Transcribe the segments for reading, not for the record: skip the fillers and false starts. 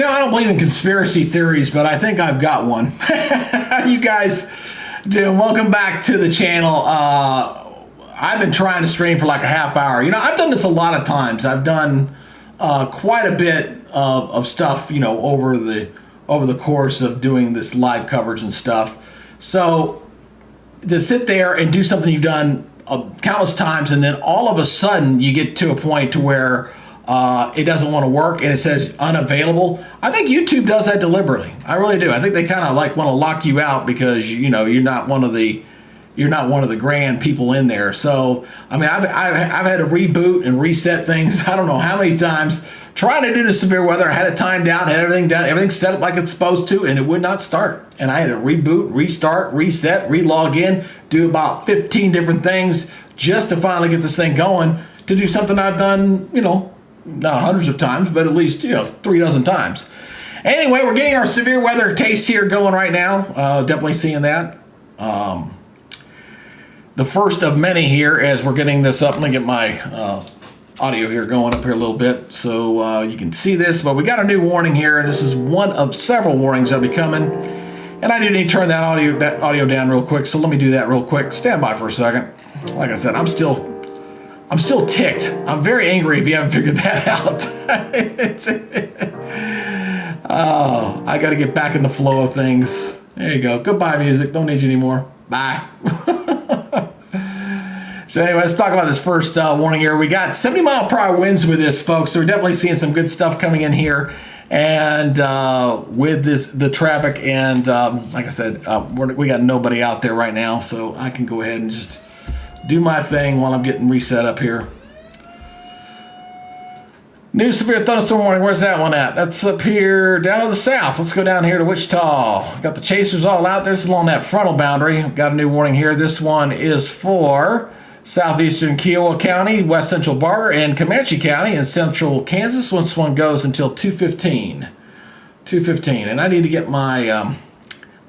I don't believe in conspiracy theories, but I think I've got one. How you guys doing? Welcome back to the channel. I've been trying to stream for like a half hour. I've done this a lot of times. I've done quite a bit of stuff, over the course of doing this live coverage and stuff. So to sit there and do something you've done countless times, and then all of a sudden you get to a point to where it doesn't want to work and it says unavailable. I think YouTube does that deliberately. I really do. I think they kind of like want to lock you out because you're not one of the grand people in there. So I mean, I've had to reboot and reset things. I don't know how many times trying to do the severe weather. I had it timed out, had everything done, everything set up like it's supposed to, and it would not start. And I had to reboot, restart, reset, relog in, do about 15 different things just to finally get this thing going to do something I've done, not hundreds of times, but at least, 3 dozen times. Anyway, we're getting our severe weather taste here going right now. Definitely seeing that. The first of many here as we're getting this up. Let me get my audio here going up here a little bit so you can see this. But we got a new warning here, and this is one of several warnings that'll be coming. And I do need to turn that audio down real quick, so let me do that real quick. Stand by for a second. Like I said, I'm still ticked. I'm very angry if you haven't figured that out. Oh, I got to get back in the flow of things. There you go. Goodbye, music. Don't need you anymore. Bye. So anyway, let's talk about this first warning here. We got 70-mile-per-hour winds with this, folks. So we're definitely seeing some good stuff coming in here. And with the traffic, and like I said, we got nobody out there right now, so I can go ahead and just do my thing while I'm getting reset up here. New severe thunderstorm warning. Where's that one at? That's up here down to the south. Let's go down here to Wichita. Got the chasers all out there. This is along that frontal boundary. Got a new warning here. This one is for southeastern Kiowa County, west central Barter, and Comanche County in central Kansas. This one goes until 2:15. 2:15, and I need to get my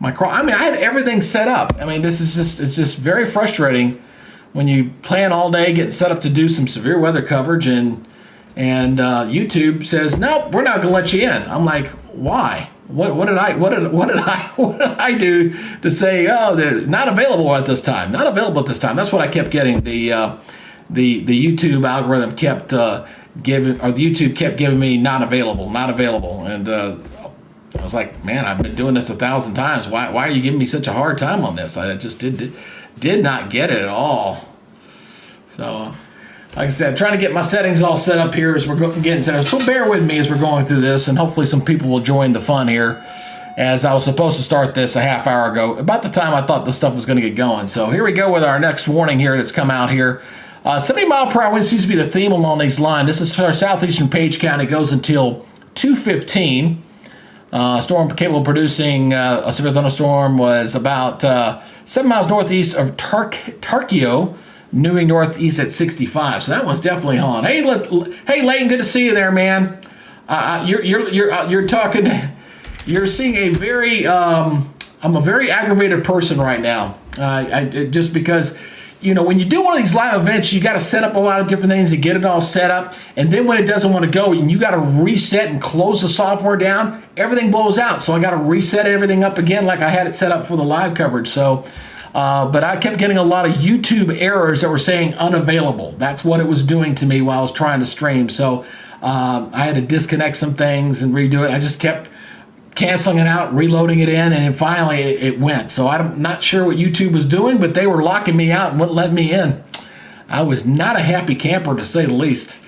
my crawl. I mean, I had everything set up. I mean, it's just very frustrating when you plan all day, getting set up to do some severe weather coverage, and YouTube says, nope, we're not going to let you in. I'm like, why? What did I do to say, oh, they're not available at this time? Not available at this time. That's what I kept getting. The YouTube algorithm kept giving, or the YouTube kept giving me not available, and I was like, man, I've been doing this 1,000 times. Why are you giving me such a hard time on this? I just did not get it at all. So, like I said, I'm trying to get my settings all set up here as we're getting set up. So bear with me as we're going through this, and hopefully some people will join the fun here, as I was supposed to start this a half hour ago, about the time I thought this stuff was going to get going. So here we go with our next warning here that's come out here. 70-mile-per-hour wind seems to be the theme along these lines. This is for southeastern Page County. It goes until 2:15. Storm capable of producing a severe thunderstorm was about 7 miles northeast of Tarkio, moving northeast at 65. So that one's definitely on. Hey, Leighton, good to see you there, man. You're talking. You're seeing a very. I'm a very aggravated person right now. Just because, when you do one of these live events, you got to set up a lot of different things to get it all set up, and then when it doesn't want to go, and you got to reset and close the software down, everything blows out. So I got to reset everything up again, like I had it set up for the live coverage. So. But I kept getting a lot of YouTube errors that were saying unavailable. That's what it was doing to me while I was trying to stream. So I had to disconnect some things and redo it. I just kept canceling it out, reloading it in, and finally it went. So I'm not sure what YouTube was doing, but they were locking me out and wouldn't let me in. I was not a happy camper, to say the least.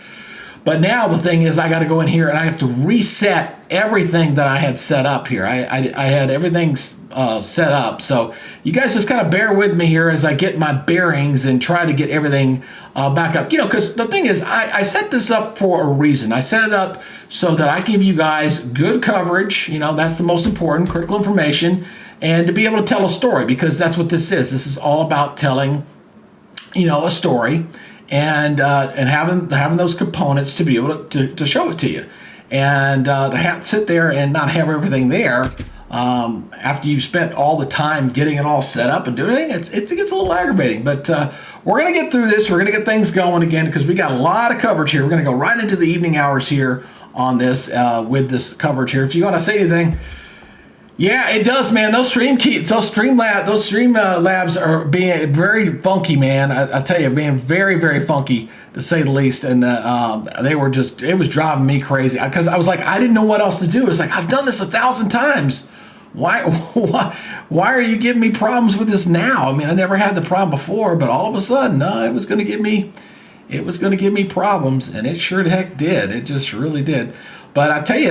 But now the thing is, I got to go in here and I have to reset everything that I had set up here. I had everything set up. So you guys just kind of bear with me here as I get my bearings and try to get everything back up. Because the thing is, I set this up for a reason. I set it up so that I give you guys good coverage. That's the most important, critical information, and to be able to tell a story, because that's what this is. This is all about telling, a story. And having those components to be able to show it to you, and to sit there and not have everything there after you've spent all the time getting it all set up and doing it gets a little aggravating. But we're gonna get through this. We're gonna get things going again because we got a lot of coverage here. We're gonna go right into the evening hours here on this with this coverage here. If you want to say anything. Yeah, it does, man. Those stream labs are being very funky, man. I tell you, being very, very funky to say the least. And they were just, it was driving me crazy because I was like, I didn't know what else to do. It's like, I've done this 1,000 times. Why are you giving me problems with this now? I mean, I never had the problem before, but all of a sudden, it was going to give me problems, and it sure the heck did. It just really did. But I tell you,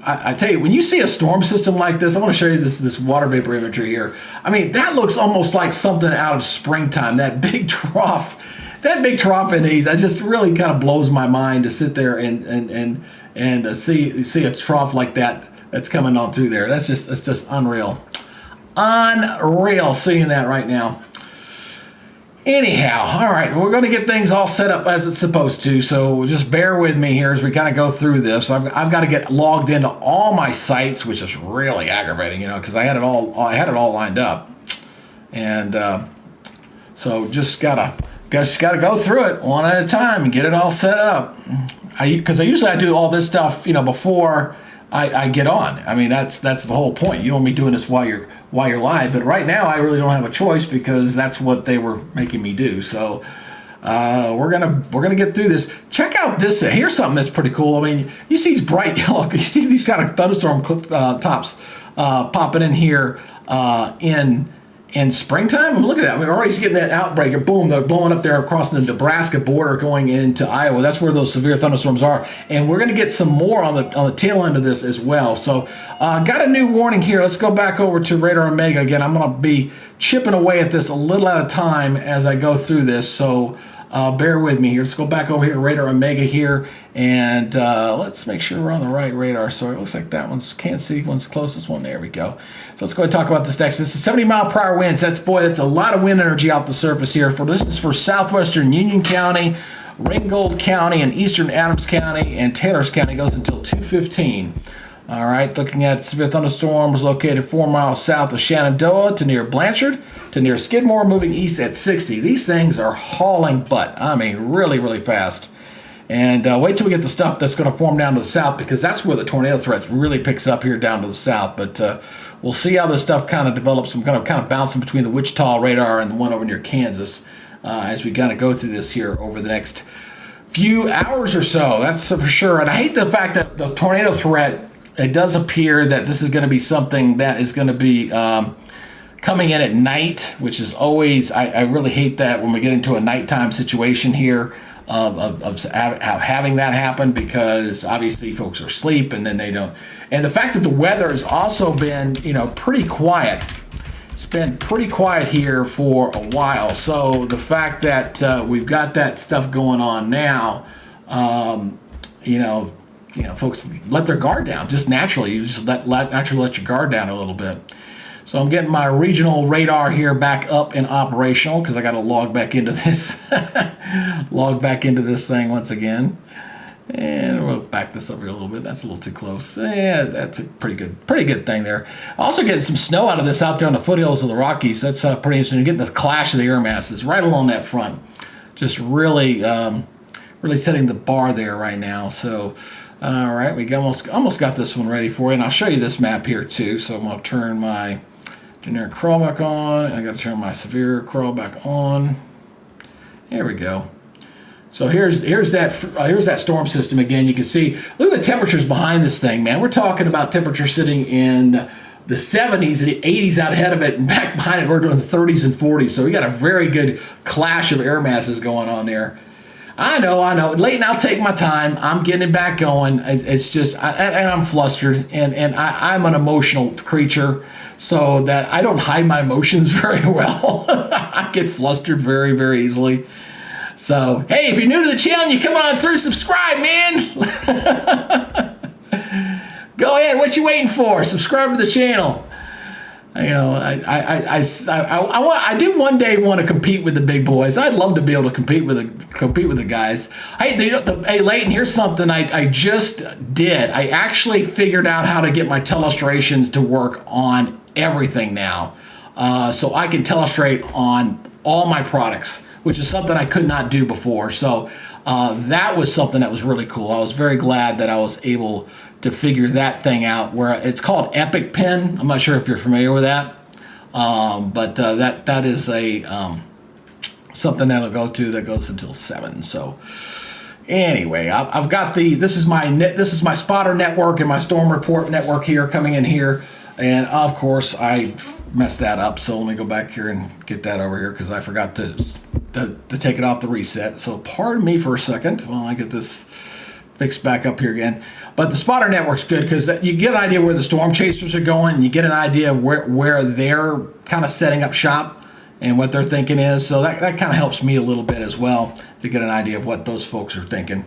I tell you, when you see a storm system like this, I want to show you this water vapor imagery here. I mean, that looks almost like something out of springtime. That big trough in these, that just really kind of blows my mind to sit there and see a trough like that's coming on through there. That's just unreal, seeing that right now. Anyhow, all right, we're going to get things all set up as it's supposed to, so just bear with me here as we kind of go through this. I've got to get logged into all my sites, which is really aggravating, because I had it all lined up, and so just gotta go through it one at a time and get it all set up. Because I usually do all this stuff, before I get on. I mean, that's the whole point. You don't want me doing this while you're live, but right now I really don't have a choice because that's what they were making me do. So we're gonna get through this. Check out this. Here's something that's pretty cool. I mean, you see these bright yellow. You see these kind of thunderstorm tops popping in here in springtime. And look at that. We're already getting that outbreaker. Boom, they're blowing up there across the Nebraska border going into Iowa. That's where those severe thunderstorms are. And we're going to get some more on the tail end of this as well. So got a new warning here. Let's go back over to Radar Omega again. I'm going to be chipping away at this a little at a time as I go through this. So bear with me here. Let's go back over here to Radar Omega here. And let's make sure we're on the right radar. So it looks like that one's, can't see one's closest one. There we go. So let's go ahead and talk about this next. This is 70-mile-per-hour winds. That's a lot of wind energy off the surface here. This is for southwestern Union County, Ringgold County, and eastern Adams County, and Taylors County. Goes until 2:15. All right, looking at severe thunderstorms located 4 miles south of Shenandoah to near Blanchard to near Skidmore, moving east at 60. These things are hauling butt. I mean, really, really fast. And wait till we get the stuff that's going to form down to the south, because that's where the tornado threat really picks up here down to the south. But we'll see how this stuff kind of develops. I'm kind of bouncing between the Wichita radar and the one over near Kansas as we kind of go through this here over the next few hours or so. That's for sure. And I hate the fact that the tornado threat, it does appear that this is going to be something that is going to be coming in at night, which is always, I really hate that when we get into a nighttime situation here. Of having that happen, because obviously folks are asleep and then they don't. And the fact that the weather has also been, pretty quiet. It's been pretty quiet here for a while. So the fact that we've got that stuff going on now, folks let their guard down just naturally. You just naturally let your guard down a little bit. So I'm getting my regional radar here back up and operational because I got to log back into this thing once again. And we'll back this up here a little bit. That's a little too close. Yeah, that's a pretty good thing there. Also getting some snow out of this out there on the foothills of the Rockies. That's pretty interesting. You're getting the clash of the air masses right along that front. Just really setting the bar there right now. So, all right, we almost got this one ready for you. And I'll show you this map here too. So I'm going to turn my generic crawl back on, and I got to turn my severe crawl back on. There we go. So here's that storm system again. You can see, look at the temperatures behind this thing, man. We're talking about temperature sitting in the 70s and the 80s out ahead of it, and back behind it we're doing the 30s and 40s. So we got a very good clash of air masses going on there. I know. Leighton, I'll take my time. I'm getting it back going. It's just, and I'm flustered, and I'm an emotional creature, so that I don't hide my emotions very well. I get flustered very, very easily. So, hey, if you're new to the channel and you come on through, subscribe, man. Go ahead. What you waiting for? Subscribe to the channel. I do one day want to compete with the big boys. I'd love to be able to compete with the guys. Hey, Leighton, here's something I just did. I actually figured out how to get my telestrations to work on everything now, so I can telestrate on all my products, which is something I could not do before. So That was something that was really cool. I was very glad that I was able to figure that thing out. Where it's called Epic Pin. I'm not sure if you're familiar with that, but that is a something that'll go to that goes until 7. So anyway, I've got this is my spotter network and my storm report network here coming in here, and of course I messed that up. So let me go back here and get that over here because I forgot to take it off the reset. So pardon me for a second while I get this fixed back up here again. But the spotter network's good because you get an idea where the storm chasers are going, and you get an idea of where they're kind of setting up shop and what their thinking is. So that kind of helps me a little bit as well to get an idea of what those folks are thinking.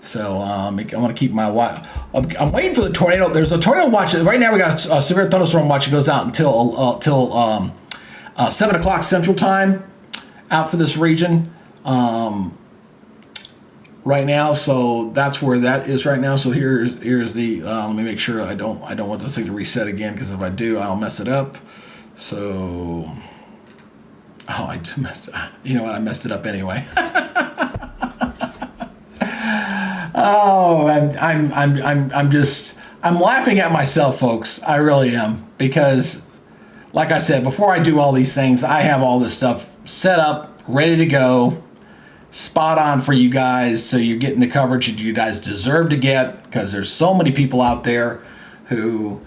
So I want to keep my watch. I'm waiting for the tornado. There's a tornado watch. Right now we got a severe thunderstorm watch that goes out until 7 o'clock Central Time out for this region right now. So that's where that is right now. So here's the. Let me make sure I don't want this thing to reset again, because if I do, I'll mess it up. So. Oh, I just messed. You know what? I messed it up anyway. Oh, I'm laughing at myself, folks. I really am, because, like I said, before I do all these things, I have all this stuff set up, ready to go, spot on for you guys, so you're getting the coverage that you guys deserve to get. Because there's so many people out there who,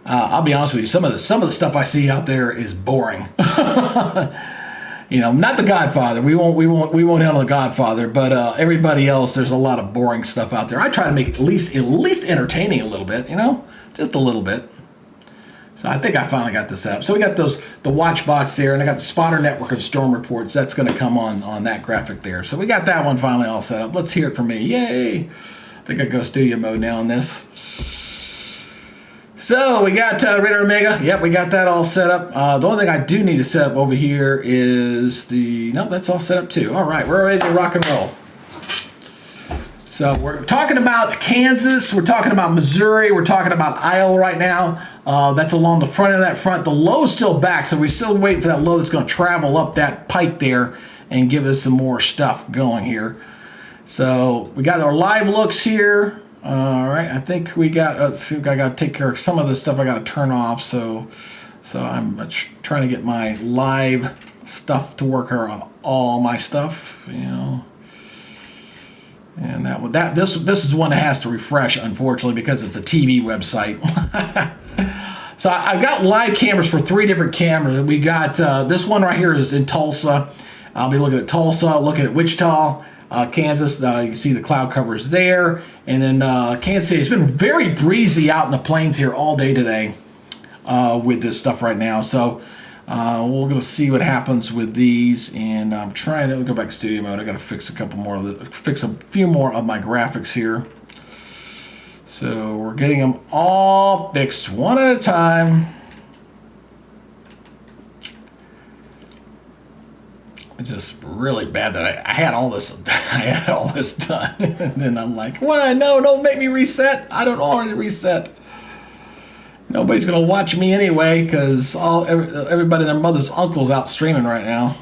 I'll be honest with you, some of the stuff I see out there is boring. Not The Godfather. We won't handle The Godfather, but everybody else, there's a lot of boring stuff out there. I try to make it at least entertaining a little bit, just a little bit. So I think I finally got this up. So we got the watch box there, and I got the spotter network of storm reports. That's going to come on that graphic there. So we got that one finally all set up. Let's hear it from me. Yay! I think I go studio mode now on this. So we got Radar Omega. Yep, we got that all set up. The only thing I do need to set up over here is nope, that's all set up too. All right, we're ready to rock and roll. So we're talking about Kansas. We're talking about Missouri. We're talking about Iowa right now. That's along the front of that front. The low is still back, so we're still waiting for that low that's going to travel up that pike there and give us some more stuff going here. So we got our live looks here. All right, I think we got. Let's see, I got to take care of some of this stuff. I got to turn off. So I'm trying to get my live stuff to work on all my stuff. And this is one that has to refresh, unfortunately, because it's a TV website. So I've got live cameras for 3 different cameras. We got this one right here is in Tulsa. I'll be looking at Tulsa, looking at Wichita, Kansas. You can see the cloud covers there. And then Kansas City. It's been very breezy out in the plains here all day today with this stuff right now. So we're going to see what happens with these. And I'm trying to go back to studio mode. I got to fix a few more of my graphics here. So we're getting them all fixed one at a time. It's just really bad that I had all this. I had all this done, and then I'm like, "Why? No, don't make me reset. I don't want to reset. Nobody's gonna watch me anyway, because everybody, their mother's uncle's out streaming right now."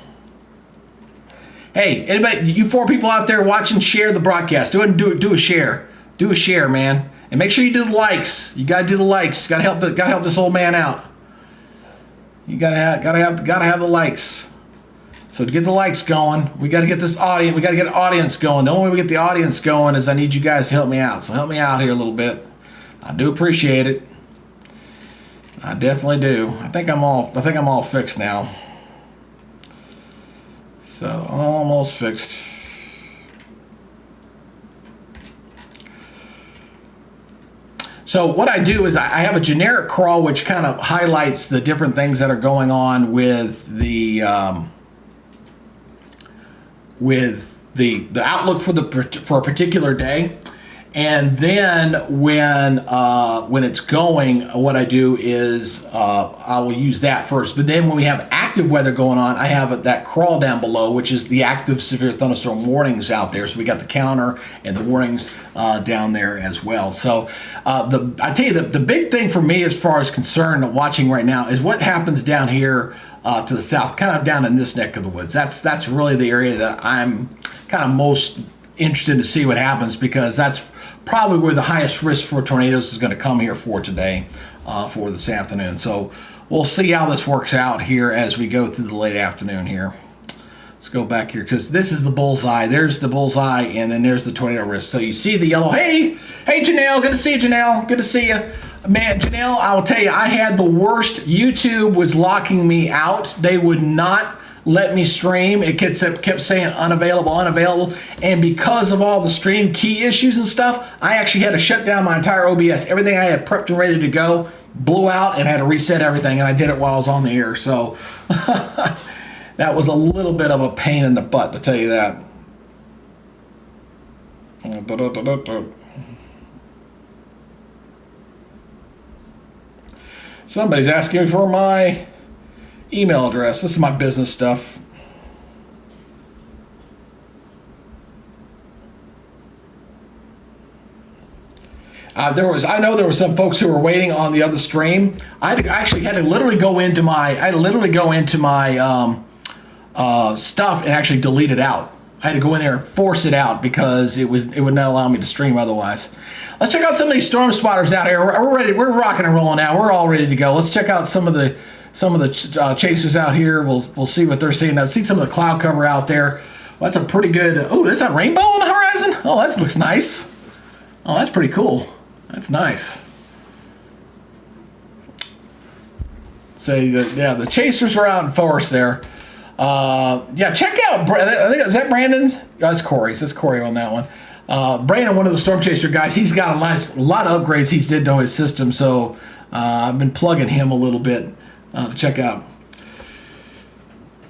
Hey, anybody, you 4 people out there watching, share the broadcast. Do a share. Do a share, man, and make sure you do the likes. You gotta do the likes. Gotta help this old man out. You gotta have the likes. So to get the likes going, we got to get this audience. We got to get an audience going. The only way we get the audience going is I need you guys to help me out. So help me out here a little bit. I do appreciate it. I definitely do. I think I'm all fixed now. So almost fixed. So what I do is I have a generic crawl which kind of highlights the different things that are going on with the outlook for a particular day. And then when it's going, what I do is I will use that first. But then when we have active weather going on, I have that crawl down below, which is the active severe thunderstorm warnings out there. So we got the counter and the warnings down there as well. So I tell you, the big thing for me as far as concerned watching right now is what happens down here to the south, kind of down in this neck of the woods. That's really the area that I'm kind of most interested to see what happens, because that's probably where the highest risk for tornadoes is going to come here for today, for this afternoon. So we'll see how this works out here as we go through the late afternoon here. Let's go back here, because this is the bullseye. There's the bullseye, and then there's the tornado risk. So you see the yellow. Hey, Janelle. Good to see you, Janelle. Good to see you. Man, Janelle, I will tell you, I had the worst. YouTube was locking me out. They would not let me stream. It kept saying unavailable, unavailable. And because of all the stream key issues and stuff, I actually had to shut down my entire OBS. Everything I had prepped and ready to go blew out, and had to reset everything. And I did it while I was on the air. So that was a little bit of a pain in the butt, to tell you that. Somebody's asking for my email address. This is my business stuff. I know there were some folks who were waiting on the other stream. I actually had to literally go into my stuff and actually delete it out. I had to go in there and force it out because it would not allow me to stream otherwise. Let's check out some of these storm spotters out here. We're ready. We're rocking and rolling now. We're all ready to go. Let's check out some of the chasers out here. We'll see what they're seeing. I see some of the cloud cover out there. Well, that's a pretty good. Oh, there's that rainbow on the horizon. Oh, that looks nice. Oh, that's pretty cool. That's nice. So yeah, the chasers are out in force there. Yeah, check out. I think is that Brandon's. Oh, that's Corey's. That's Corey on that one. Brandon, one of the storm chaser guys, he's got a lot of upgrades he's did to his system. So I've been plugging him a little bit to check out.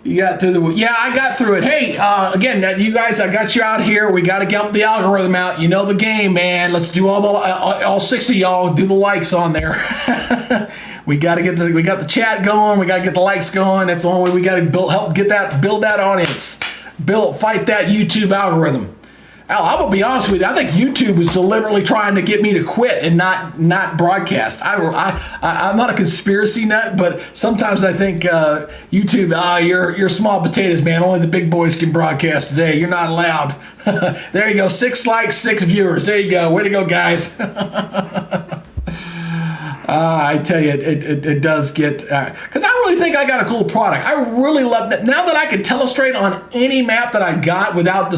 You got through I got through it. Hey, again, you guys, I got you out here. We got to get the algorithm out. You know the game, man. Let's do all 6 of y'all do the likes on there. We got the chat going. We got to get the likes going. That's the only way we got to build that audience, fight that YouTube algorithm. Al, I'm gonna be honest with you. I think YouTube was deliberately trying to get me to quit and not broadcast. I'm not a conspiracy nut, but sometimes I think YouTube. You're small potatoes, man. Only the big boys can broadcast today. You're not allowed. There you go. 6 likes, 6 viewers. There you go. Way to go, guys. I tell you, it does get, because I really think I got a cool product. I really love it. Now that I can telestrate on any map that I got without the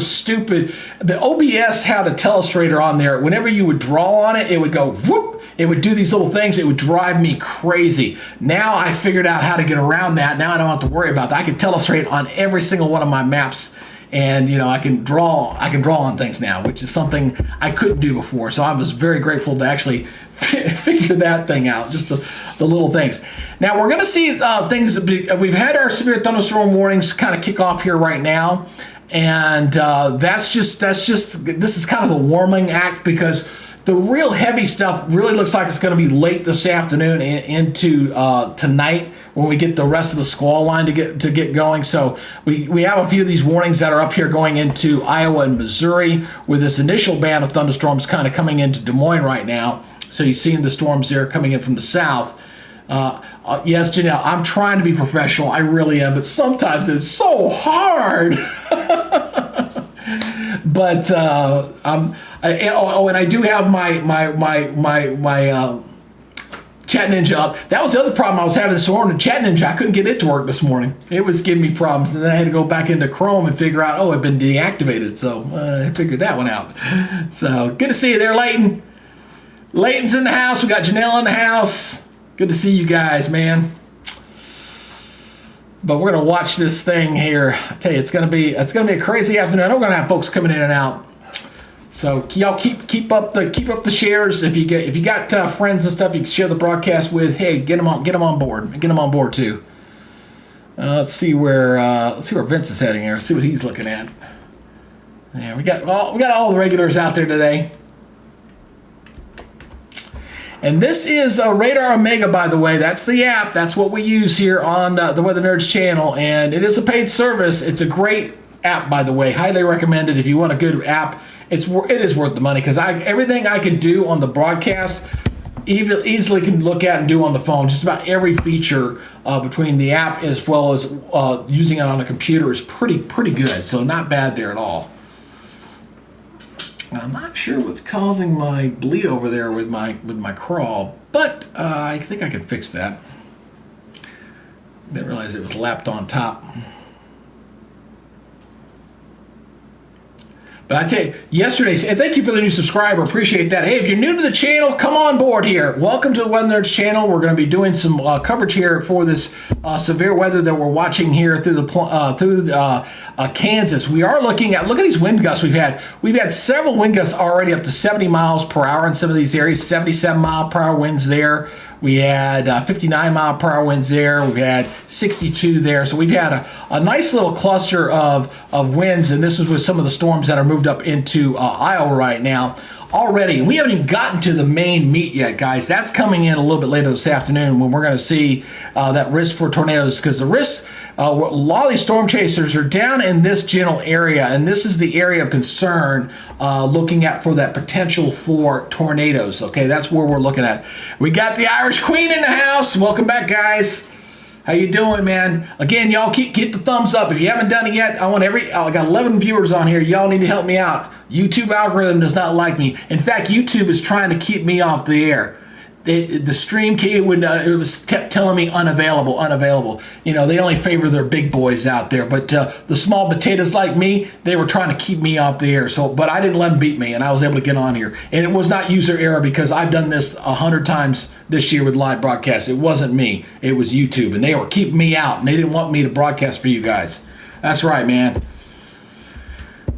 OBS had a telestrator on there. Whenever you would draw on it, it would go whoop. It would do these little things. It would drive me crazy. Now I figured out how to get around that. Now I don't have to worry about that. I can telestrate on every single one of my maps. And I can draw on things now, which is something I couldn't do before. So I was very grateful to actually figure that thing out, just the little things. Now we're going to see things. We've had our severe thunderstorm warnings kind of kick off here right now, and this is kind of the warming act, because the real heavy stuff really looks like it's going to be late this afternoon and into tonight, when we get the rest of the squall line to get going. So we have a few of these warnings that are up here going into Iowa and Missouri, with this initial band of thunderstorms kind of coming into Des Moines right now. So you're seeing the storms there coming in from the south. Yes, Janelle, I'm trying to be professional. I really am, but sometimes it's so hard. But and I do have my Chat Ninja up. That was the other problem I was having this morning. Chat Ninja, I couldn't get it to work this morning. It was giving me problems, and then I had to go back into Chrome and figure out, it'd been deactivated. So I figured that one out. So good to see you there, Leighton. Leighton's in the house. We got Janelle in the house. Good to see you guys, man. But we're gonna watch this thing here. I tell you, it's gonna be a crazy afternoon. I know we're gonna have folks coming in and out. So y'all keep up the shares. If you got friends and stuff you can share the broadcast with, hey, get them on board. Get them on board too. Let's see where Vince is heading here. Let's see what he's looking at. Yeah, we got all the regulars out there today. And this is Radar Omega, by the way. That's the app. That's what we use here on the Weather Nerds channel, and it is a paid service. It's a great app, by the way. Highly recommended if you want a good app. It is worth the money, because everything I can do on the broadcast easily can look at and do on the phone. Just about every feature between the app as well as using it on a computer is pretty good. So not bad there at all. I'm not sure what's causing my bleed over there with my crawl, but I think I can fix that. Didn't realize it was lapped on top. But I tell you, yesterday, and thank you for the new subscriber, appreciate that. Hey, if you're new to the channel, come on board here. Welcome to the Weather Nerds channel. We're going to be doing some coverage here for this severe weather that we're watching here through Kansas. We are look at these wind gusts we've had. We've had several wind gusts already up to 70 miles per hour in some of these areas, 77 mile per hour winds there. We had 59 mile per hour winds there. We've had 62 there. So we've had a nice little cluster of winds, and this is with some of the storms that are moved up into Iowa right now already. And we haven't even gotten to the main meat yet, guys. That's coming in a little bit later this afternoon when we're going to see that risk for tornadoes, because the risk, a lot of these storm chasers are down in this general area, and this is the area of concern looking at for that potential for tornadoes. Okay, that's where we're looking at. We got the Irish Queen in the house. Welcome back, guys. How you doing, man? Again, y'all keep the thumbs up. If you haven't done it yet, I got 11 viewers on here. Y'all need to help me out. YouTube algorithm does not like me. In fact, YouTube is trying to keep me off the air. The stream key it was kept telling me unavailable. You know, they only favor their big boys out there, but the small potatoes like me, they were trying to keep me off the air. So, but I didn't let them beat me, and I was able to get on here. And it was not user error, because I've done this 100 times this year with live broadcasts. It wasn't me, it was YouTube, and they were keeping me out, and they didn't want me to broadcast for you guys. That's right, man.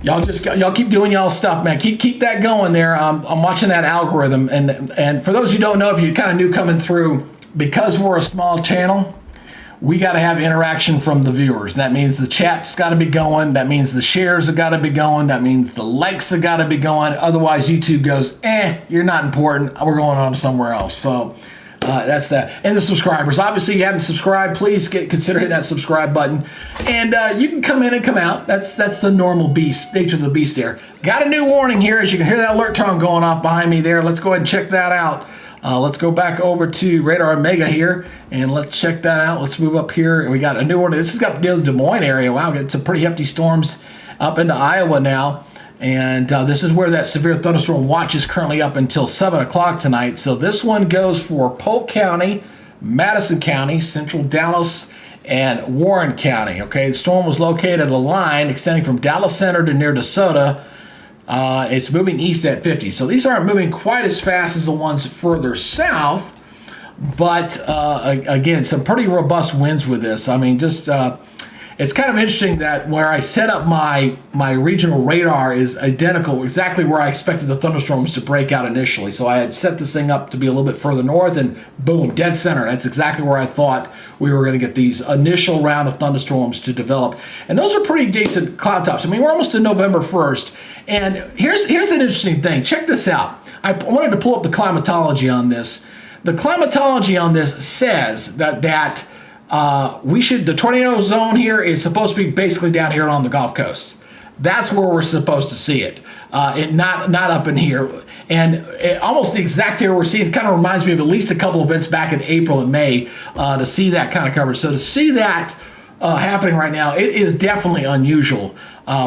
Y'all keep doing y'all stuff, man. Keep that going there. I'm watching that algorithm, and for those who don't know, if you're kind of new coming through, because we're a small channel, we got to have interaction from the viewers. That means the chat's got to be going. That means the shares have got to be going. That means the likes have got to be going. Otherwise, YouTube goes, you're not important. We're going on somewhere else. So that's that. And the subscribers. Obviously, you haven't subscribed, please consider hitting that subscribe button. And you can come in and come out. That's the normal nature of the beast there. Got a new warning here, as you can hear that alert tone going off behind me there. Let's go ahead and check that out. Let's go back over to Radar Omega here, and let's check that out. Let's move up here. We got a new one. This has got near the Des Moines area. Wow, got some pretty hefty storms up into Iowa now. And this is where that severe thunderstorm watch is currently up until 7 o'clock tonight. So this one goes for Polk County, Madison County, Central Dallas, and Warren County. Okay, the storm was located at a line extending from Dallas Center to near DeSoto. It's moving east at 50. So these aren't moving quite as fast as the ones further south. But again, some pretty robust winds with this. I mean, just it's kind of interesting that where I set up my regional radar is identical, exactly where I expected the thunderstorms to break out initially. So I had set this thing up to be a little bit further north, and boom, dead center. That's exactly where I thought we were going to get these initial round of thunderstorms to develop. And those are pretty decent cloud tops. I mean, we're almost to November 1st. And here's an interesting thing. Check this out. I wanted to pull up the climatology on this. The climatology on this says that the tornado zone here is supposed to be basically down here on the Gulf Coast. That's where we're supposed to see it, not up in here. And almost the exact area we're seeing, it kind of reminds me of at least a couple events back in April and May to see that kind of coverage. So to see that happening right now, it is definitely unusual.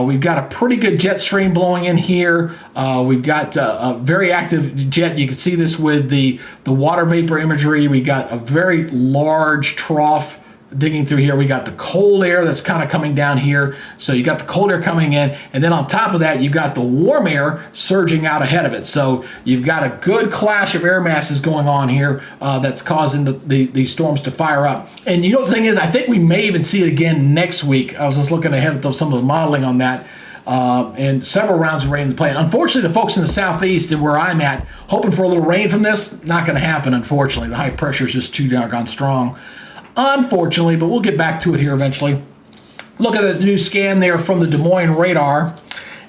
We've got a pretty good jet stream blowing in here. We've got a very active jet. You can see this with the water vapor imagery. We got a very large trough digging through here. We got the cold air that's kind of coming down here. So you got the cold air coming in, and then on top of that, you've got the warm air surging out ahead of it. So you've got a good clash of air masses going on here that's causing the storms to fire up. And you know, the thing is, I think we may even see it again next week. I was just looking ahead at some of the modeling on that. And several rounds of rain in the plan. Unfortunately, the folks in the southeast and where I'm at, hoping for a little rain from this, not going to happen, unfortunately. The high pressure is just too doggone strong, unfortunately, but we'll get back to it here eventually. Look at the new scan there from the Des Moines radar.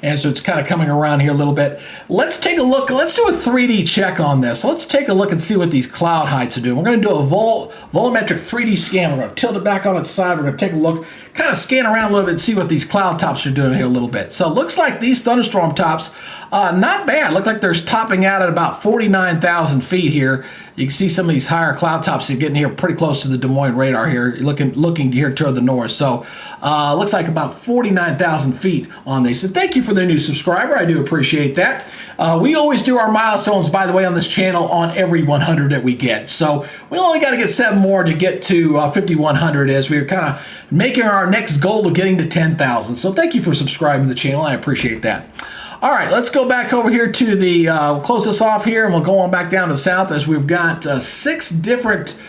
And so it's kind of coming around here a little bit. Let's take a look. Let's do a 3D check on this. Let's take a look and see what these cloud heights are doing. We're going to do a volumetric 3D scan. We're going to tilt it back on its side. We're going to take a look, kind of scan around a little bit and see what these cloud tops are doing here a little bit. So it looks like these thunderstorm tops, not bad. Look like they're topping out at about 49,000 feet here. You can see some of these higher cloud tops are getting here pretty close to the Des Moines radar here, looking here toward the north. So looks like about 49,000 feet on these. So thank you for the new subscriber. I do appreciate that. We always do our milestones, by the way, on this channel on every 100 that we get. So we only got to get 7 more to get to 5,100 as we're kind of making our next goal of getting to 10,000. So thank you for subscribing to the channel. I appreciate that. All right, let's go back over here to the, we'll close this off here and we'll go on back down to the south as we've got 6 different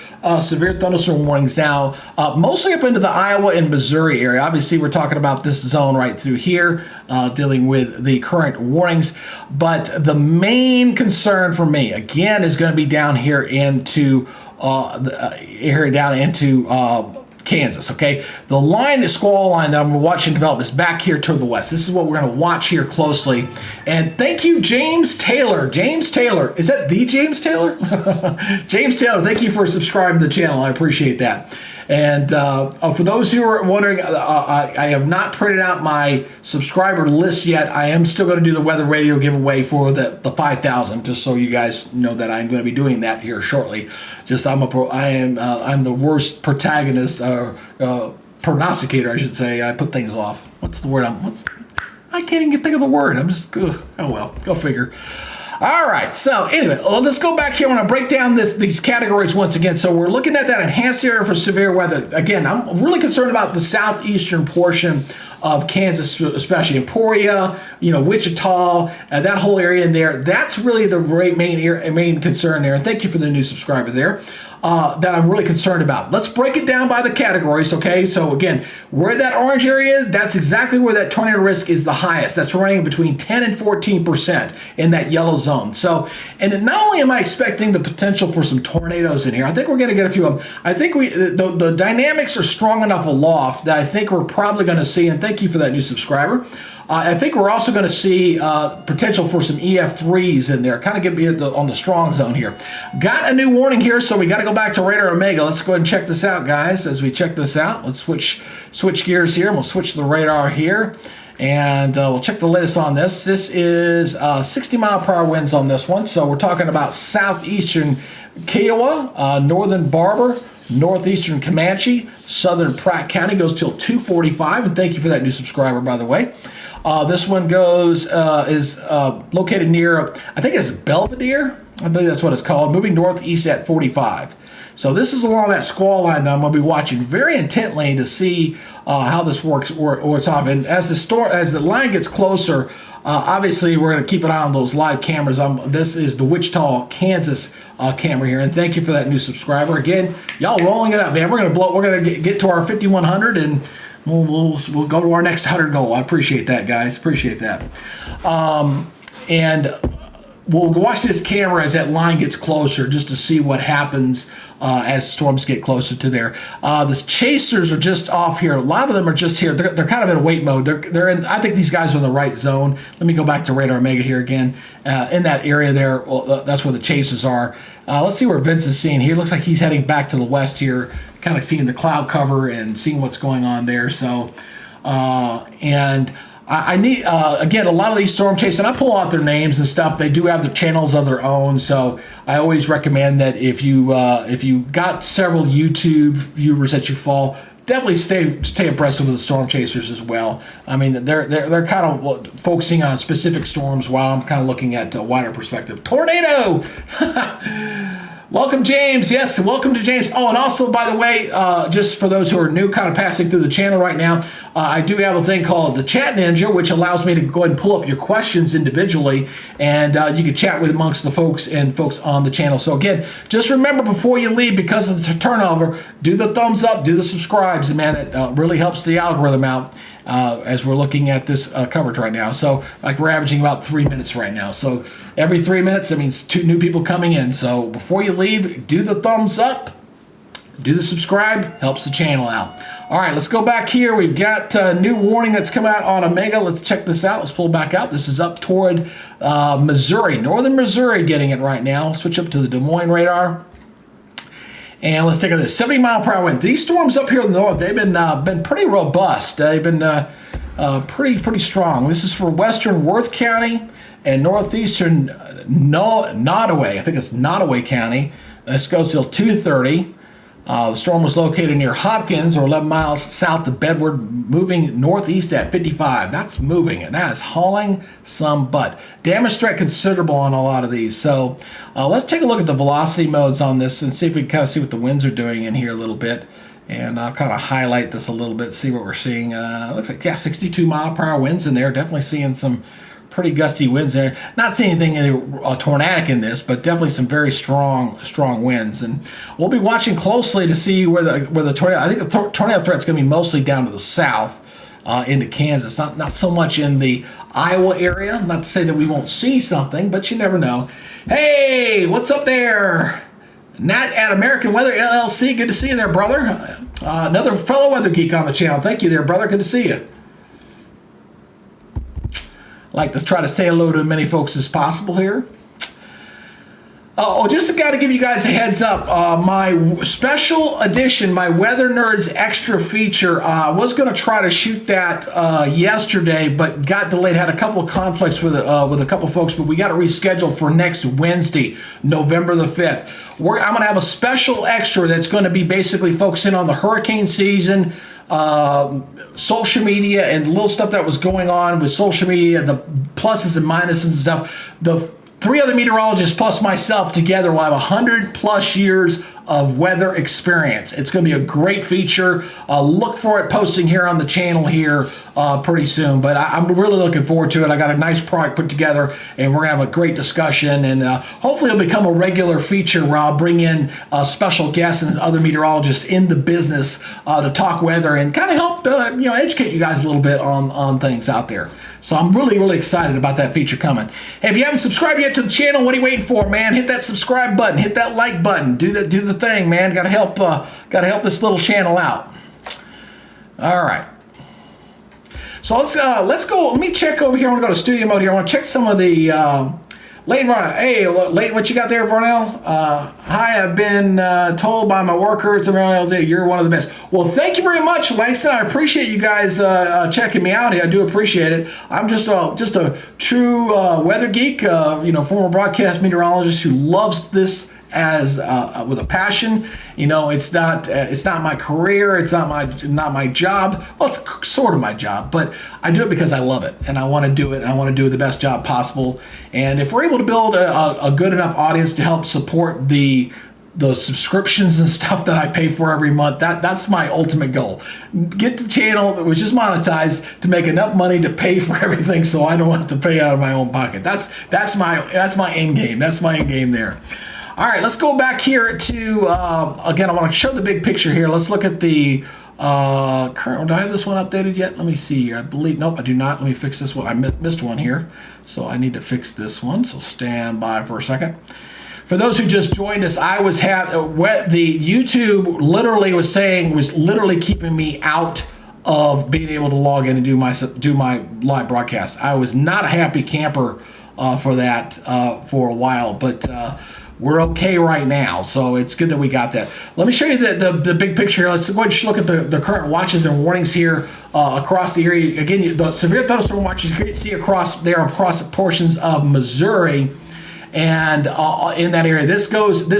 severe thunderstorm warnings now, mostly up into the Iowa and Missouri area. Obviously, we're talking about this zone right through here, dealing with the current warnings. But the main concern for me, again, is going to be down here into Kansas, okay? The line, the squall line that I'm watching develop is back here toward the west. This is what we're going to watch here closely. And thank you, James Taylor. James Taylor. Is that the James Taylor? James Taylor, thank you for subscribing to the channel. I appreciate that. And for those who are wondering, I have not printed out my subscriber list yet. I am still going to do the weather radio giveaway for the 5,000, just so you guys know that I'm going to be doing that here shortly. Just I'm the worst protagonist or prognosticator, I should say. I put things off. What's the word? I can't even think of the word. I'm just oh well, go figure. All right, so anyway, let's go back here. I want to break down these categories once again. So we're looking at that enhanced area for severe weather. Again, I'm really concerned about the southeastern portion of Kansas, especially Emporia, Wichita, that whole area in there. That's really the main concern there. And thank you for the new subscriber there. That I'm really concerned about. Let's break it down by the categories, okay? So again, where that orange area is, that's exactly where that tornado risk is the highest. That's running between 10 and 14% in that yellow zone. So, and not only am I expecting the potential for some tornadoes in here, I think we're going to get a few of them. I think the dynamics are strong enough aloft that I think we're probably going to see, and thank you for that new subscriber, I think we're also going to see potential for some EF3s in there, kind of get me on the strong zone here. Got a new warning here, so we got to go back to Radar Omega. Let's go ahead and check this out, guys. As we check this out, let's switch gears here, and we'll switch the radar here, and we'll check the latest on this. This is 60-mile-per-hour winds on this one, so we're talking about southeastern Kiowa, northern Barber, northeastern Comanche, southern Pratt County goes till 245, and thank you for that new subscriber, by the way. This one is located near, I think it's Belvedere. I believe that's what it's called, moving northeast at 45. So this is along that squall line that I'm going to be watching very intently to see how this works off. And as the line gets closer, obviously we're going to keep an eye on those live cameras. This is the Wichita, Kansas camera here, and thank you for that new subscriber. Again, y'all rolling it up, man. We're going to get to our 5,100 and we'll go to our next 100 goal. I appreciate that, guys. Appreciate that. And we'll watch this camera as that line gets closer just to see what happens as storms get closer to there. The chasers are just off here. A lot of them are just here. They're kind of in wait mode. They're in. I think these guys are in the right zone. Let me go back to Radar Omega here again. In that area there, that's where the chasers are. Let's see where Vince is seeing here. Looks like he's heading back to the west here, kind of seeing the cloud cover and seeing what's going on there. So, and I need, again, a lot of these storm chasers, and I pull out their names and stuff. They do have their channels of their own, so I always recommend that if you got several YouTube viewers that you follow, definitely stay abreast of the storm chasers as well. I mean, they're kind of focusing on specific storms while I'm kind of looking at a wider perspective. Tornado! Welcome, James. Yes, welcome to James. Oh, and also, by the way, just for those who are new, kind of passing through the channel right now, I do have a thing called the Chat Ninja, which allows me to go ahead and pull up your questions individually, and you can chat with amongst the folks on the channel. So again, just remember before you leave, because of the turnover, do the thumbs up, do the subscribes, and man, it really helps the algorithm out. As we're looking at this coverage right now. So like we're averaging about 3 minutes right now. So every 3 minutes, that means 2 new people coming in. So before you leave, do the thumbs up, do the subscribe, helps the channel out. All right, let's go back here. We've got a new warning that's come out on Omega. Let's check this out. Let's pull back out. This is up toward Missouri, northern Missouri getting it right now. Switch up to the Des Moines radar. And let's take a look at this 70-mile-per-hour wind. These storms up here in the north, they've been pretty robust. They've been pretty strong. This is for western Worth County and northeastern Nottoway. I think it's Nottoway County. This goes till 2:30. The storm was located near Hopkins, or 11 miles south of Bedford, moving northeast at 55. That's moving, and that is hauling some butt. Damage threat considerable on a lot of these. So let's take a look at the velocity modes on this and see if we can kind of see what the winds are doing in here a little bit. And I'll kind of highlight this a little bit, see what we're seeing. Looks like, 62-mile-per-hour winds in there. Definitely seeing some pretty gusty winds there. Not seeing anything tornadic in this, but definitely some very strong winds. And we'll be watching closely to see where the tornado. I think the tornado threat's going to be mostly down to the south, into Kansas. Not so much in the Iowa area. Not to say that we won't see something, but you never know. Hey, what's up there? Nat at American Weather LLC. Good to see you there, brother. Another fellow weather geek on the channel. Thank you there, brother. Good to see you. Like to try to say hello to as many folks as possible here. Just got to give you guys a heads up. My special edition, my Weather Nerds extra feature, I was going to try to shoot that yesterday, but got delayed. Had a couple of conflicts with a couple of folks, but we got it rescheduled for next Wednesday, November the 5th. I'm going to have a special extra that's going to be basically focusing on the hurricane season, social media, and little stuff that was going on with social media, the pluses and minuses and stuff. The 3 other meteorologists plus myself together will have 100+ years of weather experience. It's going to be a great feature. Look for it posting here on the channel here pretty soon. But I'm really looking forward to it. I got a nice product put together, and we're going to have a great discussion. And hopefully it'll become a regular feature where I'll bring in special guests and other meteorologists in the business to talk weather and kind of help educate you guys a little bit on things out there. So I'm really excited about that feature coming. Hey, if you haven't subscribed yet to the channel, what are you waiting for, man? Hit that subscribe button, hit that like button, do the thing, man. Got to help this little channel out. All right. So let's go. Let me check over here. I want to go to studio mode here. I want to check some of the Leighton Varnell. Hey, Leighton, what you got there, Varnell? Hi, I've been told by my workers around LA you're one of the best. Well, thank you very much, Langston. I appreciate you guys checking me out here. I do appreciate it. I'm just a true weather geek, former broadcast meteorologist who loves this as with a passion. It's not my career, it's not my job. Well, it's sort of my job, but I do it because I love it, and I want to do it, and I want to do the best job possible. And if we're able to build a good enough audience to help support the subscriptions and stuff that I pay for every month, that's my ultimate goal. Get the channel that was just monetized to make enough money to pay for everything, so I don't have to pay out of my own pocket. That's my end game. That's my end game there. All right, let's go back here to, again, I want to show the big picture here. Let's look at the current, do I have this one updated yet? Let me see here. I believe, nope, I do not. Let me fix this one. I missed one here, so I need to fix this one. So stand by for a second. For those who just joined us, I was the YouTube literally was literally keeping me out of being able to log in and do my live broadcast. I was not a happy camper for that for a while, but we're okay right now, so it's good that we got that. Let me show you the big picture here. Let's go ahead and look at the current watches and warnings here across the area. Again, the severe thunderstorm watches you can see across portions of Missouri. And in that area, this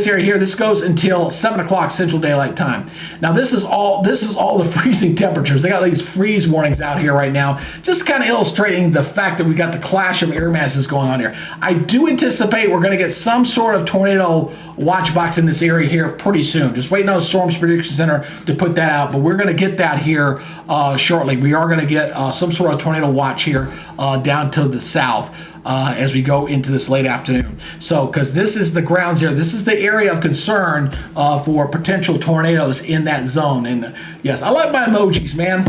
area here goes until 7 o'clock Central Daylight Time. Now this is all the freezing temperatures. They got these freeze warnings out here right now, just kind of illustrating the fact that we got the clash of air masses going on here. I do anticipate we're going to get some sort of tornado watch box in this area here pretty soon. Just waiting on the Storms Prediction Center to put that out, but we're going to get that here shortly. We are going to get some sort of tornado watch here down to the south. As we go into this late afternoon. So, because this is the grounds here, this is the area of concern for potential tornadoes in that zone. And yes, I like my emojis, man.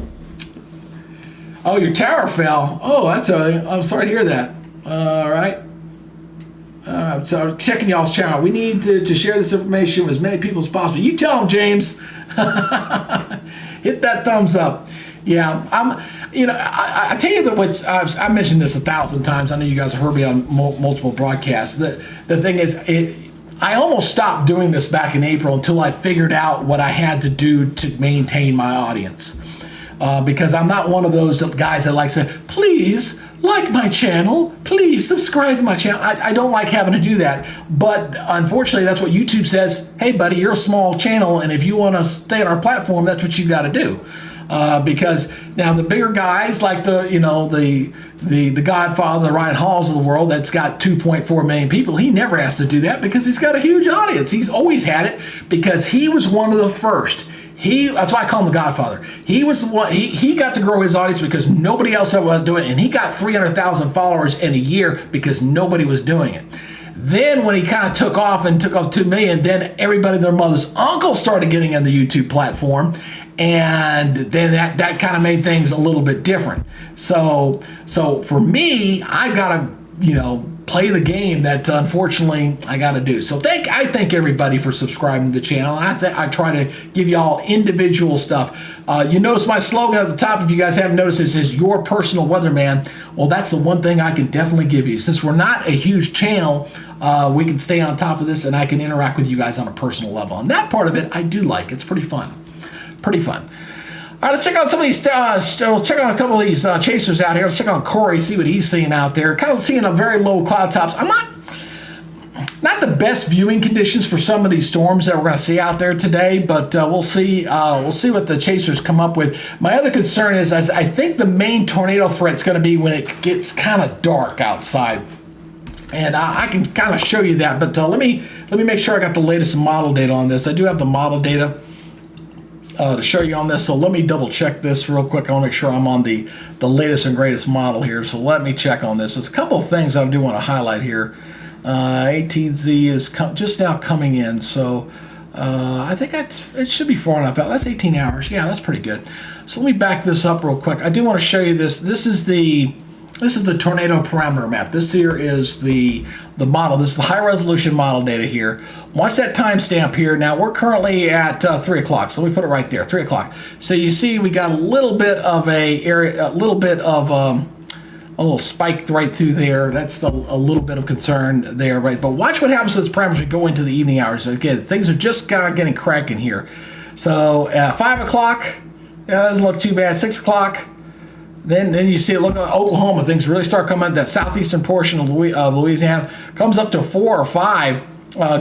Oh, your tower fell. Oh, I'm sorry to hear that. All right. So checking y'all's channel. We need to share this information with as many people as possible. You tell them, James. Hit that thumbs up. Yeah, I tell you that I mentioned this 1,000 times. I know you guys have heard me on multiple broadcasts. The thing is, I almost stopped doing this back in April until I figured out what I had to do to maintain my audience. Because I'm not one of those guys that likes to, please like my channel, please subscribe to my channel. I don't like having to do that. But unfortunately, that's what YouTube says. Hey, buddy, you're a small channel, and if you want to stay on our platform, that's what you got to do. Because now the bigger guys like the Godfather, the Ryan Halls of the world, that's got 2.4 million people, he never has to do that because he's got a huge audience. He's always had it because he was one of the first. That's why I call him the Godfather. He was the one. He got to grow his audience because nobody else was doing it, and he got 300,000 followers in a year because nobody was doing it. Then when he kind of took off 2 million, then everybody, their mother's uncle, started getting on the YouTube platform, and then that kind of made things a little bit different. So for me, I gotta play the game that unfortunately I got to do. So I thank everybody for subscribing to the channel. I try to give y'all individual stuff. You notice my slogan at the top, if you guys haven't noticed, it says your personal weatherman. Well, that's the one thing I can definitely give you. Since we're not a huge channel, we can stay on top of this and I can interact with you guys on a personal level. And that part of it I do like. It's pretty fun. Pretty fun. All right, let's check out some of these. We'll check out a couple of these chasers out here. Let's check on Corey, see what he's seeing out there. Kind of seeing a very low cloud tops. I'm not the best viewing conditions for some of these storms that we're going to see out there today, but we'll see. We'll see what the chasers come up with. My other concern is I think the main tornado threat is going to be when it gets kind of dark outside, and I can kind of show you that. But let me make sure I got the latest model data on this. I do have the model data to show you on this, so let me double check this real quick. I want to make sure I'm on the latest and greatest model here, so let me check on this. There's a couple of things I do want to highlight here. 18Z is just now coming in, so I think it should be far enough out. That's 18 hours. Yeah, that's pretty good. So let me back this up real quick. I do want to show you this. This is the tornado parameter map. This here is the model. This is the high resolution model data here. Watch that timestamp here. Now we're currently at 3 o'clock, so let me put it right there, 3 o'clock. So you see we got a little bit of a little spike right through there. That's a little bit of concern there, right? But watch what happens to those parameters as we go into the evening hours. Again, things are just kind of getting cracking here. So at 5 o'clock, that doesn't look too bad. 6 o'clock. Then you see it. Look at Oklahoma. Things really start coming. That southeastern portion of Louisiana comes up to 4 or 5,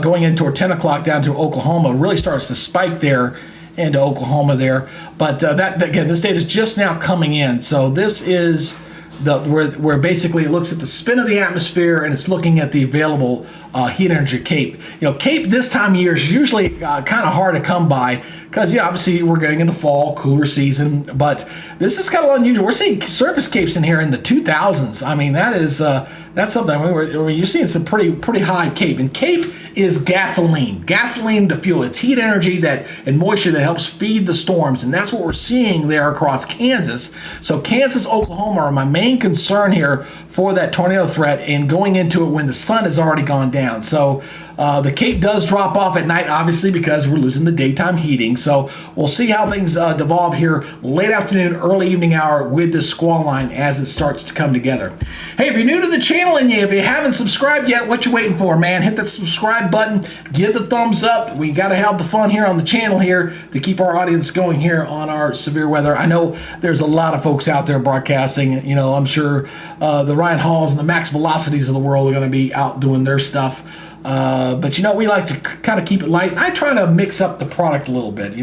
going in toward 10 o'clock down to Oklahoma. Really starts to spike there into Oklahoma there. But that again, this data is just now coming in. So this is where basically it looks at the spin of the atmosphere and it's looking at the available heat energy CAPE. CAPE this time of year is usually kind of hard to come by because obviously we're getting into fall, cooler season, but this is kind of unusual. We're seeing surface CAPEs in here in the 2000s. I mean, that's something. I mean, you're seeing some pretty high CAPE, and CAPE is gasoline to fuel. It's heat energy and moisture that helps feed the storms, and that's what we're seeing there across Kansas. So Kansas, Oklahoma are my main concern here for that tornado threat, and going into it when the sun has already gone down. So the CAPE does drop off at night, obviously, because we're losing the daytime heating. So we'll see how things devolve here late afternoon, early evening hour with this squall line as it starts to come together. Hey, if you're new to the channel and if you haven't subscribed yet, what you waiting for, man? Hit that subscribe button, give the thumbs up. We got to have the fun here on the channel here to keep our audience going here on our severe weather. I know there's a lot of folks out there broadcasting. I'm sure the Ryan Halls and the Max Velocities of the world are going to be out doing their stuff. But we like to kind of keep it light. I try to mix up the product a little bit.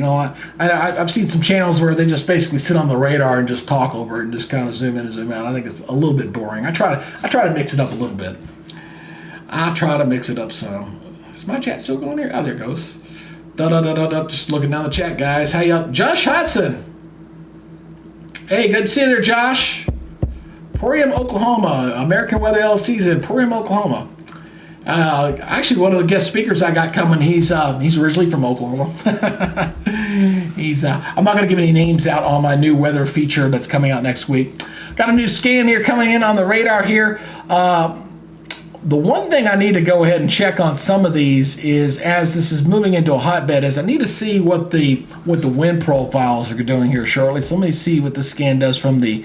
I've seen some channels where they just basically sit on the radar and just talk over it and just kind of zoom in and zoom out. I think it's a little bit boring. I try to mix it up a little bit. I try to mix it up some. Is my chat still going here? Oh, there it goes. Just looking down the chat, guys. How y'all? Josh Hudson. Hey, good to see you there, Josh. Porium, Oklahoma. American Weather LLC's in Porium, Oklahoma. Actually, one of the guest speakers I got coming, he's originally from Oklahoma. I'm not going to give any names out on my new weather feature that's coming out next week. Got a new scan here coming in on the radar here. The one thing I need to go ahead and check on some of these is, as this is moving into a hotbed, is I need to see what the wind profiles are doing here shortly. So let me see what this scan does from the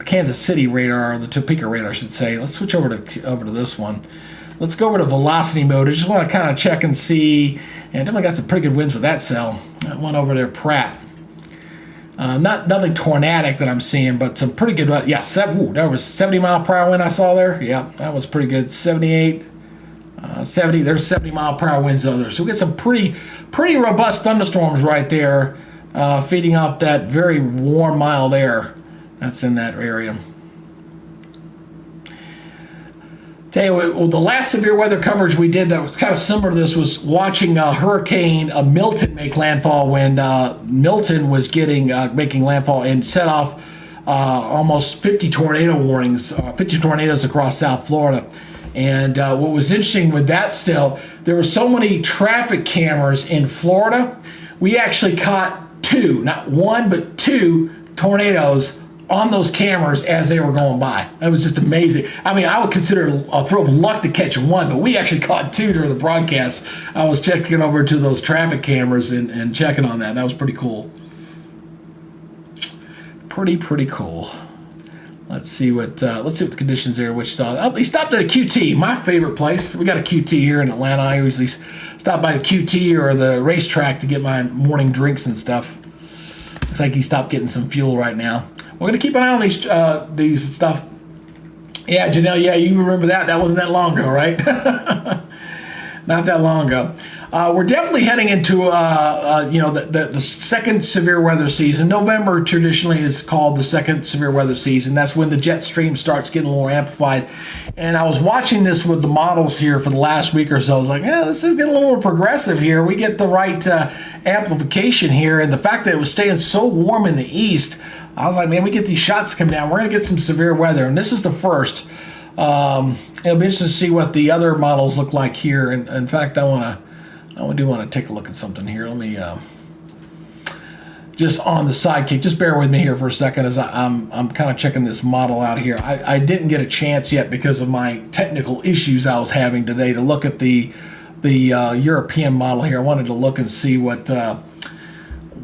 Kansas City radar, or the Topeka radar, I should say. Let's switch over to this one. Let's go over to velocity mode. I just want to kind of check and see. And definitely got some pretty good winds with that cell. That one over there, Pratt. Nothing tornadic that I'm seeing, but some pretty good. Yeah, that was 70 mile per hour wind I saw there. Yeah, that was pretty good. 78, 70. There's 70 mile per hour winds over there. So we get some pretty robust thunderstorms right there, feeding off that very warm, mild air that's in that area. Tell you what, well, the last severe weather coverage we did that was kind of similar to this was watching Hurricane Milton make landfall when Milton was making landfall and set off almost 50 tornado warnings, 50 tornadoes across South Florida. And what was interesting with that still, there were so many traffic cameras in Florida, we actually caught two, not one, but two tornadoes on those cameras as they were going by. It was just amazing. I mean, I would consider it a throw of luck to catch one, but we actually caught two during the broadcast. I was checking over to those traffic cameras and checking on that. That was pretty cool. Pretty cool. Let's see what the conditions are in Wichita. Oh, he stopped at a QT, my favorite place. We got a QT here in Atlanta. I usually stop by the QT or the racetrack to get my morning drinks and stuff. Looks like he stopped getting some fuel right now. We're going to keep an eye on these stuff. Yeah, Janelle, yeah, you remember that. That wasn't that long ago, right? Not that long ago. We're definitely heading into the second severe weather season. November traditionally is called the second severe weather season. That's when the jet stream starts getting a little more amplified. And I was watching this with the models here for the last week or so. I was like, this is getting a little more progressive here. We get the right amplification here. And the fact that it was staying so warm in the east, I was like, man, we get these shots come down. We're going to get some severe weather. And this is the first. It'll be interesting to see what the other models look like here. And in fact, I do want to take a look at something here. Let me just on the sidekick. Just bear with me here for a second as I'm kind of checking this model out here. I didn't get a chance yet because of my technical issues I was having today to look at the European model here. I wanted to look and see what the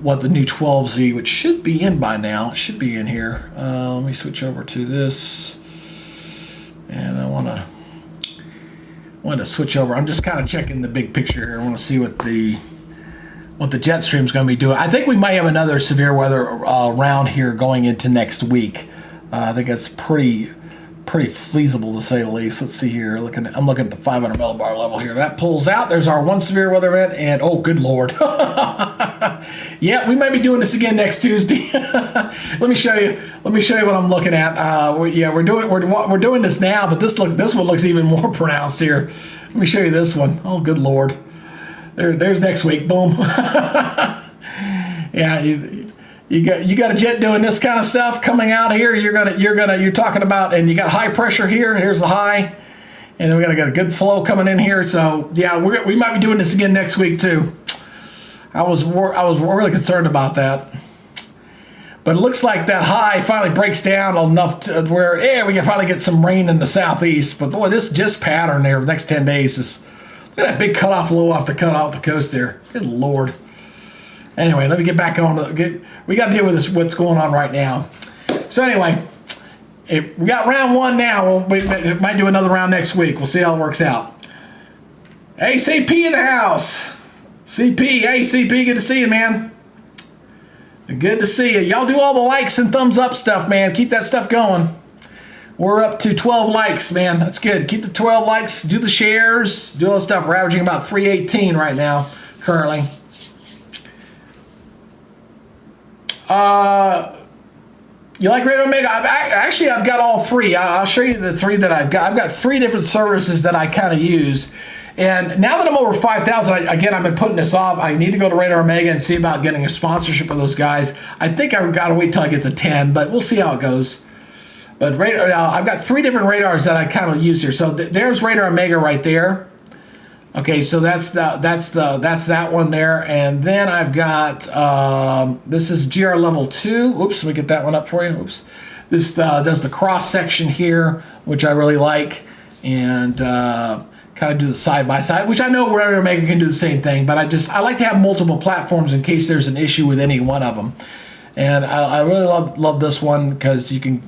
new 12Z, which should be in by now, it should be in here. Let me switch over to this, and I want to switch over. I'm just kind of checking the big picture here. I want to see what the jet stream is going to be doing. I think we might have another severe weather round here going into next week. I think that's pretty feasible to say the least. Let's see here. I'm looking at the 500 millibar level here. That pulls out. There's our one severe weather event, and oh, good Lord. Yeah, we might be doing this again next Tuesday. Let me show you what I'm looking at. We're doing this now, but this one looks even more pronounced here. Let me show you this one. Oh, good Lord. There's next week. Boom. Yeah, you got a jet doing this kind of stuff coming out here. You're talking about, and you got high pressure here. Here's the high, and then we're gonna get a good flow coming in here. So yeah, we might be doing this again next week too. I was really concerned about that, but it looks like that high finally breaks down enough to where we can finally get some rain in the southeast. But boy, this just pattern there the next 10 days is look at that big cutoff low off the coast there. Good Lord. Anyway, let me get back on. We got to deal with this. What's going on right now? So anyway, we got round one now. We might do another round next week. We'll see how it works out. Hey, CP in the house. CP, hey CP, good to see you, man. Good to see you. Y'all do all the likes and thumbs up stuff, man. Keep that stuff going. We're up to 12 likes, man. That's good. Keep the 12 likes. Do the shares. Do all the stuff. We're averaging about 318 right now, currently. You like Radar Omega? I've got all three. I'll show you the three that I've got. I've got three different services that I kind of use. And now that I'm over 5,000, again, I've been putting this off. I need to go to Radar Omega and see about getting a sponsorship of those guys. I think I've got to wait till I get to 10, but we'll see how it goes. But radar, I've got three different radars that I kind of use here. So there's Radar Omega right there. Okay, so that's that one there, and then I've got this is GR level 2. Oops, let me get that one up for you. Oops, this does the cross section here, which I really like, and kind of do the side by side, which I know Radar Omega can do the same thing, but I like to have multiple platforms in case there's an issue with any one of them. And I really love this one because you can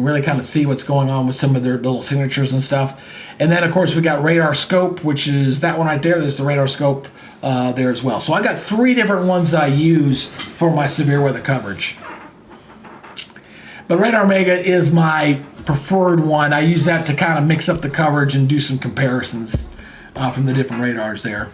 really kind of see what's going on with some of their little signatures and stuff. And then of course we got radar scope, which is that one right there. There's the radar scope there as well. So I got 3 different ones that I use for my severe weather coverage. But Radar Mega is my preferred one. I use that to kind of mix up the coverage and do some comparisons from the different radars there.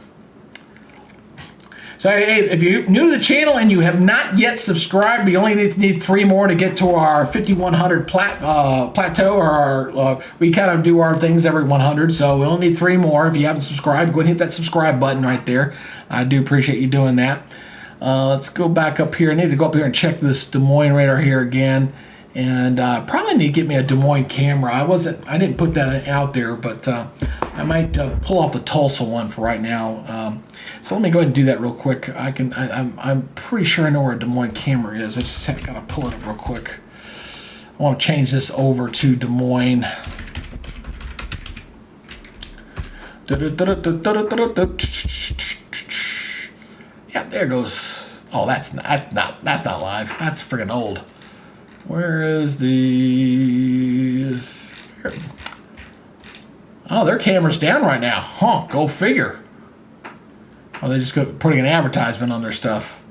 So hey, if you're new to the channel and you have not yet subscribed, we only need 3 more to get to our 5100 plateau. Or we kind of do our things every 100, so we only need 3 more. If you haven't subscribed, go ahead and hit that subscribe button right there. I do appreciate you doing that. Let's go back up here. I need to go up here and check this Des Moines radar here again. And probably need to get me a Des Moines camera. I didn't put that out there, but I might pull off the Tulsa one for right now. So let me go ahead and do that real quick. I'm pretty sure I know where a Des Moines camera is. I just gotta pull it up real quick. I want to change this over to Des Moines. Yeah, there goes. Oh, that's not live. That's friggin' old. Where is the... Oh, their camera's down right now. Huh, go figure. Oh, they just putting an advertisement on their stuff.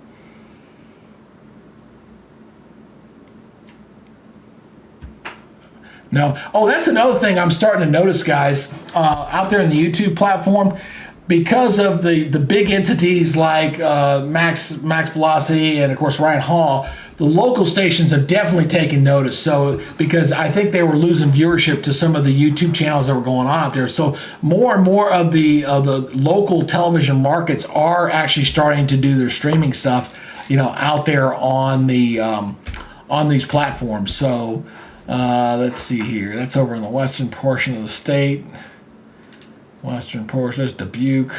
No. Oh, that's another thing I'm starting to notice, guys, out there in the YouTube platform. Because of the big entities like Max Velocity and, of course, Ryan Hall, the local stations have definitely taken notice. So, because I think they were losing viewership to some of the YouTube channels that were going on out there. So, more and more of the local television markets are actually starting to do their streaming stuff, out there on the on these platforms. So, let's see here. That's over in the western portion of the state. Western portion, there's Dubuque.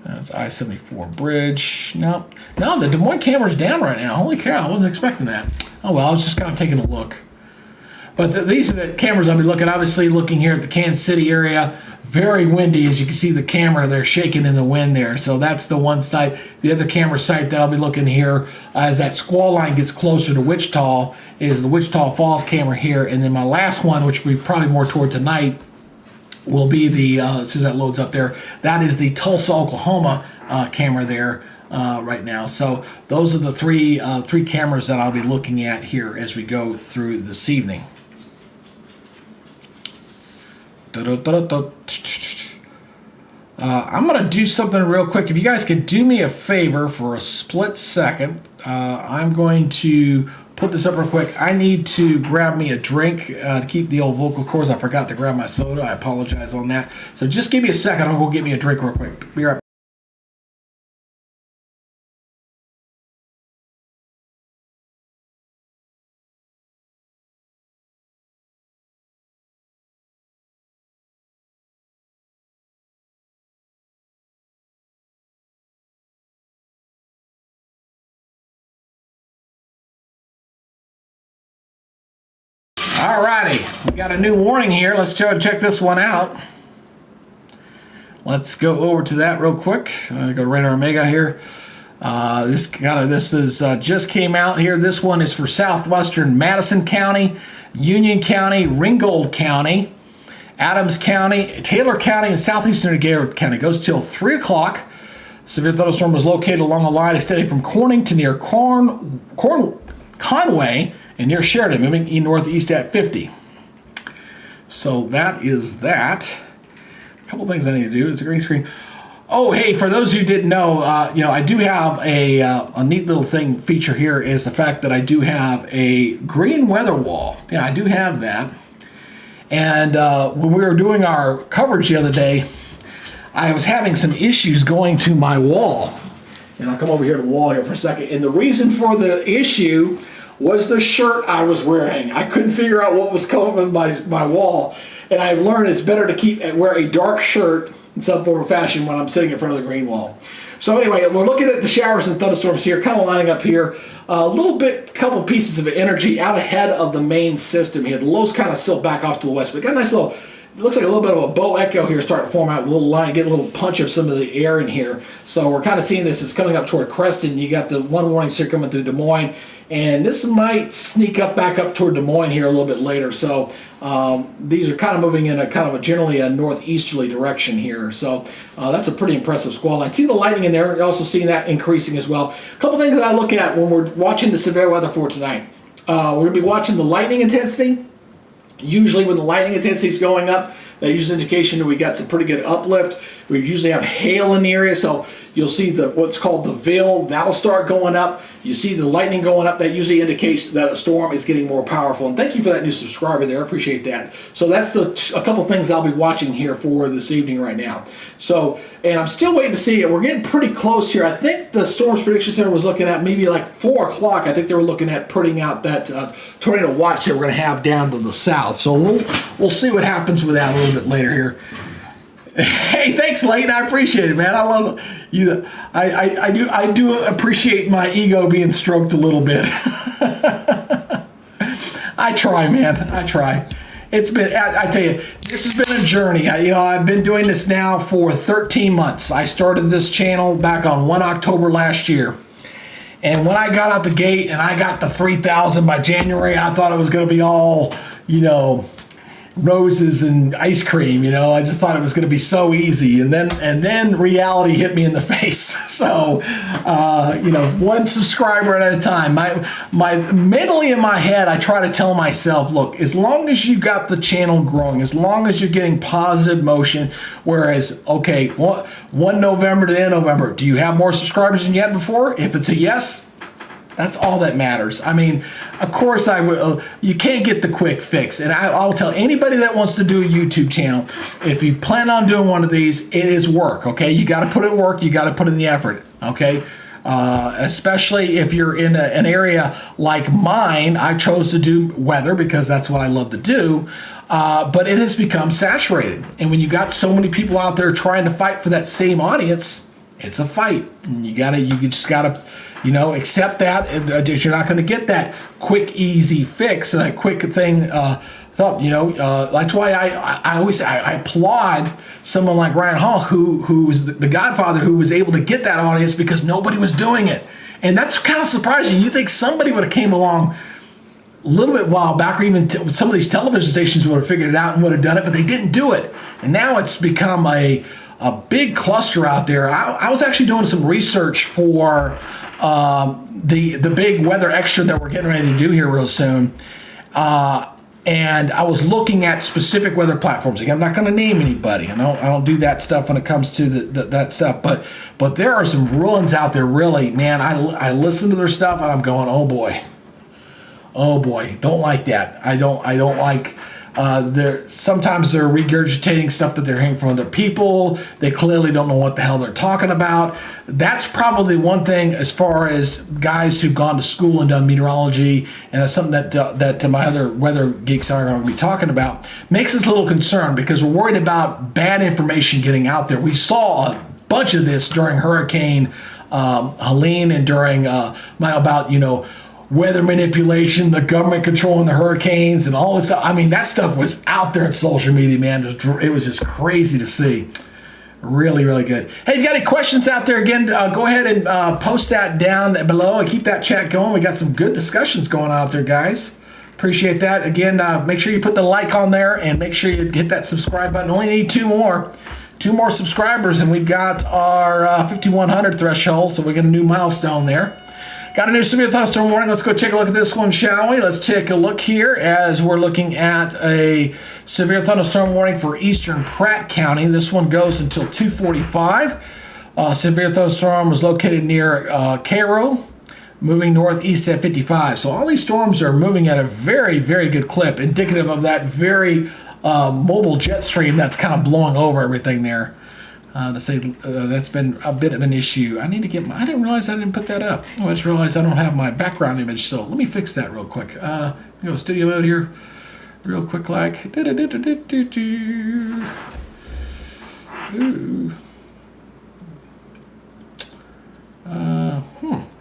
That's I-74 bridge. No, the Des Moines camera's down right now. Holy cow, I wasn't expecting that. Oh well, I was just kind of taking a look. But these are the cameras I'll be looking. Obviously, looking here at the Kansas City area. Very windy, as you can see the camera there shaking in the wind there. So that's the one site. The other camera site that I'll be looking here as that squall line gets closer to Wichita is the Wichita Falls camera here. And then my last one, which will be probably more toward tonight, will be the, as soon as that loads up there, that is the Tulsa, Oklahoma camera there right now. So those are the three cameras that I'll be looking at here as we go through this evening. I'm going to do something real quick. If you guys could do me a favor for a split second, I'm going to put this up real quick. I need to grab me a drink to keep the old vocal cords. I forgot to grab my soda. I apologize on that. So just give me a second. I'll go get me a drink real quick. Be right back. Alrighty, we got a new warning here. Let's check this one out. Let's go over to that real quick. Go to Radar Mega here. This is just came out here. This one is for southwestern Madison County, Union County, Ringgold County, Adams County, Taylor County, and southeastern Garrett County. It goes till 3 o'clock. Severe thunderstorm was located along a line extending from Corning to near Conway and near Sheridan, moving northeast at 50. So that is that. A couple things I need to do. It's a green screen. Oh, hey, for those who didn't know, I do have a neat little feature here is the fact that I do have a green weather wall. Yeah, I do have that. And when we were doing our coverage the other day, I was having some issues going to my wall. And I'll come over here to the wall here for a second. And the reason for the issue was the shirt I was wearing. I couldn't figure out what was coming on my wall. And I've learned it's better to wear a dark shirt in some form or fashion when I'm sitting in front of the green wall. So anyway, we're looking at the showers and thunderstorms here, kind of lining up here. A little bit, couple pieces of energy out ahead of the main system here. The lows kind of still back off to the west, but got a nice little it looks like a little bit of a bow echo here starting to form out, a little line, get a little punch of some of the air in here. So we're kind of seeing this. It's coming up toward Creston. You got the one warning here coming through Des Moines, and this might sneak up back up toward Des Moines here a little bit later. So these are kind of moving in a kind of a generally a northeasterly direction here. So that's a pretty impressive squall line. See the lightning in there. You're also seeing that increasing as well. A couple things that I look at when we're watching the severe weather for tonight. We're going to be watching the lightning intensity. Usually when the lightning intensity is going up, that usually an indication that we got some pretty good uplift. We usually have hail in the area, so you'll see what's called the veil. That'll start going up. You see the lightning going up. That usually indicates that a storm is getting more powerful. And thank you for that new subscriber there. I appreciate that. So that's a couple things I'll be watching here for this evening right now. So, and I'm still waiting to see it. We're getting pretty close here. I think the Storms Prediction Center was looking at maybe like 4 o'clock. I think they were looking at putting out that tornado watch that we're going to have down to the south. So we'll see what happens with that a little bit later here. Hey, thanks, Layton. I appreciate it, man. I love you. I do appreciate my ego being stroked a little bit. I try, man. I try. It's been. I tell you, this has been a journey. I've been doing this now for 13 months. I started this channel back on 1 October last year, and when I got out the gate and I got the 3,000 by January, I thought it was going to be all, roses and ice cream. I just thought it was going to be so easy, and then reality hit me in the face. So one subscriber at a time. My mentally in my head, I try to tell myself, look, as long as you got the channel growing, as long as you're getting positive motion, whereas okay, 1 November to the end of November, do you have more subscribers than you had before? If it's a yes, that's all that matters. I mean, of course, you can't get the quick fix. And I'll tell anybody that wants to do a YouTube channel, if you plan on doing one of these, it is work, okay? You got to put in work. You got to put in the effort, okay? Especially if you're in an area like mine. I chose to do weather because that's what I love to do. But it has become saturated. And when you got so many people out there trying to fight for that same audience, it's a fight. And you just gotta accept that, and you're not going to get that quick, easy fix, that quick thing. That's why I always I applaud someone like Ryan Hall, who's the Godfather, who was able to get that audience because nobody was doing it, and that's kind of surprising. You think somebody would have came along a little bit while back, or even some of these television stations would have figured it out and would have done it, but they didn't do it, and now it's become a big cluster out there. I was actually doing some research for the big weather extra that we're getting ready to do here real soon, and I was looking at specific weather platforms. Again, I'm not going to name anybody. I don't do that stuff when it comes to that stuff. But there are some real ones out there. Really, man, I listen to their stuff and I'm going, oh boy, don't like that. I don't like. Sometimes they're regurgitating stuff that they're hearing from other people. They clearly don't know what the hell they're talking about. That's probably one thing as far as guys who've gone to school and done meteorology, and that's something that my other weather geeks are going to be talking about. Makes us a little concerned because we're worried about bad information getting out there. We saw a bunch of this during Hurricane Helene and during weather manipulation, the government controlling the hurricanes, and all this stuff. I mean, that stuff was out there in social media, man. It was just crazy to see. Really, really good. Hey, if you got any questions out there, again, go ahead and post that down below and keep that chat going. We got some good discussions going on out there, guys. Appreciate that. Again, make sure you put the like on there and make sure you hit that subscribe button. Only need 2 more. 2 more subscribers, and we've got our 5,100 threshold, so we got a new milestone there. Got a new severe thunderstorm warning. Let's go take a look at this one, shall we? Let's take a look here as we're looking at a severe thunderstorm warning for eastern Pratt County. This one goes until 2:45. Severe thunderstorm was located near Cairo, moving northeast at 55. So all these storms are moving at a very, very good clip, indicative of that very mobile jet stream that's kind of blowing over everything there. That's been a bit of an issue. I didn't realize I didn't put that up. I just realized I don't have my background image, so let me fix that real quick. Go studio mode here, real quick like. Ooh.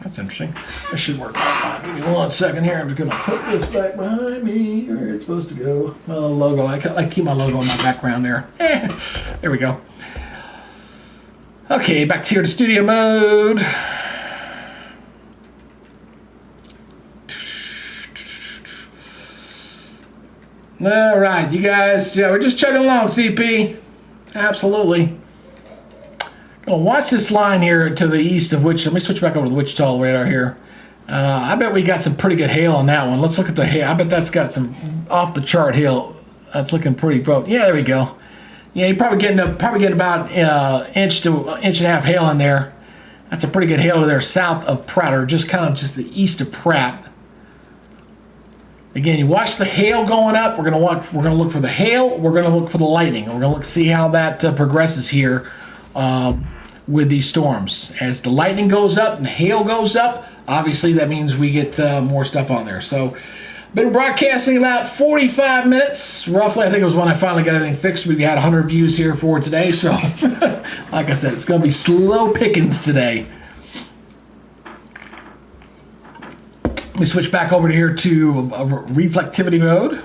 That's interesting. That should work fine. Give me 1 second here. I'm just going to put this back behind me where it's supposed to go. My little logo. I keep my logo in my background there. There we go. Okay, back to here to studio mode. All right, you guys. Yeah, we're just chugging along, CP. Absolutely. Gonna watch this line here to the east of which. Let me switch back over to the Wichita radar here. I bet we got some pretty good hail on that one. Let's look at the hail. I bet that's got some off the chart hail. That's looking pretty broke. Yeah, there we go. Yeah, you're probably getting about inch to inch and a half hail in there. That's a pretty good hail to there south of Pratt, or just kind of just the east of Pratt. Again, you watch the hail going up. We're gonna look for the hail. We're gonna look for the lightning. We're gonna look see how that progresses here with these storms. As the lightning goes up and the hail goes up, obviously that means we get more stuff on there. So, been broadcasting about 45 minutes, roughly. I think it was when I finally got everything fixed. We had 100 views here for today. So, like I said, it's gonna be slow pickings today. Let me switch back over to here to reflectivity mode.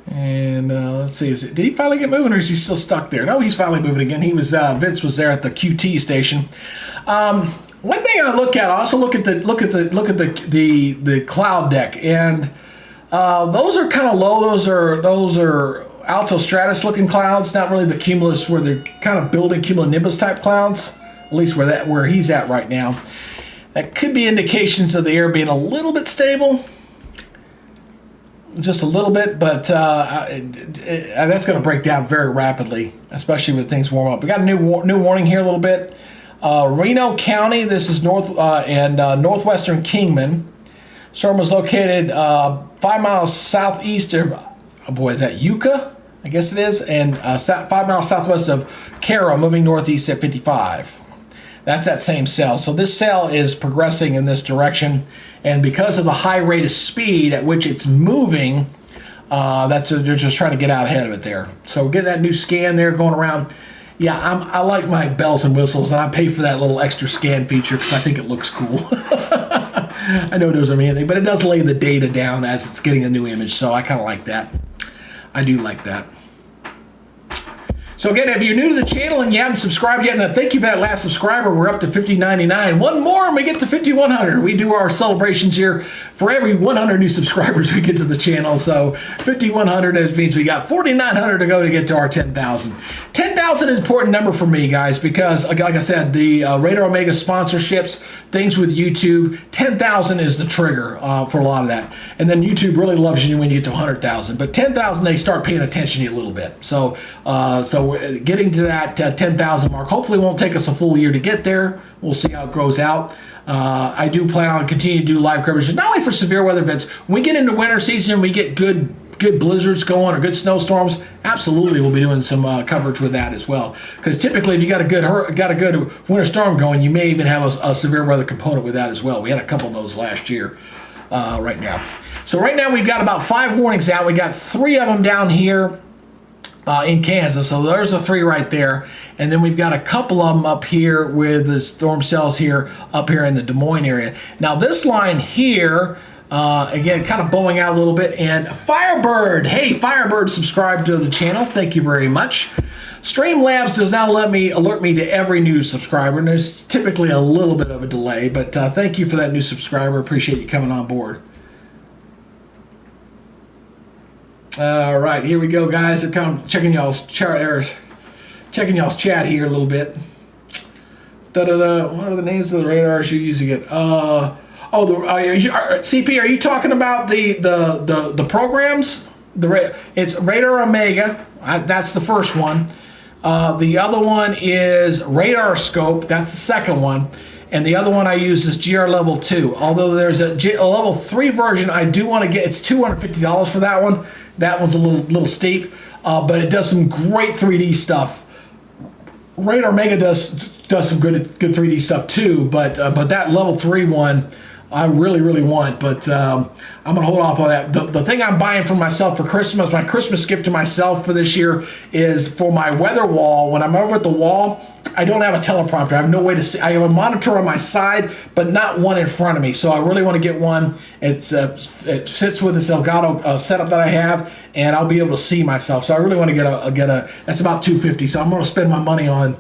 And let's see, did he finally get moving, or is he still stuck there? No, he's finally moving again. He was Vince was there at the QT station. One thing I look at, I also look at the cloud deck, and those are kind of low. Those are altostratus looking clouds, not really the cumulus where they're kind of building cumulonimbus type clouds. At least where he's at right now. That could be indications of the air being a little bit stable, just a little bit, but that's going to break down very rapidly, especially when things warm up. We got a new warning here a little bit. Reno County, this is northwestern Kingman. Storm was located 5 miles southeast of, is that Yucca? I guess it is, and 5 miles southwest of Caro, moving northeast at 55. That's that same cell. So this cell is progressing in this direction, and because of the high rate of speed at which it's moving, they're just trying to get out ahead of it there. So get that new scan there going around. Yeah, I like my bells and whistles, and I pay for that little extra scan feature because I think it looks cool. I know it doesn't mean anything, but it does lay the data down as it's getting a new image, so I kind of like that. I do like that. So again, if you're new to the channel and you haven't subscribed yet, and thank you for that last subscriber, we're up to 5099. One more and we get to 5100. We do our celebrations here for every 100 new subscribers we get to the channel. So 5100, it means we got 4900 to go to get to our 10,000. 10,000 is an important number for me, guys, because like I said, the Radar Omega sponsorships, things with YouTube, 10,000 is the trigger for a lot of that. And then YouTube really loves you when you get to 100,000. But 10,000, they start paying attention to you a little bit. So getting to that 10,000 mark hopefully won't take us a full year to get there. We'll see how it grows out. I do plan on continuing to do live coverage, not only for severe weather events. When we get into winter season, we get good blizzards going or good snowstorms, absolutely we'll be doing some coverage with that as well. Because typically, if you got a good winter storm going, you may even have a severe weather component with that as well. We had a couple of those last year. Right now, so right now we've got about 5 warnings out. We got 3 of them down here in Kansas, so there's the 3 right there, and then we've got a couple of them up here with the storm cells here up here in the Des Moines area. Now this line here. Again, kind of bowing out a little bit. And Firebird, hey, Firebird, subscribe to the channel. Thank you very much. Streamlabs does not alert me to every new subscriber, and there's typically a little bit of a delay, but thank you for that new subscriber. Appreciate you coming on board. All right, here we go, guys. I'm kind of checking y'all's chat here a little bit. What are the names of the radars you're using it? CP, are you talking about the programs? It's Radar Omega. That's the first one. The other one is Radar Scope. That's the second one. And the other one I use is GR Level 2. Although there's a Level 3 version I do want to get. It's $250 for that one. That one's a little steep, but it does some great 3D stuff. Radar Omega does some good 3D stuff too, but that Level 3 one I really want, but I'm gonna hold off on that. The thing I'm buying for myself for Christmas, my Christmas gift to myself for this year, is for my weather wall. When I'm over at the wall, I don't have a teleprompter. I have no way to see. I have a monitor on my side, but not one in front of me. So I really want to get one. It fits with this Elgato setup that I have, and I'll be able to see myself. So I really want to get a. That's about $250. So I'm going to spend my money on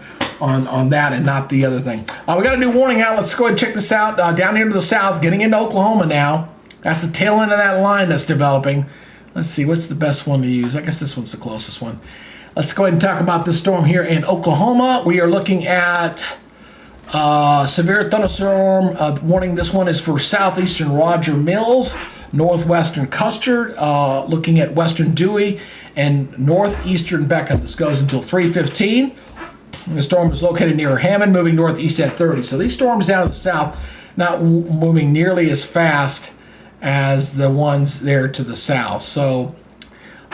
that and not the other thing. We got a new warning out. Let's go ahead and check this out. Down here to the south, getting into Oklahoma now. That's the tail end of that line that's developing. Let's see, what's the best one to use? I guess this one's the closest one. Let's go ahead and talk about this storm here in Oklahoma. We are looking at severe thunderstorm warning. This one is for southeastern Roger Mills, northwestern Custer, looking at western Dewey, and northeastern Beckham. This goes until 3:15. The storm is located near Hammond, moving northeast at 30. So these storms down to the south, not moving nearly as fast as the ones there to the south. So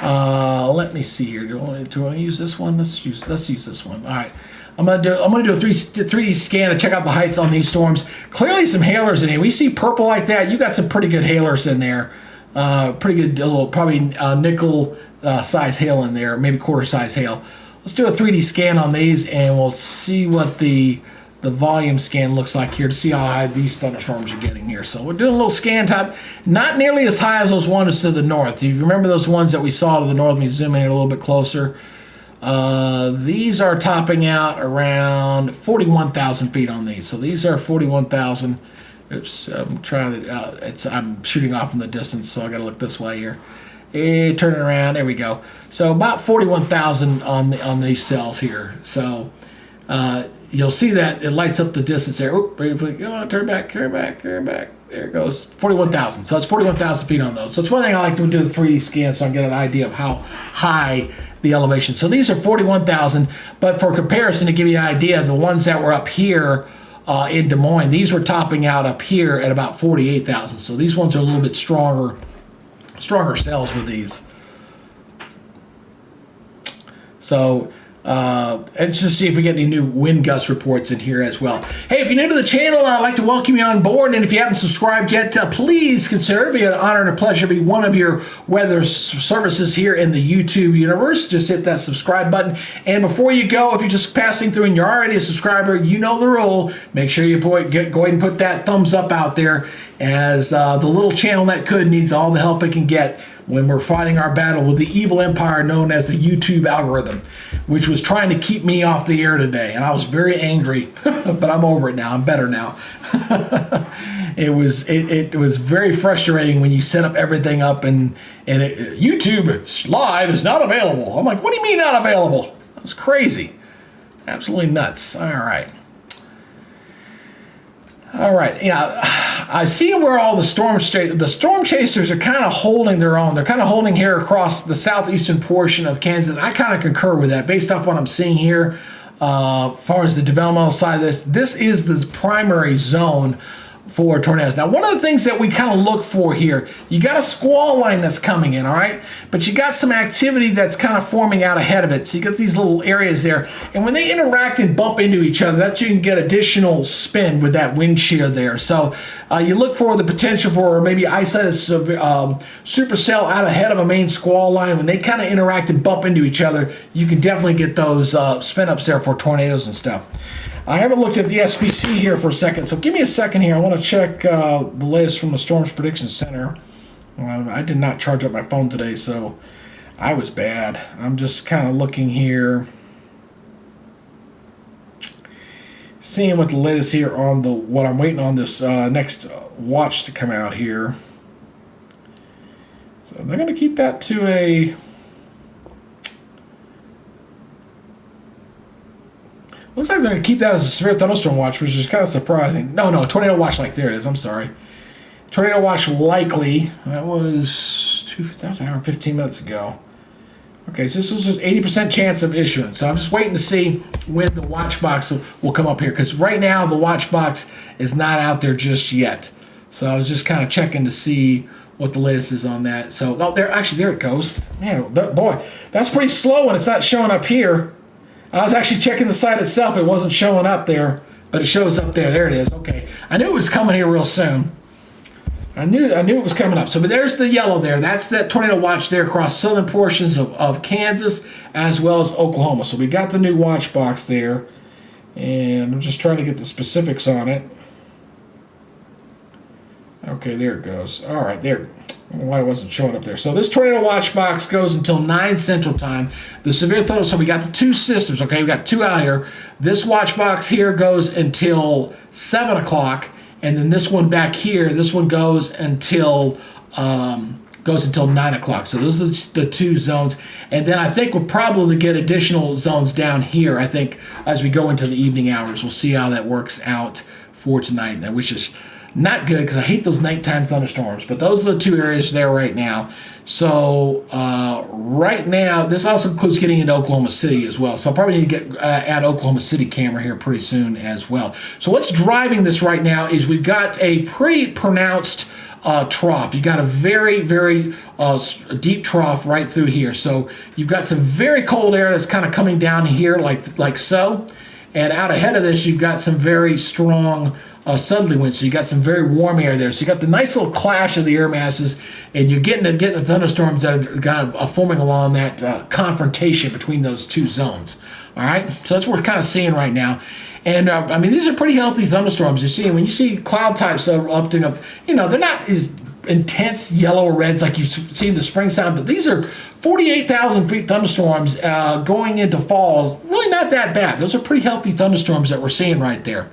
let me see here. Do I want to use this one? Let's use this one. All right. I'm gonna do a 3D scan to check out the heights on these storms. Clearly some hailers in here. We see purple like that. You got some pretty good hailers in there. Pretty good, little probably nickel size hail in there, maybe quarter size hail. Let's do a 3D scan on these, and we'll see what the volume scan looks like here to see how high these thunderstorms are getting here. So we're doing a little scan top, not nearly as high as those ones to the north. Do you remember those ones that we saw to the north? Let me zoom in a little bit closer. These are topping out around 41,000 feet on these. So these are 41,000. Oops, I'm trying to. I'm shooting off from the distance, so I got to look this way here. Turn it around. There we go. So about 41,000 on these cells here. So you'll see that it lights up the distance there. Oop, turn back. There it goes. 41,000. So it's 41,000 feet on those. So it's one thing I like to do the 3D scan so I can get an idea of how high the elevation. So these are 41,000, but for comparison, to give you an idea, the ones that were up here in Des Moines, these were topping out up here at about 48,000. So these ones are a little bit stronger cells with these. So and just see if we get any new wind gust reports in here as well. Hey, if you're new to the channel, I'd like to welcome you on board. And if you haven't subscribed yet, please consider it. It'd be an honor and a pleasure to be one of your weather services here in the YouTube universe. Just hit that subscribe button. And before you go, if you're just passing through and you're already a subscriber, you know the rule. Make sure you go ahead and put that thumbs up out there, as the little channel that could needs all the help it can get when we're fighting our battle with the evil empire known as the YouTube algorithm, which was trying to keep me off the air today. And I was very angry, but I'm over it now. I'm better now. It was very frustrating when you set up everything up and YouTube Live is not available. I'm like, what do you mean not available? That was crazy. Absolutely nuts. All right. Yeah, I see where all the storm chasers are kind of holding their own. They're kind of holding here across the southeastern portion of Kansas. I kind of concur with that based off what I'm seeing here. As far as the developmental side of this is the primary zone for tornadoes. Now, one of the things that we kind of look for here, you got a squall line that's coming in, all right? But you got some activity that's kind of forming out ahead of it. So you got these little areas there. And when they interact and bump into each other, that's you can get additional spin with that wind shear there. So you look for the potential for maybe isolated supercell out ahead of a main squall line. When they kind of interact and bump into each other, you can definitely get those spin ups there for tornadoes and stuff. I haven't looked at the SPC here for a second, so give me a second here. I want to check the latest from the Storms Prediction Center. I did not charge up my phone today, so I was bad. I'm just kind of looking here, seeing what the latest here on what I'm waiting on this next watch to come out here. So they're going to keep that to a... Looks like they're going to keep that as a severe thunderstorm watch, which is kind of surprising. No, tornado watch like, there it is, I'm sorry. Tornado watch likely, that was an hour and 15 minutes ago. Okay, so this is an 80% chance of issuance. So I'm just waiting to see when the watch box will come up here, because right now the watch box is not out there just yet. So I was just kind of checking to see what the latest is on that. So, there it goes. Man, boy, that's pretty slow when it's not showing up here. I was actually checking the site itself. It wasn't showing up there, but it shows up there. There it is. Okay. I knew it was coming here real soon. I knew it was coming up. So, but there's the yellow there. That's that tornado watch there across southern portions of Kansas as well as Oklahoma. So we got the new watch box there. And I'm just trying to get the specifics on it. Okay, there it goes. All right, there. I don't know why it wasn't showing up there. So this tornado watch box goes until 9 Central Time. The severe thunderstorm, so we got the two systems, okay? We got two out here. This watch box here goes until 7 o'clock, and then this one back here, this one goes until 9 o'clock. So those are the two zones. And then I think we'll probably get additional zones down here, I think, as we go into the evening hours. We'll see how that works out for tonight, which is not good because I hate those nighttime thunderstorms. But those are the two areas there right now. So right now, this also includes getting into Oklahoma City as well. So I'll probably need to add Oklahoma City camera here pretty soon as well. So what's driving this right now is we've got a pretty pronounced trough. You got a very, very deep trough right through here. So you've got some very cold air that's kind of coming down here like so. And out ahead of this, you've got some very strong southerly winds. So you got some very warm air there. So you got the nice little clash of the air masses, and you're getting the thunderstorms that are kind of forming along that confrontation between those two zones. All right, so that's what we're kind of seeing right now. And I mean, these are pretty healthy thunderstorms. You see, when you see cloud types erupting up, you know, they're not as intense yellow or reds like you see in the spring time, but these are 48,000 feet thunderstorms going into fall. Really not that bad. Those are pretty healthy thunderstorms that we're seeing right there.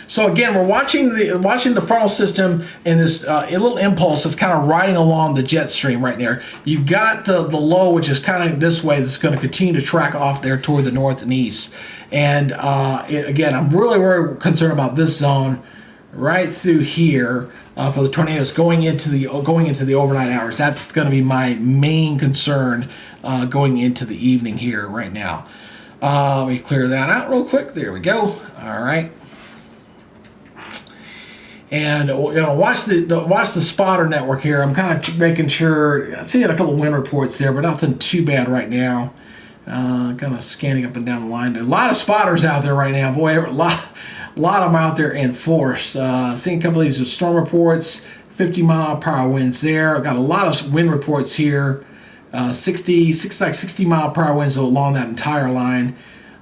So again, we're watching the frontal system and this little impulse that's kind of riding along the jet stream right there. You've got the low, which is kind of this way, that's going to continue to track off there toward the north and east. And again, I'm really, really concerned about this zone right through here for the tornadoes going into the overnight hours. That's going to be my main concern going into the evening here right now. Let me clear that out real quick. There we go. All right. And watch the spotter network here. I'm kind of making sure. I see a couple of wind reports there, but nothing too bad right now. Kind of scanning up and down the line. A lot of spotters out there right now. Boy, a lot of them out there in force. Seeing a couple of these storm reports, 50-mile-per-hour winds there. I've got a lot of wind reports here. 60-mile-per-hour winds along that entire line.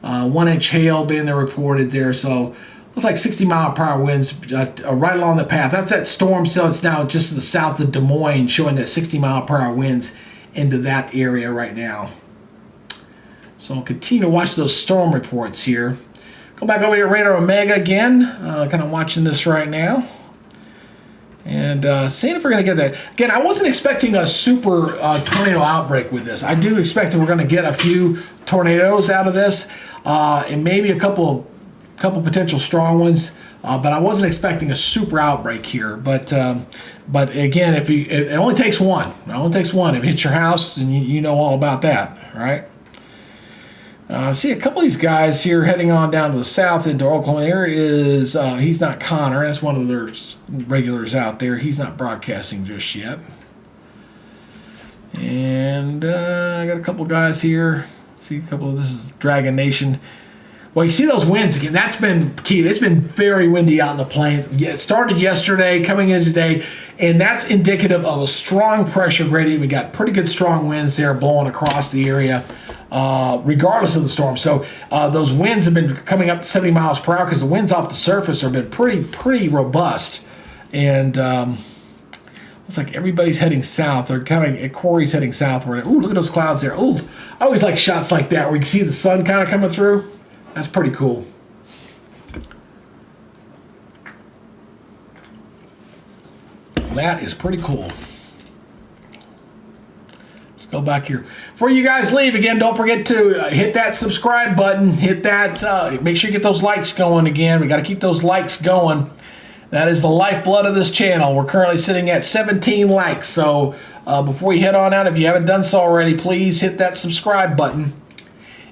1-inch hail being reported there. So looks like 60-mile-per-hour winds right along the path. That's that storm cell. It's now just to the south of Des Moines, showing that 60-mile-per-hour winds into that area right now. So I'll continue to watch those storm reports here. Go back over here to Radar Omega again. Kind of watching this right now. And seeing if we're going to get that. Again, I wasn't expecting a super tornado outbreak with this. I do expect that we're going to get a few tornadoes out of this. And maybe a couple potential strong ones. But I wasn't expecting a super outbreak here. But again, it only takes one. It only takes one. If it hits your house, and you know all about that, right? See a couple of these guys here heading on down to the south into Oklahoma. There is, he's not Connor. That's one of their regulars out there. He's not broadcasting just yet. And I got a couple guys here. See a couple of, this is Dragon Nation. Well, you see those winds again. That's been key. It's been very windy out in the plains. Yeah, it started yesterday, coming in today, and that's indicative of a strong pressure gradient. We got pretty good strong winds there blowing across the area, regardless of the storm. So those winds have been coming up to 70 miles per hour because the winds off the surface have been pretty robust. And looks like everybody's heading south. They're kind of, Corey's heading southward. Ooh, look at those clouds there. Ooh, I always like shots like that where you can see the sun kind of coming through. That's pretty cool. That is pretty cool. Let's go back here. Before you guys leave, again, don't forget to hit that subscribe button. Hit that. Make sure you get those likes going again. We got to keep those likes going. That is the lifeblood of this channel. We're currently sitting at 17 likes. So before you head on out, if you haven't done so already, please hit that subscribe button.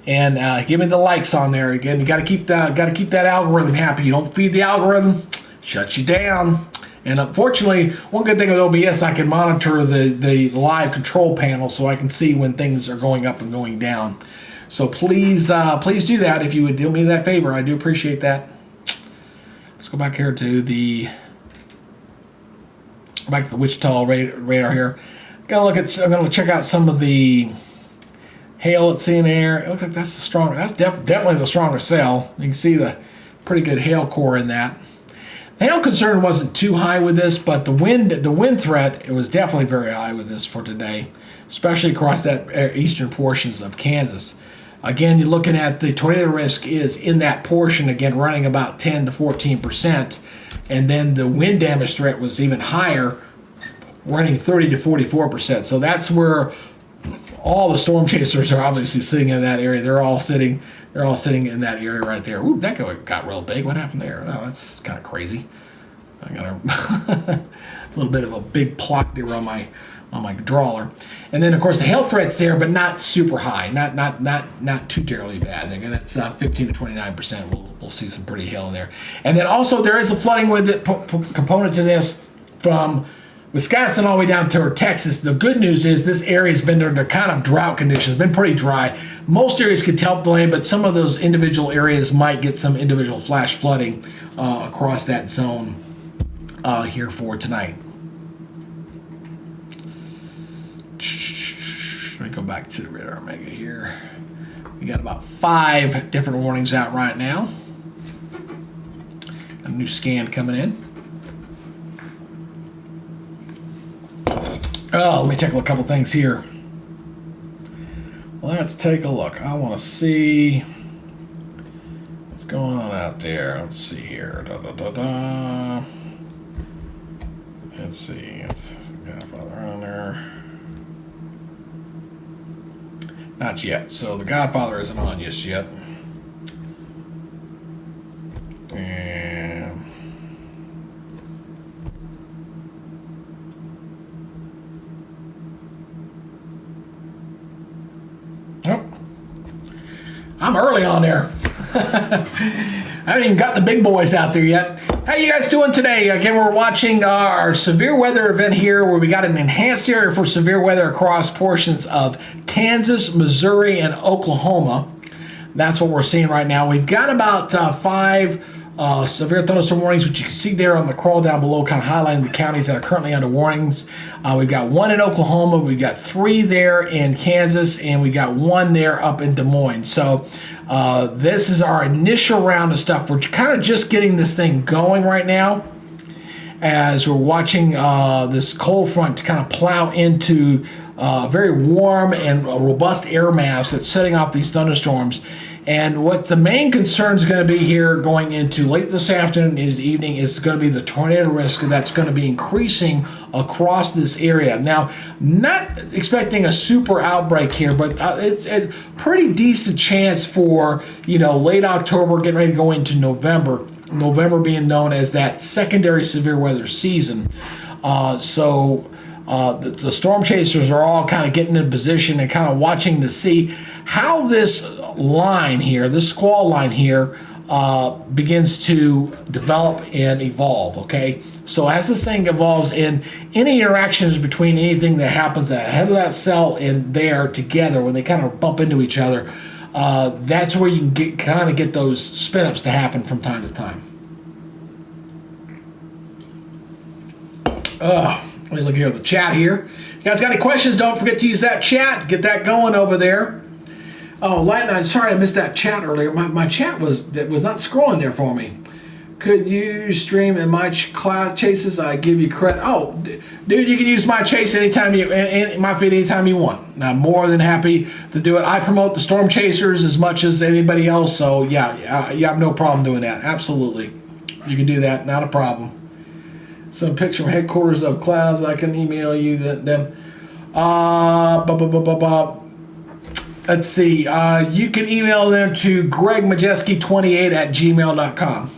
And give me the likes on there. Again, you got to keep that algorithm happy. You don't feed the algorithm, shuts you down. And unfortunately, one good thing with OBS, I can monitor the live control panel, so I can see when things are going up and going down. So please do that if you would do me that favor. I do appreciate that. Let's go back here to the Wichita radar here. I'm gonna check out some of the hail it's in there. It looks like that's the strong. That's definitely the strongest cell. You can see the pretty good hail core in that. The hail concern wasn't too high with this, but the wind threat, it was definitely very high with this for today, especially across that eastern portions of Kansas. Again, you're looking at the tornado risk is in that portion, again, running about 10 to 14%. And then the wind damage threat was even higher, running 30 to 44%. So that's where all the storm chasers are obviously sitting in that area. They're all sitting in that area right there. Ooh, that got real big. What happened there? Oh, that's kind of crazy. I got a little bit of a big plot there on my drawler. And then of course the hail threat's there, but not super high, not too terribly bad. Again, it's 15 to 29%. We'll see some pretty hail in there. And then also there is a flooding with it component to this from Wisconsin all the way down to Texas. The good news is this area's been under kind of drought conditions, been pretty dry. Most areas could tell delay, but some of those individual areas might get some individual flash flooding across that zone here for tonight. Let me go back to the radar mega here. We got about 5 different warnings out right now. A new scan coming in. Oh, let me take a look, a couple things here. Let's take a look. I want to see what's going on out there. Let's see here. Let's see. Got Father on there. Not yet. So the Godfather isn't on just yet. And oh, I'm early on there. I haven't even got the big boys out there yet. How you guys doing today? Again, we're watching our severe weather event here where we got an enhanced area for severe weather across portions of Kansas, Missouri, and Oklahoma. That's what we're seeing right now. We've got about 5 severe thunderstorm warnings, which you can see there on the crawl down below, kind of highlighting the counties that are currently under warnings. We've got 1 in Oklahoma, we've got 3 there in Kansas, and we got 1 there up in Des Moines. So this is our initial round of stuff. We're kind of just getting this thing going right now as we're watching this cold front kind of plow into very warm and robust air mass that's setting off these thunderstorms. And what the main concern is going to be here going into late this afternoon and evening is going to be the tornado risk that's going to be increasing across this area. Now, not expecting a super outbreak here, but it's a pretty decent chance for, late October, getting ready to go into November. November being known as that secondary severe weather season. So the storm chasers are all kind of getting in position and kind of watching to see how this line here, this squall line here, begins to develop and evolve, okay? So as this thing evolves and any interactions between anything that happens ahead of that cell and there together, when they kind of bump into each other, that's where you can kind of get those spin-ups to happen from time to time. Let me look here at the chat here. If you guys got any questions, don't forget to use that chat. Get that going over there. Oh, Latin, I'm sorry I missed that chat earlier. My chat was not scrolling there for me. Could you stream in my class chases? I give you credit. Oh, dude, you can use my chase anytime my feed anytime you want. And I'm more than happy to do it. I promote the storm chasers as much as anybody else. So yeah, you have no problem doing that. Absolutely, you can do that. Not a problem. Some picture from headquarters of clouds. I can email you them. Let's see. You can email them to gregmajeski28@gmail.com.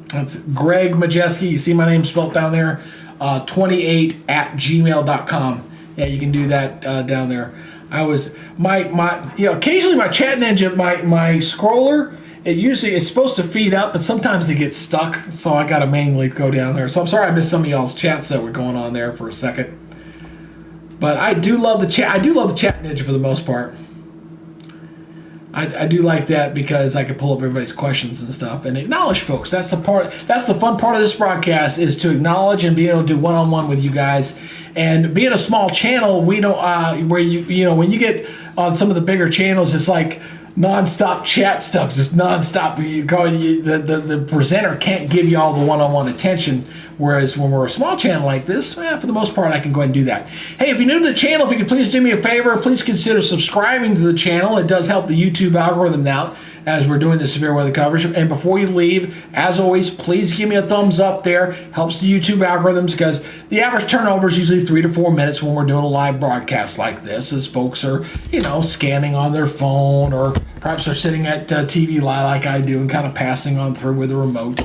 That's Greg Majeski. You see my name spelled down there. 28@gmail.com. Yeah, you can do that down there. I was occasionally my chat ninja, my scroller. It's supposed to feed up, but sometimes it gets stuck, so I got to manually go down there. So I'm sorry I missed some of y'all's chats that were going on there for a second. But I do love the chat. I do love the chat ninja for the most part. I do like that because I can pull up everybody's questions and stuff and acknowledge folks. That's the fun part of this broadcast, is to acknowledge and be able to do one-on-one with you guys. And being a small channel, we don't where when you get on some of the bigger channels, it's like non-stop chat stuff, just non-stop. The presenter can't give you all the one-on-one attention, whereas when we're a small channel like this, for the most part, I can go ahead and do that. Hey, if you're new to the channel, if you could please do me a favor, please consider subscribing to the channel. It does help the YouTube algorithm out as we're doing the severe weather coverage. And before you leave, as always, please give me a thumbs up there. Helps the YouTube algorithms, because the average turnover is usually 3 to 4 minutes when we're doing a live broadcast like this, as folks are, scanning on their phone, or perhaps they're sitting at TV live like I do and kind of passing on through with a remote.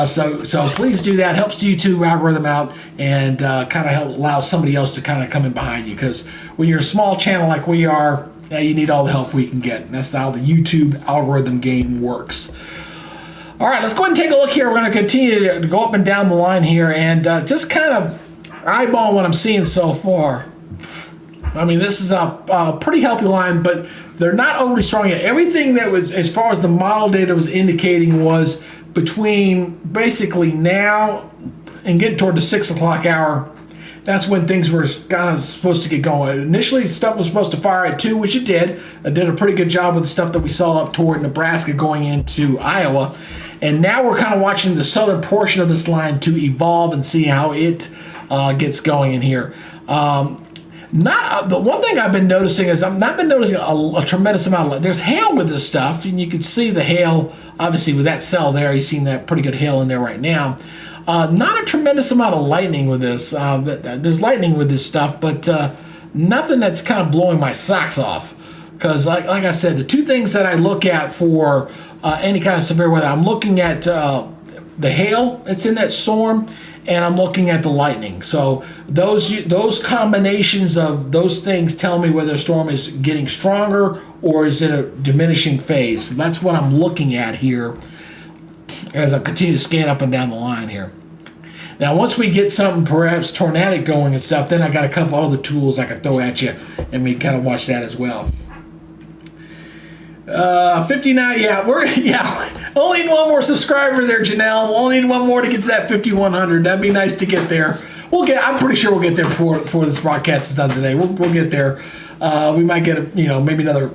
So please do that. Helps the YouTube algorithm out, and kind of allows somebody else to kind of come in behind you, because when you're a small channel like we are, you need all the help we can get. And that's how the YouTube algorithm game works. All right, let's go ahead and take a look here. We're going to continue to go up and down the line here, and just kind of eyeball what I'm seeing so far. I mean, this is a pretty healthy line, but they're not overly strong yet. Everything that was, as far as the model data was indicating, was between basically now and getting toward the 6 o'clock hour. That's when things were kind of supposed to get going. Initially, stuff was supposed to fire at 2, which it did. It did a pretty good job with the stuff that we saw up toward Nebraska going into Iowa. And now we're kind of watching the southern portion of this line to evolve and see how it gets going in here. The one thing I've been noticing is I've not been noticing a tremendous amount of, there's hail with this stuff, and you can see the hail, obviously with that cell there, you've seen that pretty good hail in there right now. Not a tremendous amount of lightning with this. There's lightning with this stuff, but nothing that's kind of blowing my socks off. Because like I said, the two things that I look at for any kind of severe weather, I'm looking at the hail that's in that storm, and I'm looking at the lightning. So those combinations of those things tell me whether a storm is getting stronger or is in a diminishing phase. So that's what I'm looking at here as I continue to scan up and down the line here. Now, once we get something perhaps tornadic going and stuff, then I got a couple other tools I can throw at you, and we kind of watch that as well. 59, only need one more subscriber there, Janelle. Only need one more to get to that 5,100. That'd be nice to get there. I'm pretty sure we'll get there before this broadcast is done today. We'll get there. We might get maybe another.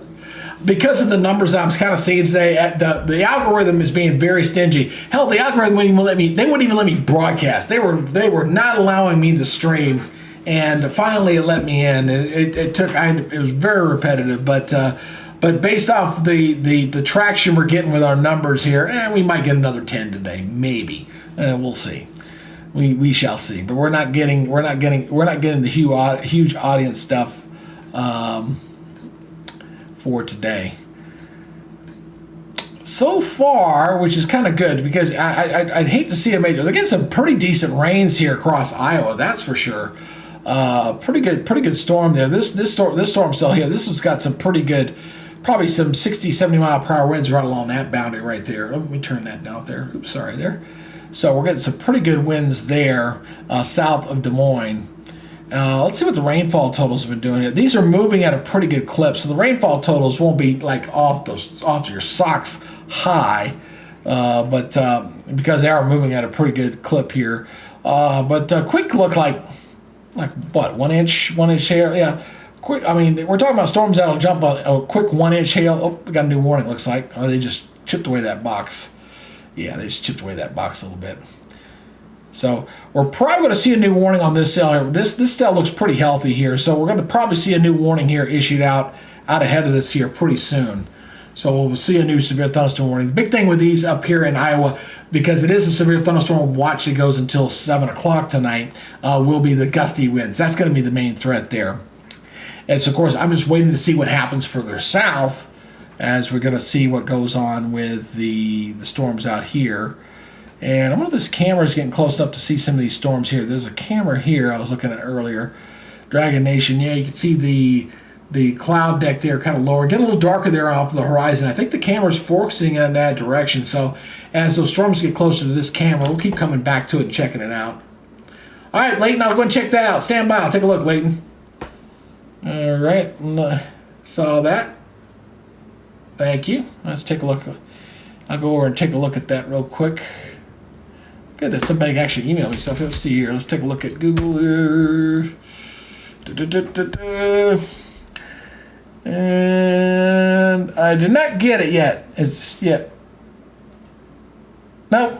Because of the numbers I'm kind of seeing today, the algorithm is being very stingy. Hell, the algorithm wouldn't even let me broadcast. They were not allowing me to stream, and finally it let me in. It was very repetitive, but based off the traction we're getting with our numbers here, we might get another 10 today, maybe. We'll see. We shall see. But we're not getting the huge audience stuff for today so far, which is kind of good, because I'd hate to see a major. They're getting some pretty decent rains here across Iowa, that's for sure. Pretty good storm there. This storm cell here, this has got some pretty good, probably some 60, 70 mile per hour winds right along that boundary right there. Let me turn that down there. Oops, sorry there. So we're getting some pretty good winds there south of Des Moines. Let's see what the rainfall totals have been doing here. These are moving at a pretty good clip, so the rainfall totals won't be like off your socks high, but because they are moving at a pretty good clip here. But quick look like what, 1 inch hail? Yeah, quick. I mean, we're talking about storms that'll jump on a quick 1 inch hail. Oh, we got a new warning. Looks like, or they just chipped away that box. Yeah, they just chipped away that box a little bit. So we're probably going to see a new warning on this cell here. This cell looks pretty healthy here, so we're going to probably see a new warning here issued out ahead of this here pretty soon. So we'll see a new severe thunderstorm warning. The big thing with these up here in Iowa, because it is a severe thunderstorm watch that goes until 7 o'clock tonight, will be the gusty winds. That's going to be the main threat there. And so, of course, I'm just waiting to see what happens further south, as we're going to see what goes on with the storms out here. And I wonder if this camera is getting close enough to see some of these storms here. There's a camera here I was looking at earlier. Dragon Nation, yeah, you can see the cloud deck there kind of lower. Getting a little darker there off the horizon. I think the camera's focusing in that direction. So as those storms get closer to this camera, we'll keep coming back to it and checking it out. All right, Leighton, I'll go and check that out. Stand by. I'll take a look, Leighton. All right, saw that. Thank you. Let's take a look. I'll go over and take a look at that real quick. Good that somebody can actually email me stuff. Let's see here. Let's take a look at Google. And I did not get it yet. It's yet. Nope,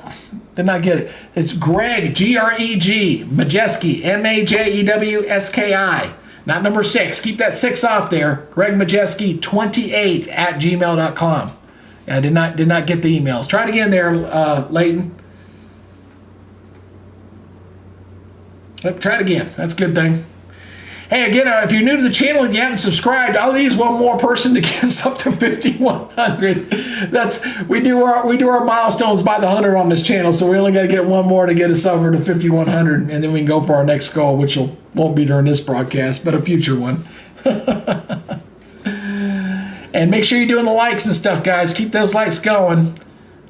did not get it. It's Greg, G-R-E-G, Majewski, M-A-J-E-W-S-K-I. Not number 6. Keep that 6 off there. Greg Majewski 28 at gmail.com. I did not get the emails. Try it again there, Leighton. Yep, try it again. That's a good thing. Hey, again, if you're new to the channel and you haven't subscribed, I'll use one more person to get us up to 5,100. We do our milestones by the 100 on this channel, so we only got to get one more to get us over to 5,100, and then we can go for our next goal, which won't be during this broadcast, but a future one. And make sure you're doing the likes and stuff, guys. Keep those likes going.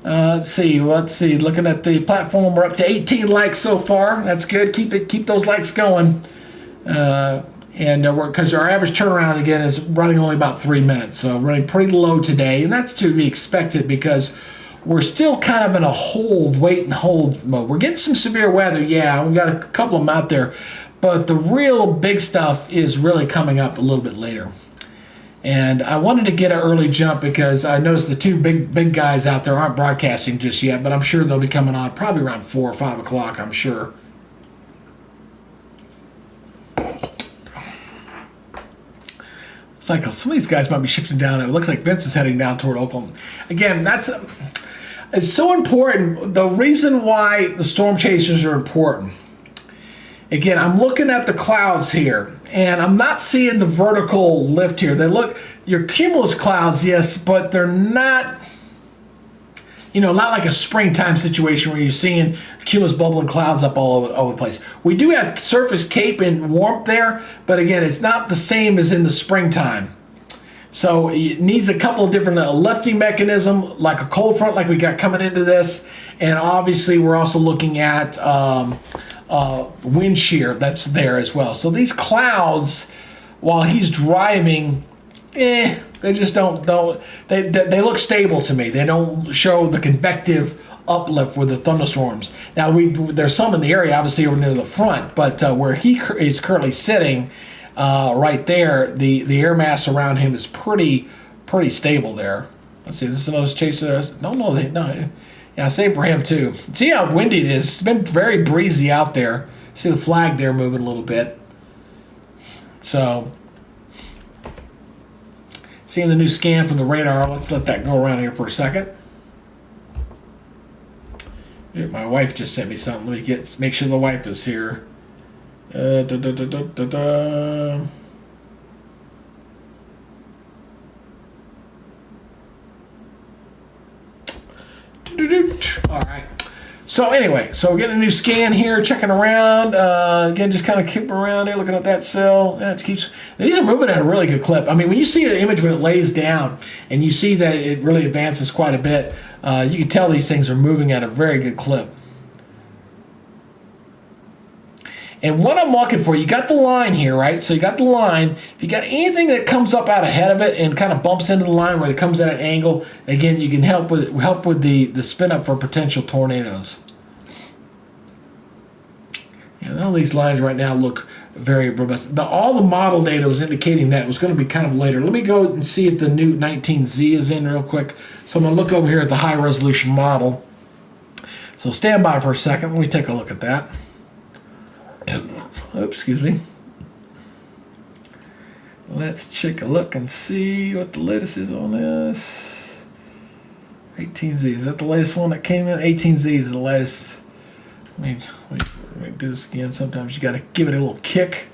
Let's see. Looking at the platform, we're up to 18 likes so far. That's good. Keep those likes going. Because our average turnaround again is running only about 3 minutes, so running pretty low today, and that's to be expected because we're still kind of in a wait and hold mode. We're getting some severe weather, yeah, we've got a couple of them out there, but the real big stuff is really coming up a little bit later. And I wanted to get an early jump because I noticed the two big guys out there aren't broadcasting just yet, but I'm sure they'll be coming on probably around 4 or 5 o'clock, I'm sure. It's like some of these guys might be shifting down. It looks like Vince is heading down toward Oklahoma. Again, it's so important. The reason why the storm chasers are important. Again, I'm looking at the clouds here, and I'm not seeing the vertical lift here. Your cumulus clouds, yes, but they're not, not like a springtime situation where you're seeing cumulus bubbling clouds up all over the place. We do have surface cape and warmth there, but again, it's not the same as in the springtime. So it needs a couple of different lifting mechanism, like a cold front like we got coming into this, and obviously we're also looking at wind shear that's there as well. So these clouds, while he's driving, they just don't they look stable to me. They don't show the convective uplift with the thunderstorms. Now there's some in the area obviously over near the front, but where he is currently sitting right there, the air mass around him is pretty stable there. Let's see, this is another chaser. No. Yeah, same for him too. See how windy it is. It's been very breezy out there. See the flag there moving a little bit. So, seeing the new scan from the radar. Let's let that go around here for a second. Yeah, my wife just sent me something. Let me make sure the wife is here. All right. So anyway, we're getting a new scan here, checking around. Again, just kind of keep around here, looking at that cell. Yeah, these are moving at a really good clip. I mean, when you see the image when it lays down and you see that it really advances quite a bit, you can tell these things are moving at a very good clip. And what I'm looking for, you got the line here, right? So you got the line. If you got anything that comes up out ahead of it and kind of bumps into the line where it comes at an angle, again, you can help with the spin up for potential tornadoes. And all these lines right now look very robust. All the model data was indicating that it was going to be kind of later. Let me go and see if the new 19Z is in real quick. So I'm going to look over here at the high resolution model. So stand by for a second. Let me take a look at that. Oops, excuse me. Let's take a look and see what the latest is on this. 18Z, is that the latest one that came in? 18Z is the latest. Let me do this again. Sometimes you got to give it a little kick.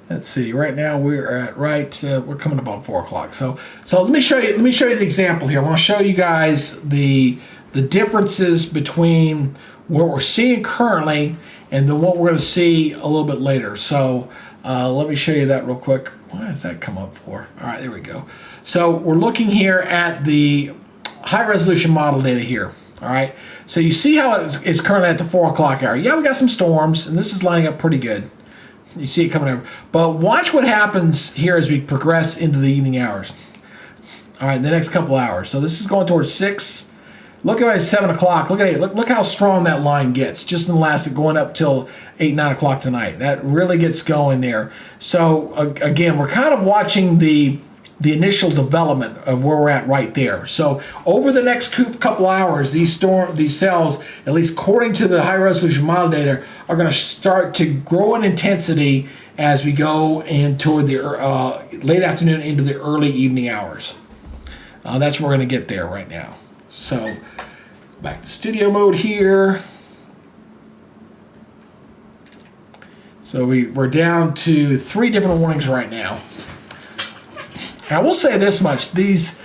Let's see. Right now we're at we're coming up on 4 o'clock. So let me show you. Let me show you the example here. I want to show you guys the differences between what we're seeing currently and then what we're going to see a little bit later. So let me show you that real quick. Why does that come up for? All right, there we go. So we're looking here at the high resolution model data here. All right. So you see how it's currently at the 4 o'clock hour. Yeah, we got some storms, and this is lining up pretty good. You see it coming over. But watch what happens here as we progress into the evening hours. All right, the next couple hours. So this is going towards 6. Look at it, 7 o'clock. Look at it. Look how strong that line gets just in the last, going up till 8, 9 o'clock tonight. That really gets going there. So again, we're kind of watching the initial development of where we're at right there. So over the next couple hours, these cells, at least according to the high resolution model data, are going to start to grow in intensity as we go in toward the late afternoon into the early evening hours. That's where we're going to get there right now. So back to studio mode here. So we're down to 3 different warnings right now. I will say this much: these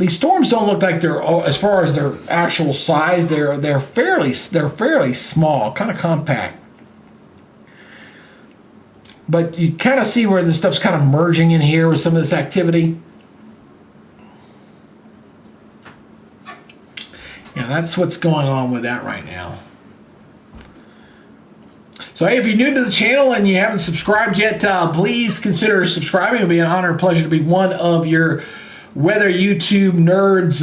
storms don't look like they're, as far as their actual size, they're fairly small, kind of compact. But you kind of see where this stuff's kind of merging in here with some of this activity. Yeah, that's what's going on with that right now. So hey, if you're new to the channel and you haven't subscribed yet, please consider subscribing. It'll be an honor and pleasure to be one of your weather YouTube nerds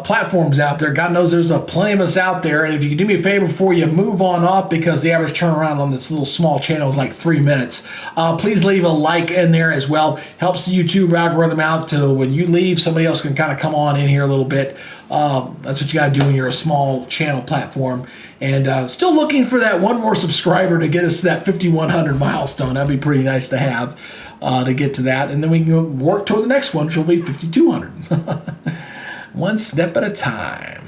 platforms out there. God knows there's plenty of us out there. And if you can do me a favor before you move on off, because the average turnaround on this little small channel is like 3 minutes, please leave a like in there as well. Helps the YouTube algorithm out to when you leave, somebody else can kind of come on in here a little bit. That's what you got to do when you're a small channel platform. And still looking for that one more subscriber to get us to that 5,100 milestone. That'd be pretty nice to have to get to that. And then we can work toward the next one, which will be 5,200. One step at a time.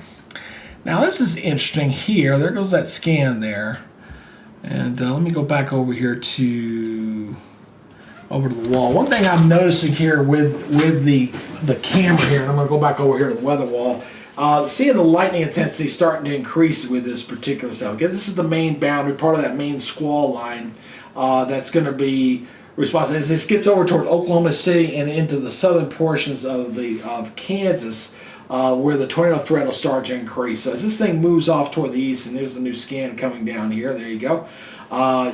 Now this is interesting here. There goes that scan there. And let me go back over here to the wall. One thing I'm noticing here with the camera here, and I'm going to go back over here to the weather wall. Seeing the lightning intensity starting to increase with this particular cell. Again, this is the main boundary, part of that main squall line that's going to be responsible. As this gets over toward Oklahoma City and into the southern portions of Kansas, where the tornado threat will start to increase. So as this thing moves off toward the east, and there's the new scan coming down here, there you go,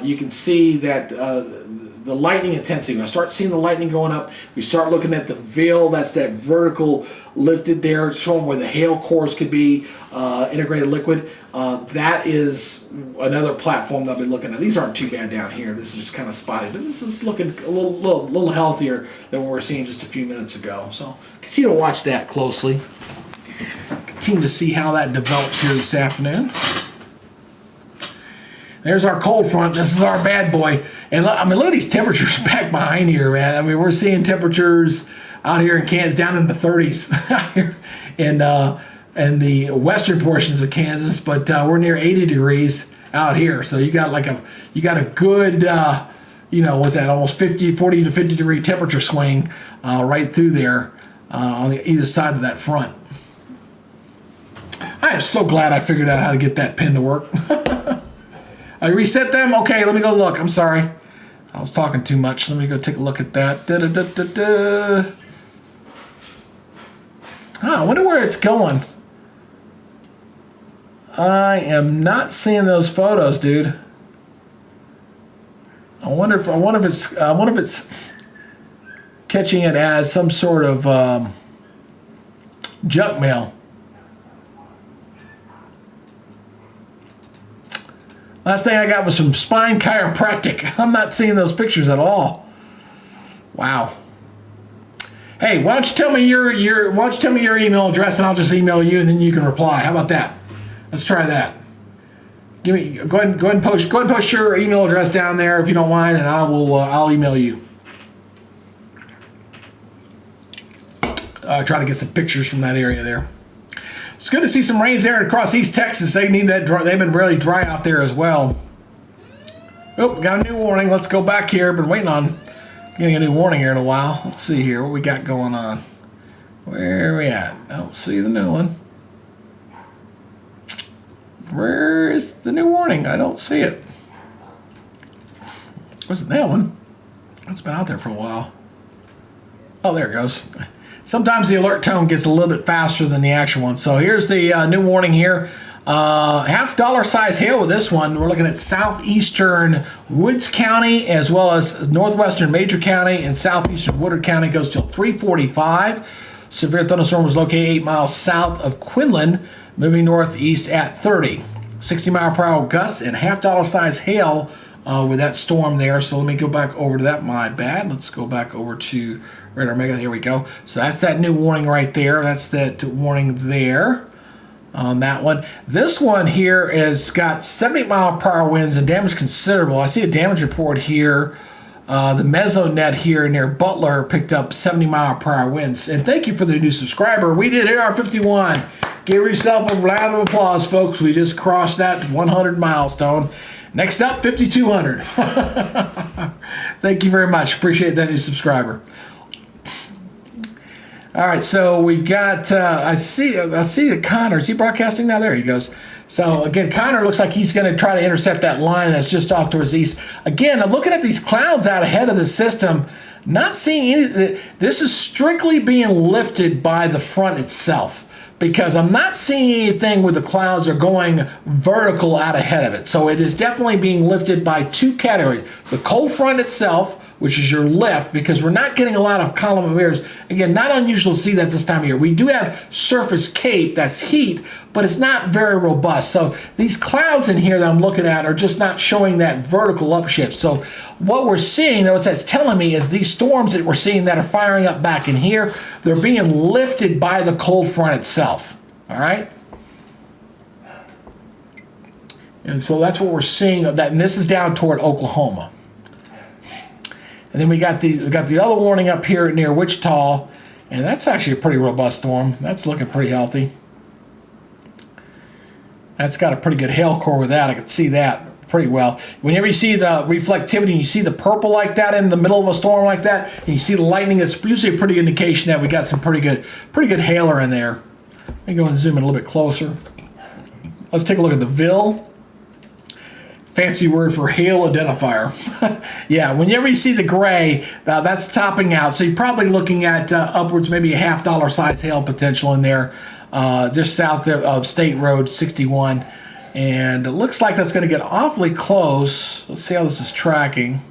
you can see that the lightning intensity, when I start seeing the lightning going up, we start looking at the veil, that's that vertical lifted there, showing where the hail cores could be, integrated liquid. That is another platform that I'll be looking at. These aren't too bad down here. This is just kind of spotty, but this is looking a little healthier than what we were seeing just a few minutes ago. So continue to watch that closely. Continue to see how that develops here this afternoon. There's our cold front. This is our bad boy. And I mean, look at these temperatures back behind here, man. I mean, we're seeing temperatures out here in Kansas down in the 30s out here in the western portions of Kansas, but we're near 80 degrees out here. So you got a good, what's that? Almost 40 to 50 degree temperature swing right through there on either side of that front. I am so glad I figured out how to get that pin to work. I reset them? Okay, let me go look. I'm sorry. I was talking too much. Let me go take a look at that. I wonder where it's going. I am not seeing those photos, dude. I wonder if it's catching it as some sort of junk mail. Last thing I got was some spine chiropractic. I'm not seeing those pictures at all. Wow. Hey, why don't you tell me your email address and I'll just email you and then you can reply. How about that? Let's try that. Go ahead and post your email address down there if you don't mind, and I'll email you. Try to get some pictures from that area there. It's good to see some rains there across East Texas. They need that. They've been really dry out there as well. Oh, got a new warning. Let's go back here. Been waiting on getting a new warning here in a while. Let's see here what we got going on. Where are we at? I don't see the new one. Where is the new warning? I don't see it. Wasn't that one? It's been out there for a while. Oh, there it goes. Sometimes the alert tone gets a little bit faster than the actual one. So here's the new warning here. Half dollar size hail with this one. We're looking at southeastern Woods County as well as northwestern Major County, and southeastern Woodard County goes till 3:45. Severe thunderstorm was located 8 miles south of Quinlan, moving northeast at 30. 60-mile-per-hour gusts and $half size hail with that storm there. So let me go back over to that. My bad. Let's go back over to radar mega. Here we go. So that's that new warning right there. That's that warning there on that one. This one here has got 70-mile-per-hour winds and damage considerable. I see a damage report here. The Mesonet here near Butler picked up 70-mile-per-hour winds. And thank you for the new subscriber. We did AR-51. Give yourself a round of applause, folks. We just crossed that 100 milestone. Next up, 5,200. Thank you very much. Appreciate that new subscriber. All right, so we've got, I see that Connor, is he broadcasting now? There he goes. So again, Connor looks like he's going to try to intercept that line that's just off towards the east. Again, I'm looking at these clouds out ahead of the system, not seeing any, this is strictly being lifted by the front itself, because I'm not seeing anything where the clouds are going vertical out ahead of it. So it is definitely being lifted by two categories. The cold front itself, which is your lift, because we're not getting a lot of column of airs. Again, not unusual to see that this time of year. We do have surface cape, that's heat, but it's not very robust. So these clouds in here that I'm looking at are just not showing that vertical upshift. So what we're seeing, though, what that's telling me is these storms that we're seeing that are firing up back in here, they're being lifted by the cold front itself, all right? And so that's what we're seeing, that, and this is down toward Oklahoma. And then we got the other warning up here near Wichita, and that's actually a pretty robust storm. That's looking pretty healthy. That's got a pretty good hail core with that. I can see that pretty well. Whenever you see the reflectivity and you see the purple like that in the middle of a storm like that, and you see the lightning, it's usually a pretty good indication that we got some pretty good hailer in there. Let me go and zoom in a little bit closer. Let's take a look at the VIL. Fancy word for hail identifier. Yeah, whenever you see the gray, that's topping out. So you're probably looking at upwards maybe a $half size hail potential in there, just south of State Road 61. And it looks like that's going to get awfully close. Let's see how this is tracking.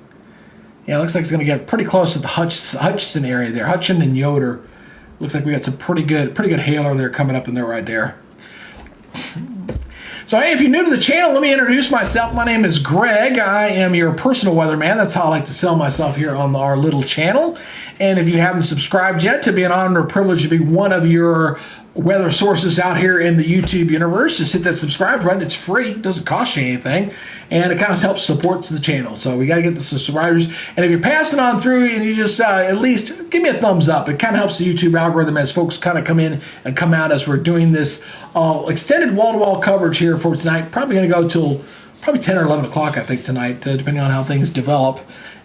Yeah, it looks like it's going to get pretty close to the Hutchinson area there. Hutchinson and Yoder. Looks like we got some pretty good hailer there coming up in there right there. So, hey, if you're new to the channel, let me introduce myself. My name is Greg. I am your personal weatherman. That's how I like to sell myself here on our little channel. And if you haven't subscribed yet, to be an honor and privilege to be one of your weather sources out here in the YouTube universe, just hit that subscribe button. It's free. It doesn't cost you anything. And it kind of helps support the channel. So we got to get the subscribers. And if you're passing on through and you just at least give me a thumbs up. It kind of helps the YouTube algorithm as folks kind of come in and come out as we're doing this extended wall-to-wall coverage here for tonight. Probably going to go till probably 10 or 11 o'clock, I think, tonight, depending on how things develop.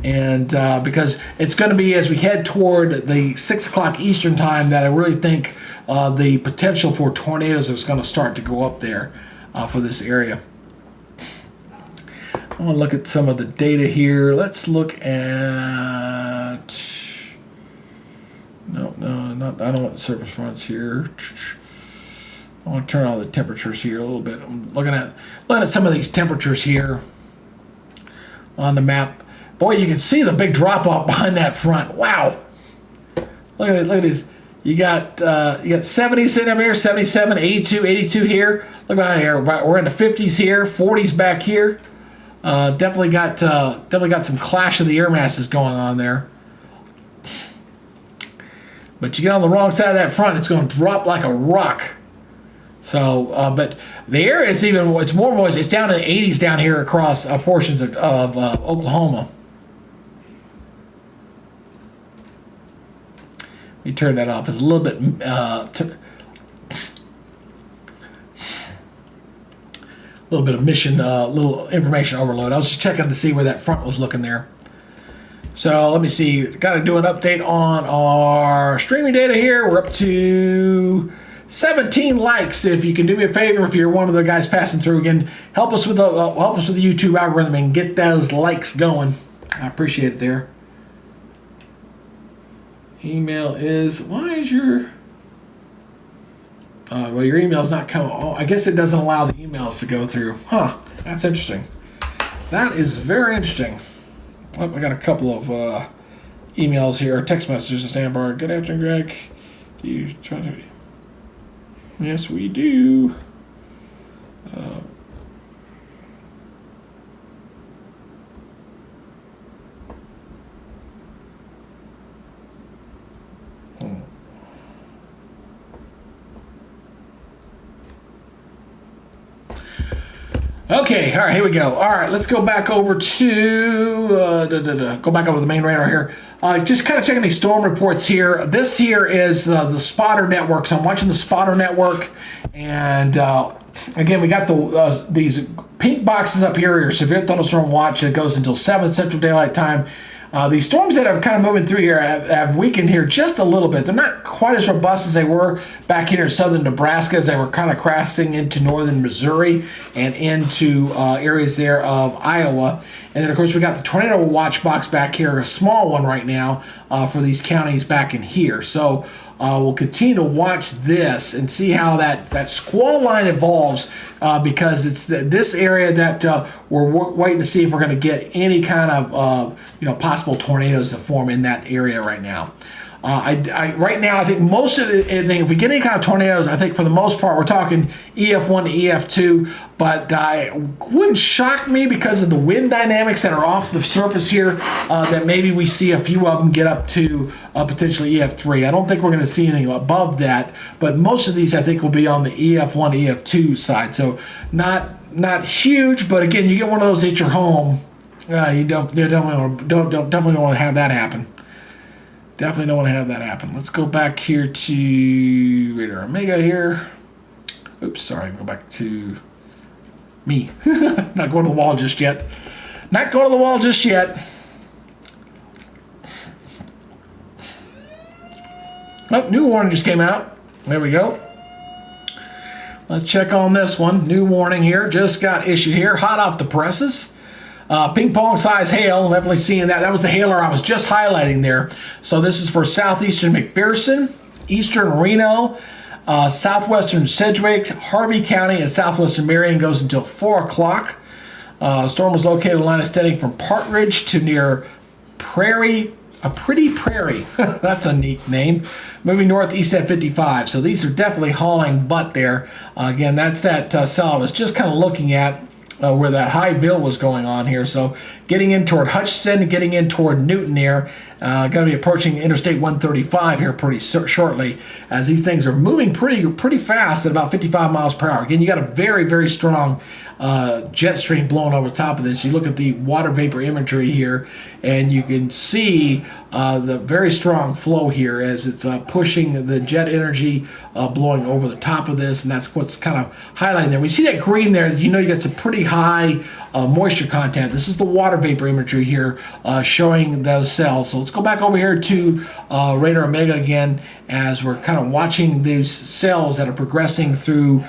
And because it's going to be as we head toward the 6 o'clock Eastern time that I really think the potential for tornadoes is going to start to go up there for this area. I want to look at some of the data here. Let's look at, no, not, I don't want the surface fronts here. I want to turn on the temperatures here a little bit. I'm looking at some of these temperatures here on the map. Boy, you can see the big drop off behind that front. Wow. Look at this. You got 70 sitting over here, 77, 82, 82 here. Look behind here. We're in the 50s here, 40s back here. Definitely got some clash of the air masses going on there. But you get on the wrong side of that front, it's going to drop like a rock. So, but the air is it's more moist. It's down in the 80s down here across portions of Oklahoma. Let me turn that off. It's a little bit of little information overload. I was just checking to see where that front was looking there. So let me see. Got to do an update on our streaming data here. We're up to 17 likes. If you can do me a favor, if you're one of the guys passing through again, help us with the YouTube algorithm and get those likes going. I appreciate it there. Email is, why is your well, your email's not coming. Oh, I guess it doesn't allow the emails to go through. Huh, that's interesting. That is very interesting. Oh, I got a couple of emails here, text messages to Stanbar. Good afternoon, Greg. Do you try to? Yes, we do. Okay, all right, here we go. All right, let's go back over to go back over the main radar here. Just kind of checking these storm reports here. This here is the spotter network. So I'm watching the spotter network, and again, we got these pink boxes up here. Your severe thunderstorm watch that goes until 7 Central Daylight Time. These storms that are kind of moving through here have weakened here just a little bit. They're not quite as robust as they were back here in southern Nebraska, as they were kind of crossing into northern Missouri and into areas there of Iowa. And then, of course, we got the tornado watch box back here, a small one right now for these counties back in here. So we'll continue to watch this and see how that squall line evolves because it's this area that we're waiting to see if we're going to get any kind of possible tornadoes to form in that area right now. Right now, I think most of if we get any kind of tornadoes, I think for the most part, we're talking EF1 to EF2, but it wouldn't shock me because of the wind dynamics that are off the surface here that maybe we see a few of them get up to potentially EF3. I don't think we're going to see anything above that, but most of these I think will be on the EF1, EF2 side. So not huge, but again, you get one of those at your home, you definitely don't want to have that happen. Definitely don't want to have that happen. Let's go back here to Radar Omega here. Oops, sorry. Go back to me. Not going to the wall just yet. Not going to the wall just yet. Oh, new warning just came out. There we go. Let's check on this one. New warning here. Just got issued here. Hot off the presses. Ping pong size hail, definitely seeing that. That was the hailer I was just highlighting there. So this is for southeastern McPherson, eastern Reno, southwestern Sedgwick, Harvey County, and southwestern Marion goes until 4 o'clock. Storm was located in line of steading from Partridge to near Pretty Prairie. That's a neat name. Moving northeast at 55. So these are definitely hauling butt there. Again, that's that cell I was just kind of looking at. Where that high bill was going on here. So getting in toward Hutchinson, getting in toward Newton here. Going to be approaching Interstate 135 here pretty shortly as these things are moving pretty fast at about 55 miles per hour. Again, you got a very, very strong jet stream blowing over the top of this. You look at the water vapor imagery here, and you can see the very strong flow here as it's pushing the jet energy blowing over the top of this, and that's what's kind of highlighting there. We see that green there, you know you got some pretty high moisture content. This is the water vapor imagery here showing those cells. So let's go back over here to Radar Omega again as we're kind of watching these cells that are progressing through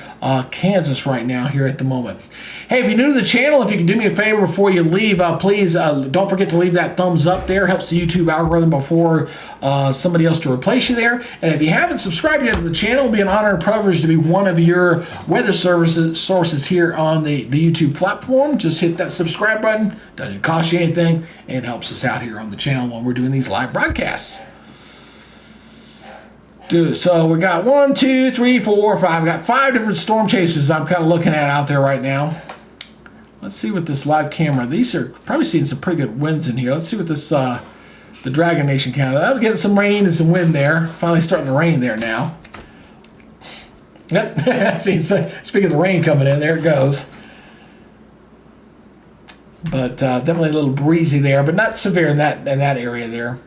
Kansas right now here at the moment. Hey, if you're new to the channel, if you can do me a favor before you leave, please don't forget to leave that thumbs up there. Helps the YouTube algorithm before somebody else to replace you there. And if you haven't subscribed yet to the channel, it'll be an honor and privilege to be one of your weather sources here on the YouTube platform. Just hit that subscribe button. Doesn't cost you anything and helps us out here on the channel when we're doing these live broadcasts. So we got 1, 2, 3, 4, 5. We got 5 different storm chasers I'm kind of looking at out there right now. Let's see what this live camera. These are probably seeing some pretty good winds in here. Let's see what this the Dragon Nation counter. We're getting some rain and some wind there. Finally starting to rain there now. Yep. See, speaking of the rain coming in, there it goes. But definitely a little breezy there, but not severe in that area there.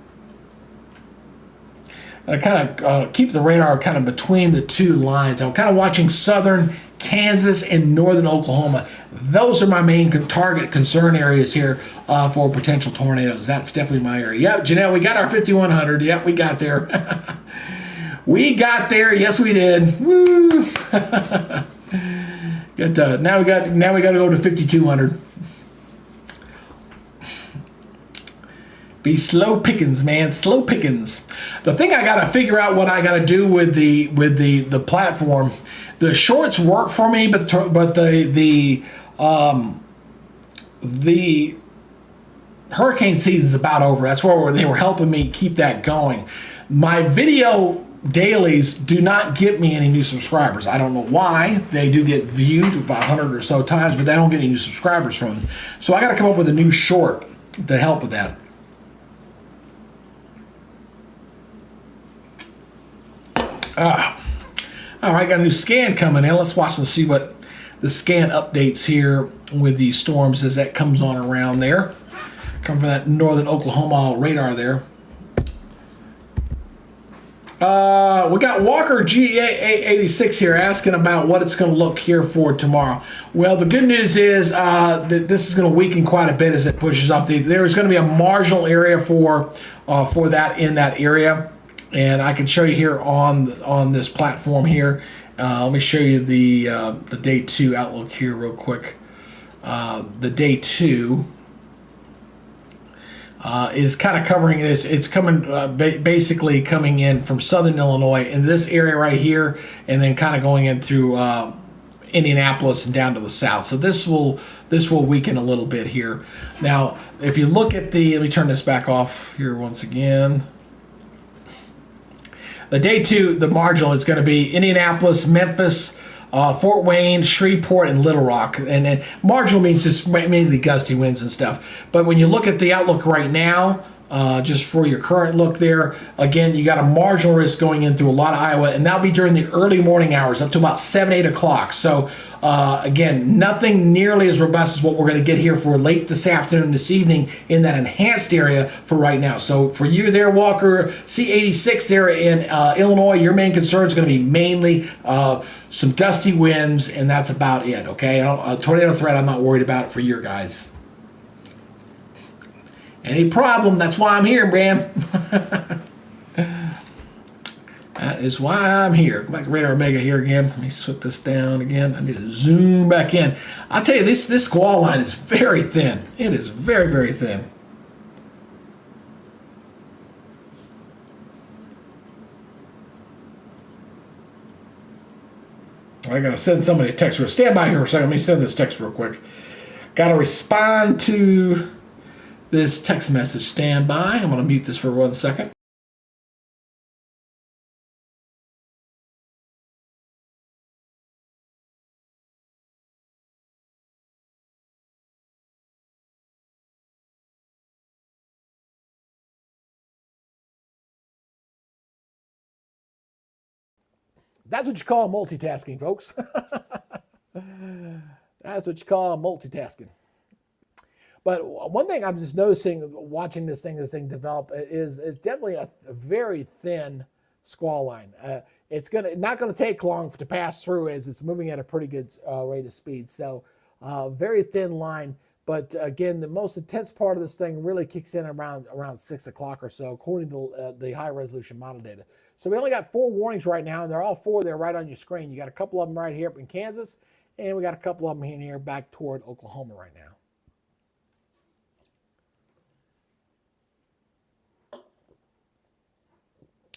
And I kind of keep the radar kind of between the two lines. I'm kind of watching southern Kansas and northern Oklahoma. Those are my main target concern areas here for potential tornadoes. That's definitely my area. Yep, Janelle, we got our 5100. Yep, we got there. We got there. Yes, we did. Woo! Now we got to go to 5200. Be slow pickings, man. Slow pickings. The thing I gotta figure out what I gotta do with the platform. The shorts work for me, but the hurricane season's about over. That's where they were helping me keep that going. My video dailies do not get me any new subscribers. I don't know why. They do get viewed about 100 or so times, but they don't get any new subscribers from them. So I got to come up with a new short to help with that. All right, got a new scan coming in. Let's watch and see what the scan updates here with these storms as that comes on around there. Coming from that northern Oklahoma radar there. We got Walker GA86 here asking about what it's going to look here for tomorrow. Well, the good news is that this is going to weaken quite a bit as it pushes off. There's going to be a marginal area for that in that area, and I can show you here on this platform here. Let me show you the day 2 outlook here real quick. The day 2. Is kind of covering this. It's coming basically coming in from southern Illinois in this area right here, and then kind of going in through Indianapolis and down to the south. So this will weaken a little bit here. Now, if you look at let me turn this back off here once again. The day 2, the marginal is going to be Indianapolis, Memphis, Fort Wayne, Shreveport, and Little Rock. And then marginal means just mainly gusty winds and stuff. But when you look at the outlook right now, just for your current look there, again, you got a marginal risk going in through a lot of Iowa, and that'll be during the early morning hours up to about 7, 8 o'clock. So again, nothing nearly as robust as what we're going to get here for late this afternoon, this evening in that enhanced area for right now. So for you there, Walker, C86 there in Illinois, your main concern is going to be mainly some gusty winds, and that's about it, okay? A tornado threat, I'm not worried about it for your guys. Any problem, that's why I'm here, man. That is why I'm here. Go back to Radar Omega here again. Let me slip this down again. I need to zoom back in. I'll tell you, this squall line is very thin. It is very, very thin. I gotta send somebody a text. Stand by here for a second. Let me send this text real quick. Gotta respond to this text message. Stand by. I'm gonna mute this for 1 second. That's what you call multitasking, folks. That's what you call multitasking. But one thing I'm just noticing, watching this thing develop, is definitely a very thin squall line. It's not gonna take long to pass through as it's moving at a pretty good rate of speed. So very thin line. But again, the most intense part of this thing really kicks in around 6 o'clock or so, according to the high resolution model data. So we only got 4 warnings right now, and they're all 4 there right on your screen. You got a couple of them right here up in Kansas, and we got a couple of them in here back toward Oklahoma right now.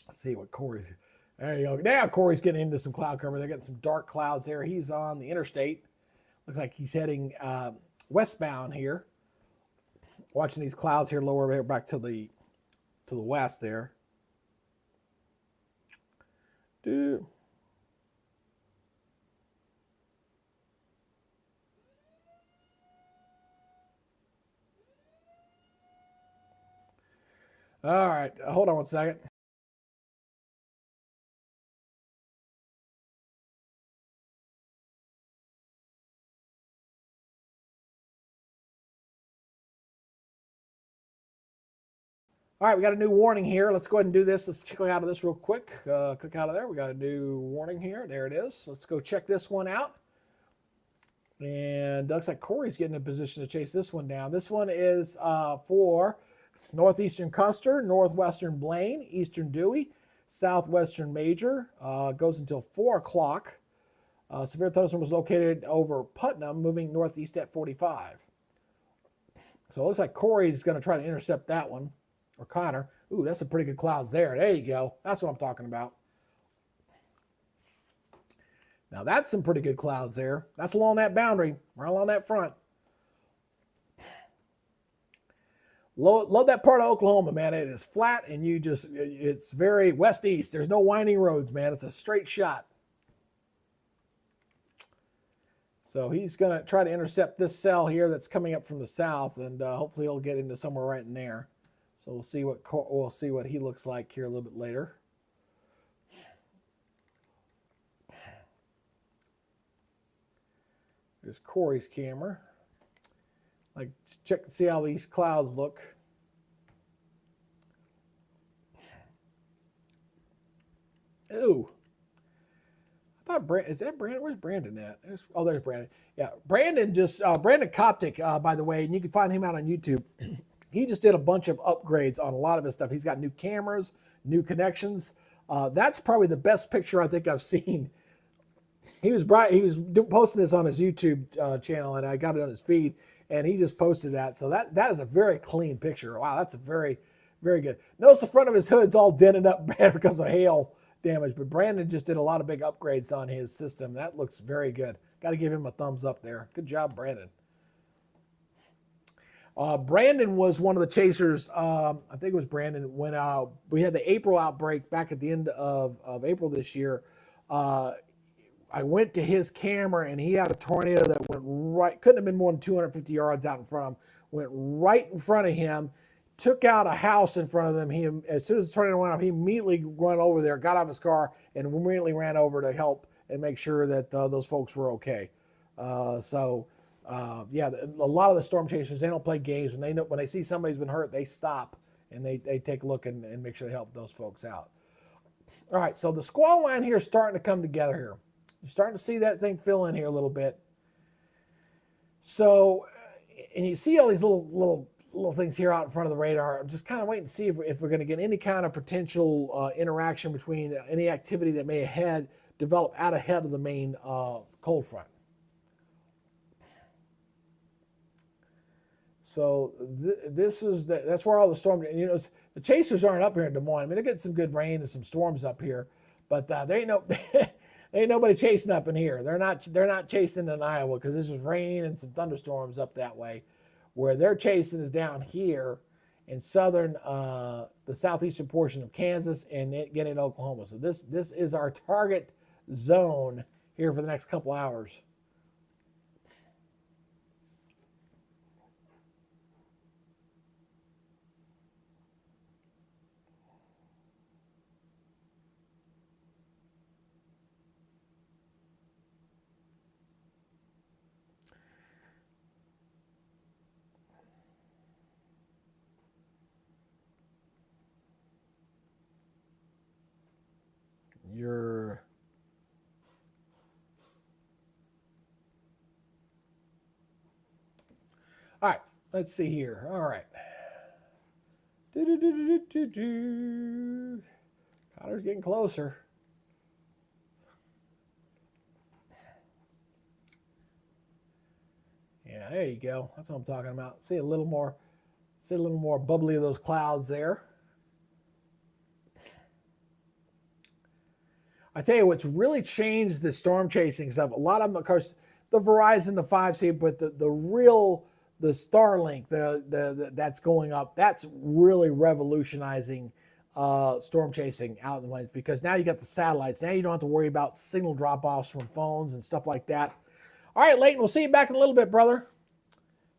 Let's see what Corey's. There you go. Now Corey's getting into some cloud cover. They're getting some dark clouds there. He's on the interstate. Looks like he's heading westbound here. Watching these clouds here lower here back to the west there. Dude. All right, hold on 1 second. All right, we got a new warning here. Let's go ahead and do this. Let's click out of this real quick. Click out of there. We got a new warning here. There it is. Let's go check this one out. And it looks like Corey's getting in a position to chase this one down. This one is for northeastern Custer, northwestern Blaine, eastern Dewey, southwestern Major. Goes until 4 o'clock. Severe thunderstorm was located over Putnam, moving northeast at 45. So it looks like Corey's going to try to intercept that one. Or Connor. Ooh, that's some pretty good clouds there. There you go. That's what I'm talking about. Now that's some pretty good clouds there. That's along that boundary, right along that front. Love that part of Oklahoma, man. It is flat and it's very west-east. There's no winding roads, man. It's a straight shot. So he's going to try to intercept this cell here that's coming up from the south, and hopefully he'll get into somewhere right in there. So we'll see what he looks like here a little bit later. There's Corey's camera. Like, check to see how these clouds look. Ooh. I thought is that Brandon? Where's Brandon at? There's Brandon. Yeah, Brandon Brandon Koptic, by the way, and you can find him out on YouTube. He just did a bunch of upgrades on a lot of his stuff. He's got new cameras, new connections. That's probably the best picture I think I've seen. He was posting this on his YouTube channel, and I got it on his feed, and he just posted that. So that is a very clean picture. Wow, that's a very, very good. Notice the front of his hood's all dented up bad because of hail damage, but Brandon just did a lot of big upgrades on his system. That looks very good. Got to give him a thumbs up there. Good job, Brandon. Brandon was one of the chasers. I think it was Brandon when we had the April outbreak back at the end of April this year. I went to his camera and he had a tornado that went right, couldn't have been more than 250 yards out in front of him, went right in front of him, took out a house in front of them. He, as soon as the tornado went off, he immediately went over there, got out of his car, and immediately ran over to help and make sure that those folks were okay. Yeah, a lot of the storm chasers, they don't play games. When they see somebody's been hurt, they stop and they take a look and make sure they help those folks out. All right, so the squall line here is starting to come together here. You're starting to see that thing fill in here a little bit. So, and you see all these little things here out in front of the radar. I'm just kind of waiting to see if we're going to get any kind of potential interaction between any activity that may develop out ahead of the main cold front. So that's where all the storm, the chasers aren't up here in Des Moines. I mean, they're getting some good rain and some storms up here, but there ain't nobody chasing up in here. They're not chasing in Iowa because there's rain and some thunderstorms up that way. Where they're chasing is down here in the southeastern portion of Kansas and getting into Oklahoma. So this is our target zone here for the next couple hours. All right, let's see here. All right. Cotter's getting closer. Yeah, there you go. That's what I'm talking about. See a little more bubbly of those clouds there. I tell you what's really changed the storm chasing stuff. A lot of them, of course, the Verizon, the 5C, but the Starlink, that's going up. That's really revolutionizing storm chasing out in the lanes because now you got the satellites. Now you don't have to worry about signal drop-offs from phones and stuff like that. All right, Leighton, we'll see you back in a little bit, brother.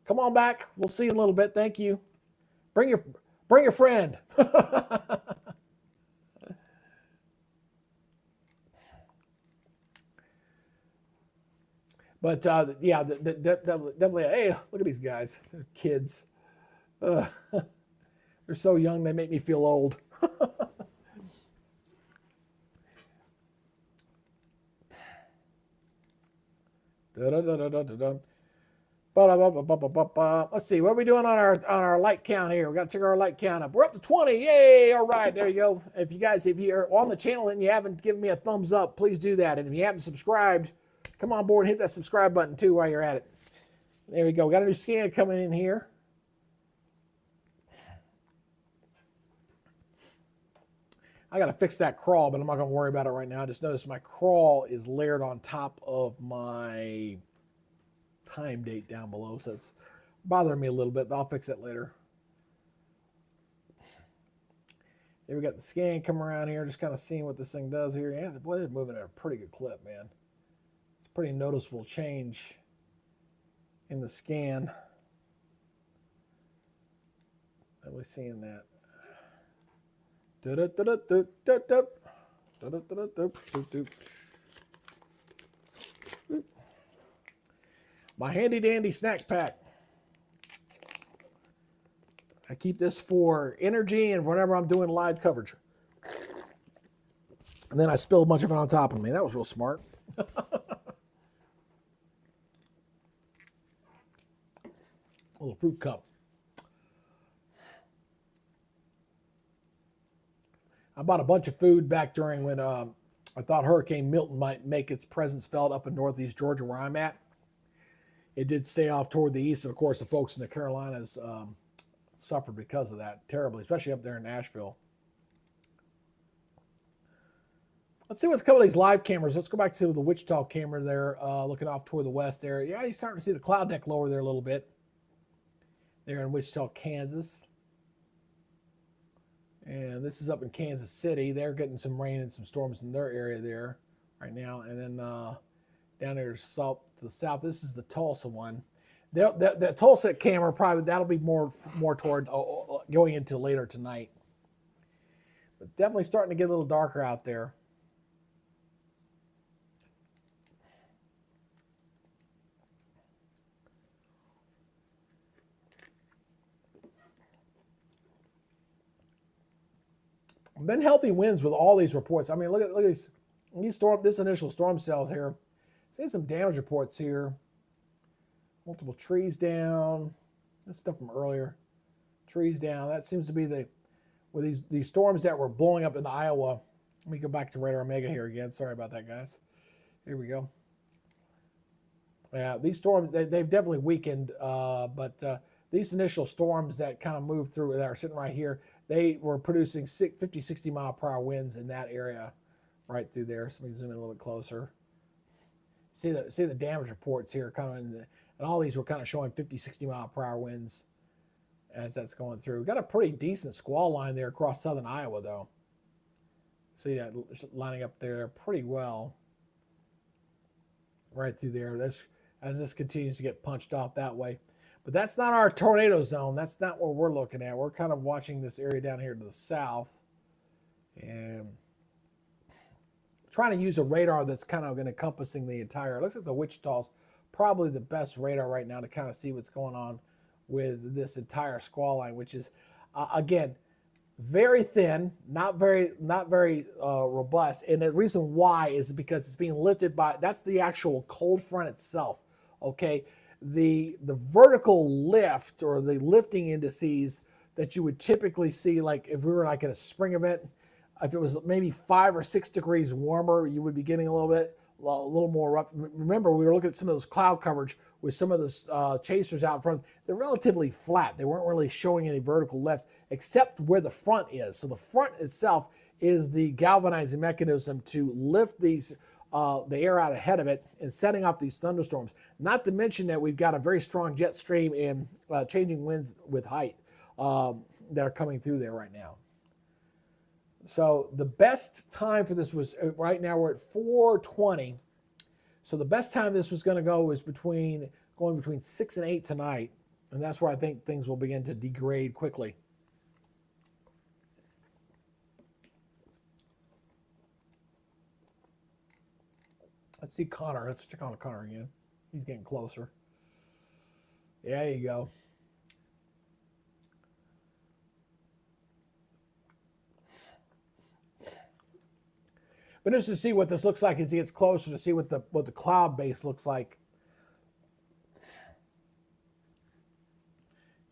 Come on back. We'll see you in a little bit. Thank you. Bring your friend. But yeah, definitely. Hey, look at these guys. They're kids. They're so young. They make me feel old. Let's see. What are we doing on our light count here? We got to check our light count up. We're up to 20. Yay! All right, there you go. If you're on the channel and you haven't given me a thumbs up, please do that. And if you haven't subscribed, come on board and hit that subscribe button too while you're at it. There we go. Got a new scan coming in here. I got to fix that crawl, but I'm not going to worry about it right now. I just noticed my crawl is layered on top of my time date down below, so it's bothering me a little bit, but I'll fix it later. Here we got the scan coming around here, just kind of seeing what this thing does here. Yeah, the boy is moving at a pretty good clip, man. It's a pretty noticeable change in the scan. Definitely seeing that. My handy dandy snack pack. I keep this for energy and whenever I'm doing live coverage. And then I spilled a bunch of it on top of me. That was real smart. A little fruit cup. I bought a bunch of food back during when I thought Hurricane Milton might make its presence felt up in northeast Georgia where I'm at. It did stay off toward the east. And of course, the folks in the Carolinas suffered because of that terribly, especially up there in Nashville. Let's see what's coming with these live cameras. Let's go back to the Wichita camera there, looking off toward the west there. Yeah, you're starting to see the cloud deck lower there a little bit. There in Wichita, Kansas. And this is up in Kansas City. They're getting some rain and some storms in their area there right now. And then down there to the south, this is the Tulsa one. The Tulsa camera probably that'll be more toward going into later tonight. But definitely starting to get a little darker out there. Been healthy winds with all these reports. I mean, look at these this initial storm cells here. Seeing some damage reports here. Multiple trees down. This stuff from earlier. Trees down. That seems to be with these storms that were blowing up into Iowa. Let me go back to Radar Omega here again. Sorry about that, guys. Here we go. Yeah, these storms they've definitely weakened, but these initial storms that kind of moved through that are sitting right here, they were producing 50, 60 mile per hour winds in that area right through there. So let me zoom in a little bit closer. See the damage reports here coming, and all these were kind of showing 50, 60 mile per hour winds as that's going through. We've got a pretty decent squall line there across southern Iowa, though. See that lining up there pretty well right through there. As this continues to get punched off that way. But that's not our tornado zone. That's not what we're looking at. We're kind of watching this area down here to the south and trying to use a radar that's kind of encompassing the entire. It looks like the Wichita's probably the best radar right now to kind of see what's going on with this entire squall line, which is, again, very thin, not very robust. And the reason why is because it's being lifted by, that's the actual cold front itself, okay? The vertical lift or the lifting indices that you would typically see, like if we were like at a spring event, if it was maybe 5 or 6 degrees warmer, you would be getting a little more rough. Remember, we were looking at some of those cloud coverage with some of the chasers out front. They're relatively flat. They weren't really showing any vertical lift except where the front is. So the front itself is the galvanizing mechanism to lift these the air out ahead of it and setting off these thunderstorms. Not to mention that we've got a very strong jet stream and changing winds with height that are coming through there right now. So the best time for this was, right now we're at 4:20. So the best time this was going to go was going between 6 and 8 tonight. And that's where I think things will begin to degrade quickly. Let's see Connor. Let's check on Connor again. He's getting closer. Yeah, there you go. But just to see what this looks like as he gets closer, to see what the cloud base looks like.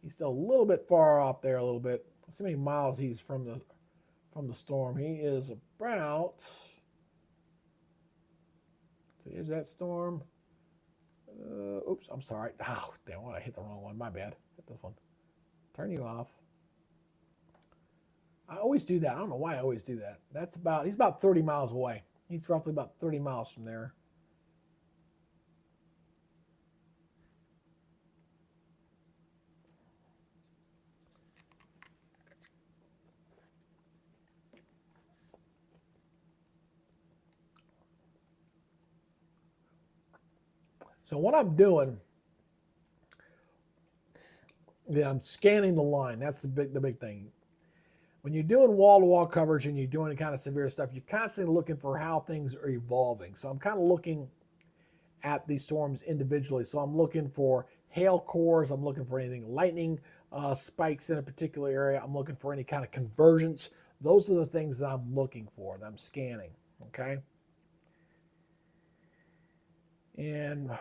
He's still a little bit far off there, a little bit. Let's see how many miles he's from the storm. He is about. Here's that storm. Oops, I'm sorry. Oh, damn, I hit the wrong one. My bad. Hit this one. Turn you off. I always do that. I don't know why I always do that. He's about 30 miles away. He's roughly about 30 miles from there. So what I'm doing, yeah, I'm scanning the line. That's the big thing. When you're doing wall-to-wall coverage and you're doing any kind of severe stuff, you're constantly looking for how things are evolving. So I'm kind of looking at these storms individually. So I'm looking for hail cores. I'm looking for anything lightning spikes in a particular area. I'm looking for any kind of convergence. Those are the things that I'm looking for, that I'm scanning. Okay. And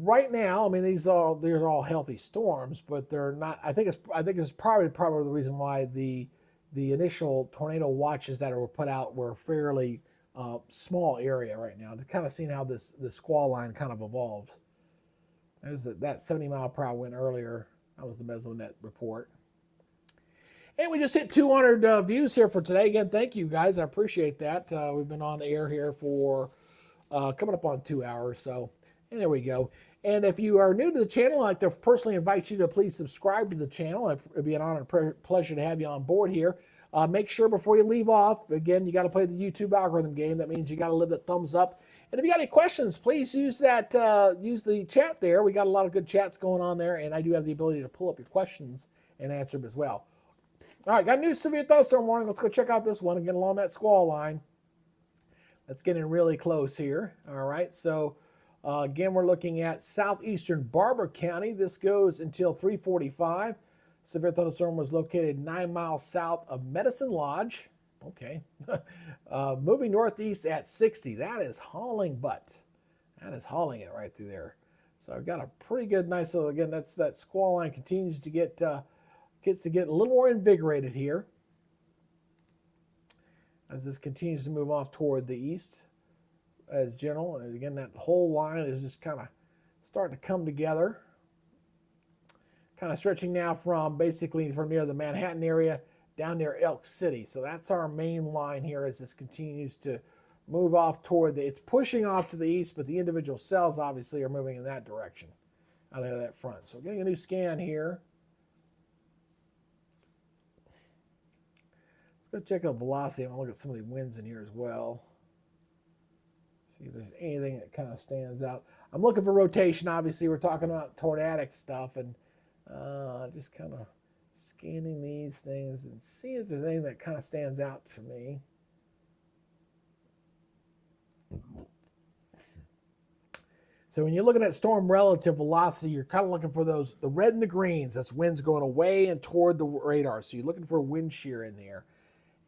right now, I mean, these are all healthy storms, but they're not. I think it's probably the reason why the initial tornado watches that were put out were fairly small area right now. To kind of seeing how this squall line kind of evolves. There's that 70-mile-per-hour wind earlier. That was the Mesonet report. And we just hit 200 views here for today. Again, thank you guys. I appreciate that. We've been on the air here for coming up on 2 hours. So, and there we go. And if you are new to the channel, I'd like to personally invite you to please subscribe to the channel. It'd be an honor and pleasure to have you on board here. Make sure before you leave off, again, you got to play the YouTube algorithm game. That means you got to leave that thumbs up. And if you got any questions, please use the chat there. We got a lot of good chats going on there, and I do have the ability to pull up your questions and answer them as well. All right, got a new severe thunderstorm warning. Let's go check out this one again along that squall line. That's getting really close here. All right, so again, we're looking at southeastern Barber County. This goes until 3:45. Severe thunderstorm was located 9 miles south of Medicine Lodge. Okay. Moving northeast at 60. That is hauling butt. That is hauling it right through there. So I've got a pretty good, nice little, again, that squall line continues to get a little more invigorated here as this continues to move off toward the east as general. And again, that whole line is just kind of starting to come together. Kind of stretching now from basically from near the Manhattan area down near Elk City. So that's our main line here as this continues to move off toward it's pushing off to the east, but the individual cells obviously are moving in that direction out of that front. So getting a new scan here. Let's go check out velocity. I'm going to look at some of the winds in here as well. See if there's anything that kind of stands out. I'm looking for rotation. Obviously, we're talking about tornadic stuff, and just kind of scanning these things and see if there's anything that kind of stands out for me. So when you're looking at storm relative velocity, you're kind of looking for the red and the greens. That's winds going away and toward the radar. So you're looking for wind shear in there.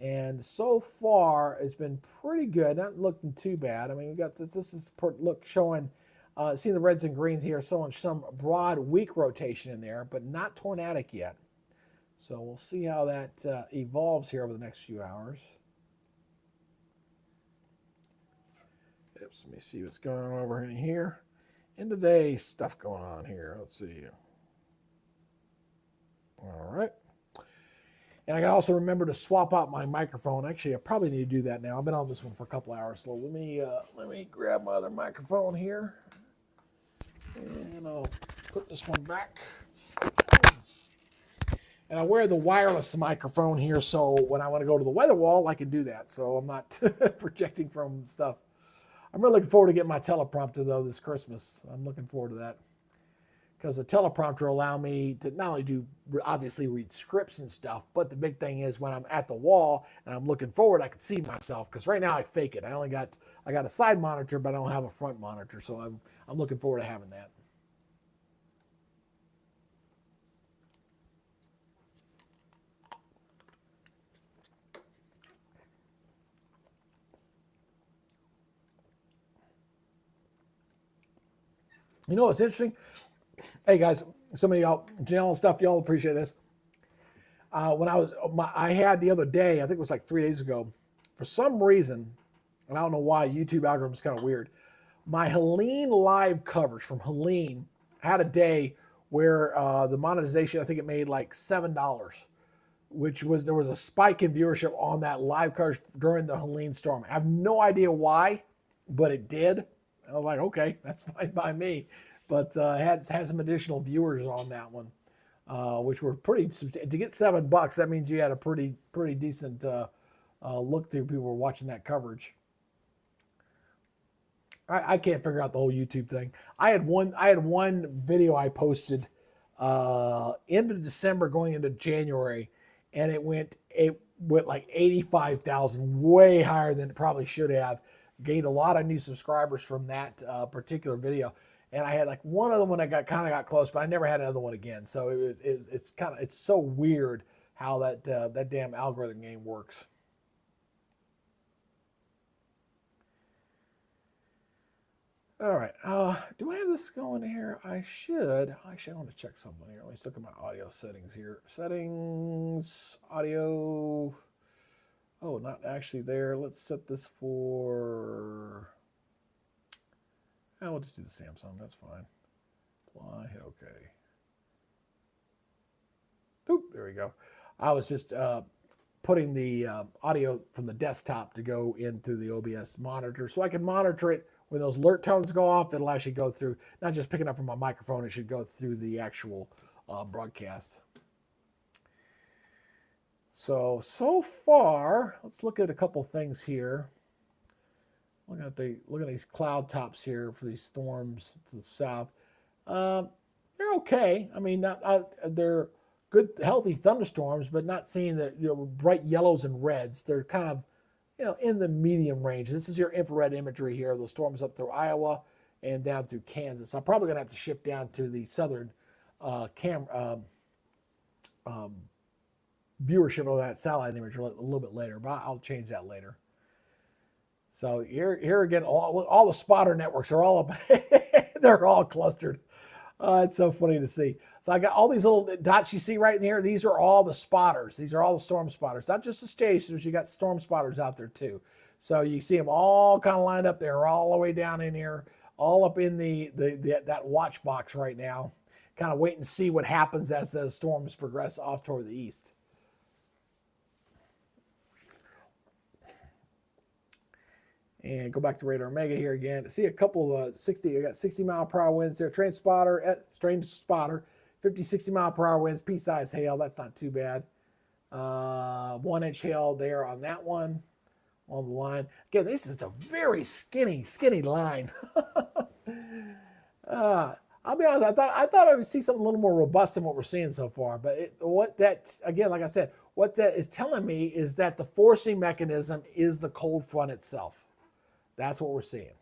And so far, it's been pretty good. Not looking too bad. I mean, we got this is showing, seeing the reds and greens here, showing some broad, weak rotation in there, but not tornadic yet. So we'll see how that evolves here over the next few hours. Oops, let me see what's going on over in here. End of day stuff going on here. Let's see. All right. And I got to also remember to swap out my microphone. Actually, I probably need to do that now. I've been on this one for a couple hours, so let me grab my other microphone here, and I'll put this one back. And I wear the wireless microphone here, so when I want to go to the weather wall, I can do that. So I'm not projecting from stuff. I'm really looking forward to getting my teleprompter, though, this Christmas. I'm looking forward to that. Because the teleprompter will allow me to not only obviously read scripts and stuff, but the big thing is when I'm at the wall and I'm looking forward, I can see myself. Because right now I fake it. I got a side monitor, but I don't have a front monitor. So I'm looking forward to having that. You know what's interesting? Hey guys, some of y'all, Janelle and stuff, y'all appreciate this. When I had the other day, I think it was like 3 days ago, for some reason, and I don't know why, YouTube algorithm is kind of weird. My Helene live coverage from Helene had a day where the monetization, I think it made like $7, there was a spike in viewership on that live coverage during the Helene storm. I have no idea why, but it did. I was like, okay, that's fine by me. But had some additional viewers on that one, which were pretty, to get $7, that means you had a pretty decent look through. People were watching that coverage. I can't figure out the whole YouTube thing. I had one video I posted end of December going into January, and it went like 85,000, way higher than it probably should have. Gained a lot of new subscribers from that particular video, and I had like one other one that got close, but I never had another one again. So it's so weird how that damn algorithm game works. All right. Do I have this going here? I should. Actually, I want to check something here. Let me look at my audio settings here. Settings, audio. Oh, not actually there. Let's set this for. We'll just do the Samsung. That's fine. Apply. Hit OK. Oop, there we go. I was just putting the audio from the desktop to go into the OBS monitor so I can monitor it. When those alert tones go off, it'll actually go through, not just picking up from my microphone, it should go through the actual broadcast. So far, let's look at a couple things here. Look at these cloud tops here for these storms to the south. They're okay. I mean, they're good, healthy thunderstorms, but not seeing the bright yellows and reds. They're kind of in the medium range. This is your infrared imagery here. Those storms up through Iowa and down through Kansas. I'm probably going to have to shift down to the southern viewership of that satellite image a little bit later, but I'll change that later. So here again, all the spotter networks are all up. They're all clustered. It's so funny to see. So I got all these little dots you see right in here. These are all the spotters. These are all the storm spotters, not just the chasers. You got storm spotters out there too. So you see them all kind of lined up there, all the way down in here, all up in that watch box right now. Kind of wait and see what happens as those storms progress off toward the east. And go back to Radar Omega here again. See a couple of 60. I got 60-mile-per-hour winds there. Strange spotter, 50, 60-mile-per-hour winds. Pea-size hail. That's not too bad. 1-inch hail there on that one on the line. Again, this is a very skinny line. I'll be honest. I thought I would see something a little more robust than what we're seeing so far. But like I said, what that is telling me is that the forcing mechanism is the cold front itself. That's what we're seeing.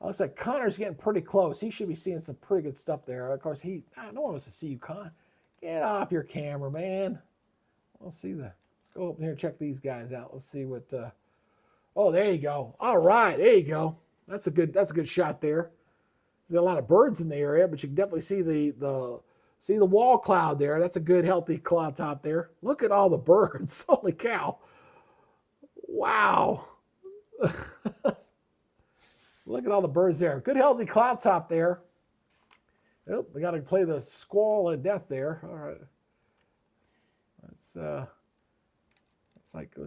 Looks like Connor's getting pretty close. He should be seeing some pretty good stuff there. Of course, no one wants to see you, Con. Get off your camera, man. Let's go up here and check these guys out. Let's see what. Oh, there you go. All right, there you go. That's a good shot there. There's a lot of birds in the area, but you can definitely see the wall cloud there. That's a good, healthy cloud top there. Look at all the birds. Holy cow! Wow. Look at all the birds there. Good healthy cloud top there. Oh, we got to play the squall of death there. All right. Let's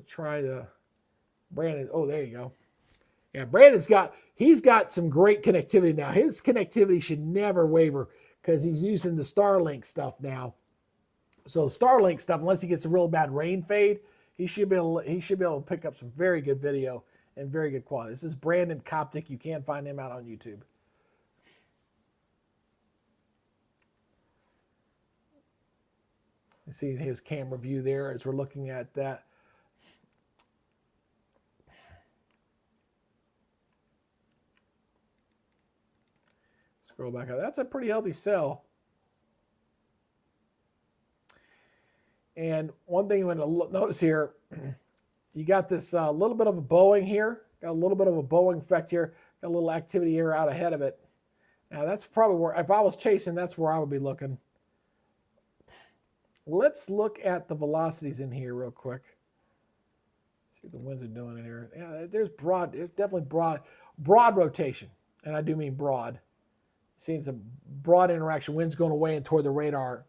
try the Brandon. Oh, there you go. Yeah, he's got some great connectivity now. His connectivity should never waver because he's using the Starlink stuff now. So Starlink stuff, unless he gets a real bad rain fade, he should be able to pick up some very good video and very good quality. This is Brandon Coptic. You can find him out on YouTube. You see his camera view there as we're looking at that. Scroll back up. That's a pretty healthy cell. And one thing you want to notice here, you got this little bit of a bowing here. Got a little bit of a bowing effect here. Got a little activity here out ahead of it. Now that's probably where, if I was chasing, that's where I would be looking. Let's look at the velocities in here real quick. See what the winds are doing in here. Yeah, there's definitely broad rotation. And I do mean broad. Seeing some broad interaction, winds going away and toward the radar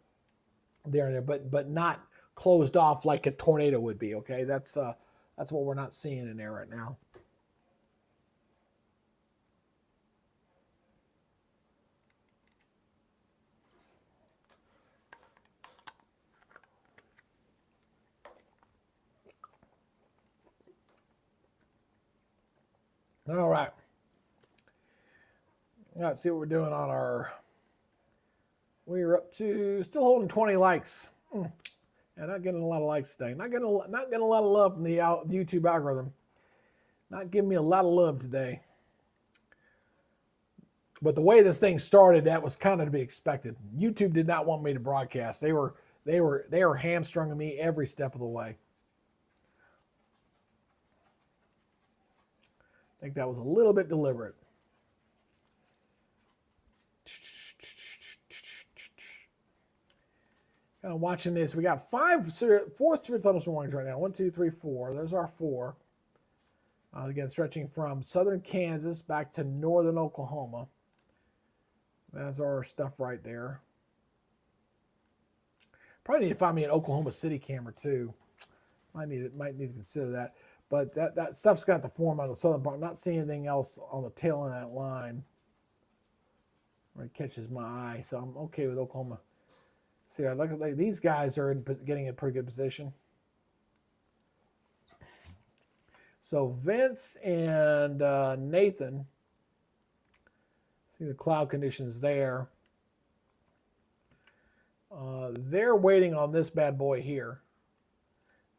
there and there, but not closed off like a tornado would be, okay? That's what we're not seeing in there right now. All right. Let's see what we're doing on our. We're up to still holding 20 likes. Yeah, not getting a lot of likes today. Not getting a lot of love from the YouTube algorithm. Not giving me a lot of love today. But the way this thing started, that was kind of to be expected. YouTube did not want me to broadcast. They were hamstringing me every step of the way. I think that was a little bit deliberate. Kind of watching this. We got four severe thunderstorm warnings right now. 1, 2, 3, 4. There's our 4. Again, stretching from southern Kansas back to northern Oklahoma. That's our stuff right there. Probably need to find me an Oklahoma City camera too. Might need to consider that. But that stuff's got the form on the southern part. I'm not seeing anything else on the tail end of that line where it catches my eye. So I'm okay with Oklahoma. See, I look at these guys are getting in a pretty good position. So Vince and Nathan, see the cloud conditions there. They're waiting on this bad boy here.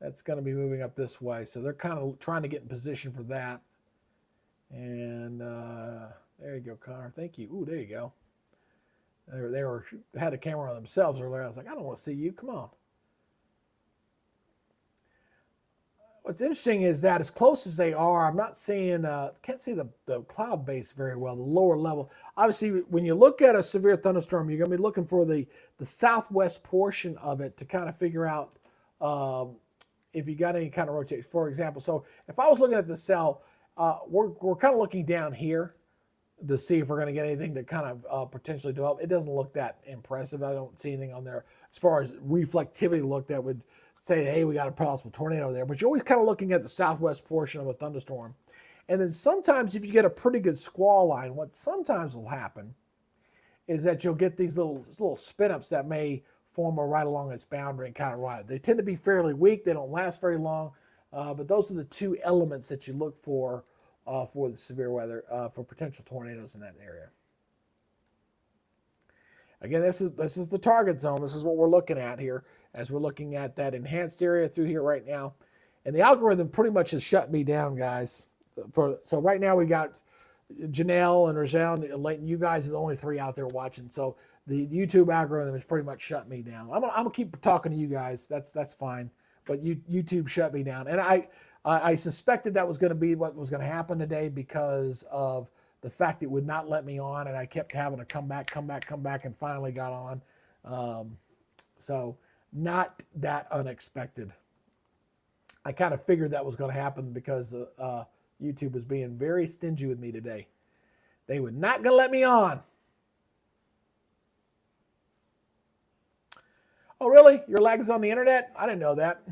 That's going to be moving up this way. So they're kind of trying to get in position for that. And there you go, Connor. Thank you. Ooh, there you go. They had a camera on themselves earlier. I was like, I don't want to see you. Come on. What's interesting is that as close as they are, I'm not seeing, can't see the cloud base very well, the lower level. Obviously, when you look at a severe thunderstorm, you're going to be looking for the southwest portion of it to kind of figure out if you got any kind of rotation. For example, so if I was looking at the cell, we're kind of looking down here to see if we're going to get anything that kind of potentially develop. It doesn't look that impressive. I don't see anything on there as far as reflectivity look that would say, hey, we got a possible tornado there. But you're always kind of looking at the southwest portion of a thunderstorm. And then sometimes if you get a pretty good squall line, what sometimes will happen is that you'll get these little spin-ups that may form right along its boundary and kind of ride. They tend to be fairly weak. They don't last very long. But those are the two elements that you look for the severe weather, for potential tornadoes in that area. Again, this is the target zone. This is what we're looking at here as we're looking at that enhanced area through here right now. And the algorithm pretty much has shut me down, guys. So right now we got Janelle and Rajel and Leighton. You guys are the only 3 out there watching. So the YouTube algorithm has pretty much shut me down. I'm gonna keep talking to you guys. That's fine. But YouTube shut me down. And I suspected that was going to be what was going to happen today because of the fact it would not let me on, and I kept having to come back, and finally got on. So not that unexpected. I kind of figured that was going to happen because YouTube was being very stingy with me today. They were not going to let me on. Oh, really? Your lag is on the internet? I didn't know that.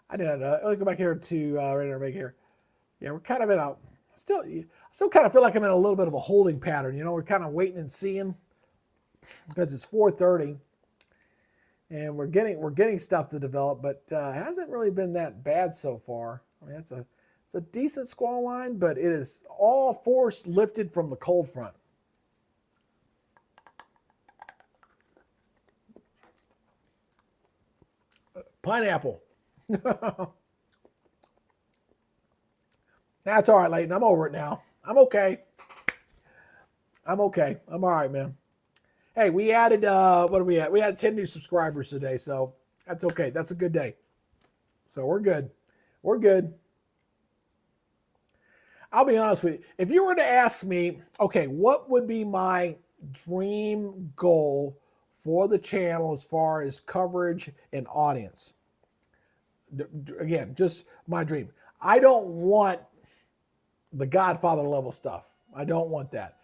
I didn't know. Let me go back here to right here. Yeah, we're kind of in a still kind of feel like I'm in a little bit of a holding pattern. You know, we're kind of waiting and seeing because it's 4:30, and we're getting stuff to develop, but it hasn't really been that bad so far. I mean, it's a decent squall line, but it is all force lifted from the cold front. Pineapple. That's all right, Leighton. I'm over it now. I'm okay. I'm all right, man. Hey, we added, what are we at? We had 10 new subscribers today, so that's okay. That's a good day. So we're good. We're good. I'll be honest with you. If you were to ask me, okay, what would be my dream goal for the channel as far as coverage and audience? Again, just my dream. I don't want the Godfather level stuff. I don't want that.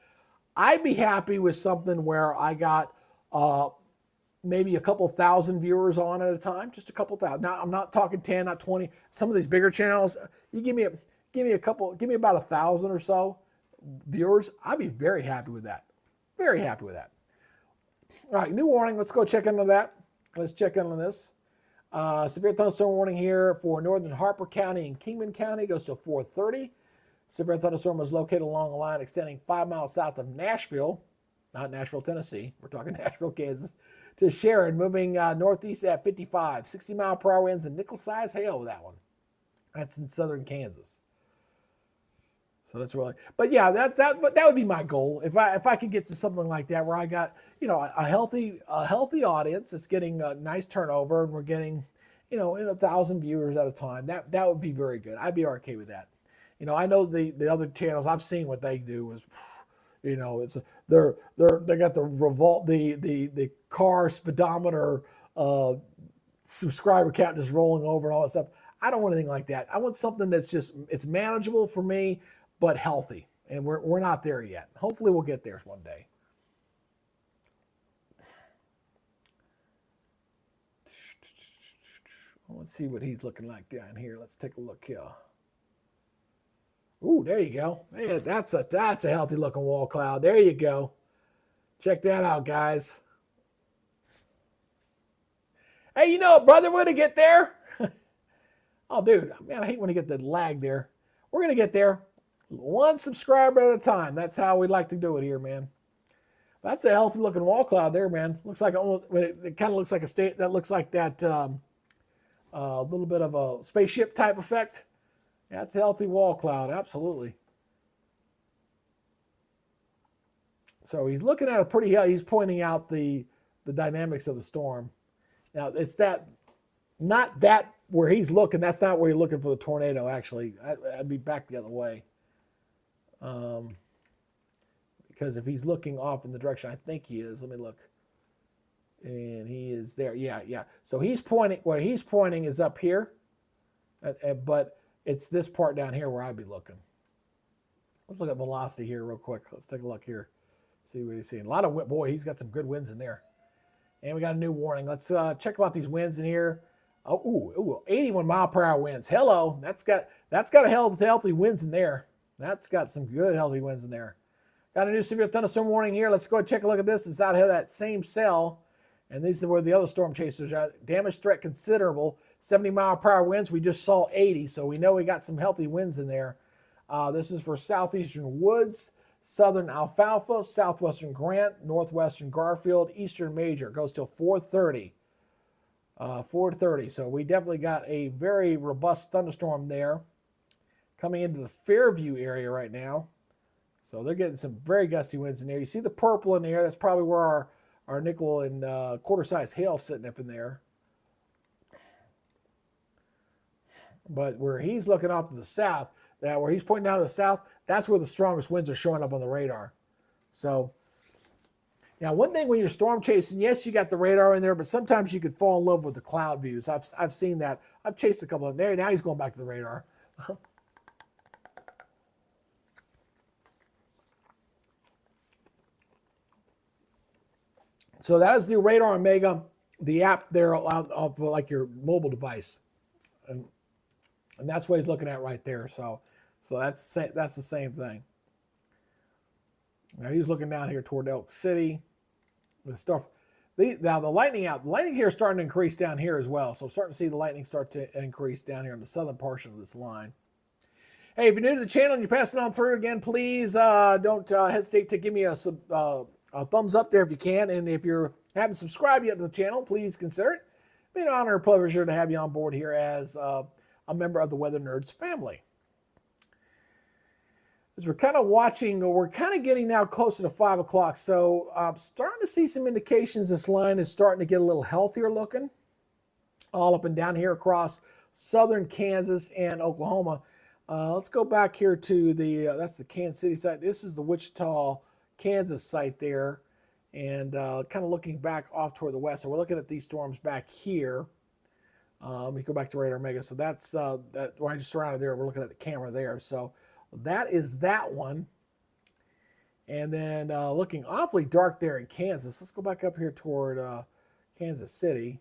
I'd be happy with something where I got maybe a couple thousand viewers on at a time, just a couple thousand. Now I'm not talking 10, not 20. Some of these bigger channels, you give me about 1,000 or so viewers. I'd be very happy with that. Very happy with that. All right, new warning. Let's go check into that. Let's check in on this. Severe thunderstorm warning here for northern Harper County and Kingman County goes to 4:30. Severe thunderstorm was located along a line extending 5 miles south of Nashville, not Nashville, Tennessee. We're talking Nashville, Kansas, to Sharon, moving northeast at 55, 60-mile-per-hour winds and nickel-sized hail with that one. That's in southern Kansas. So that's really, but yeah, that would be my goal. If I could get to something like that where I got, a healthy audience that's getting a nice turnover and we're getting, in 1,000 viewers at a time, that would be very good. I'd be okay with that. I know the other channels, I've seen what they do is, it's they got the revolt, the car speedometer subscriber count just rolling over and all that stuff. I don't want anything like that. I want something that's just, it's manageable for me, but healthy. And we're not there yet. Hopefully we'll get there one day. Let's see what he's looking like down here. Let's take a look here. Ooh, there you go. Hey, that's a healthy looking wall cloud. There you go. Check that out, guys. Hey, brother, we're going to get there. Oh, dude, man, I hate when I get the lag there. We're going to get there. One subscriber at a time. That's how we like to do it here, man. That's a healthy looking wall cloud there, man. Looks like it kind of looks like a state that looks like that little bit of a spaceship type effect. That's a healthy wall cloud, absolutely. So he's looking at a pretty, he's pointing out the dynamics of the storm. Now it's not that where he's looking, that's not where you're looking for the tornado, actually. I'd be back the other way. Because if he's looking off in the direction I think he is, let me look. And he is there. Yeah. So he's pointing, where he's pointing is up here. But it's this part down here where I'd be looking. Let's look at velocity here real quick. Let's take a look here. See what he's seeing. A lot of, boy, he's got some good winds in there. And we got a new warning. Let's check about these winds in here. Oh, 81-mile-per-hour winds. Hello. That's got a healthy winds in there. That's got some good healthy winds in there. Got a new severe thunderstorm warning here. Let's go and check a look at this. It's out here that same cell. And these are where the other storm chasers are. Damage threat considerable. 70-mile-per-hour winds. We just saw 80, so we know we got some healthy winds in there. This is for southeastern Woods, southern Alfalfa, southwestern Grant, northwestern Garfield, eastern Major. Goes till 4:30. 4:30. So we definitely got a very robust thunderstorm there coming into the Fairview area right now. So they're getting some very gusty winds in there. You see the purple in there. That's probably where our nickel and quarter-size hail sitting up in there. But where he's looking off to the south, where he's pointing down to the south, that's where the strongest winds are showing up on the radar. So now one thing when you're storm chasing, yes, you got the radar in there, but sometimes you could fall in love with the cloud views. I've seen that. I've chased a couple of them there. Now he's going back to the radar. So that is the Radar Omega, the app there of like your mobile device. And that's what he's looking at right there. So that's the same thing. Now he's looking down here toward Elk City. The stuff. Now the lightning here is starting to increase down here as well. So I'm starting to see the lightning start to increase down here in the southern portion of this line. Hey, if you're new to the channel and you're passing on through again, please don't hesitate to give me a thumbs up there if you can. And if you haven't subscribed yet to the channel, please consider it. It'd be an honor and pleasure to have you on board here as a member of the Weather Nerds family. As we're kind of watching, we're kind of getting now closer to 5 o'clock. So I'm starting to see some indications this line is starting to get a little healthier looking. All up and down here across southern Kansas and Oklahoma. Let's go back here to that's the Kansas City site. This is the Wichita, Kansas site there. And kind of looking back off toward the west. So we're looking at these storms back here. We go back to Radar Omega. So that's that where I just surrounded there. We're looking at the camera there. So that is that one. And then looking awfully dark there in Kansas. Let's go back up here toward Kansas City.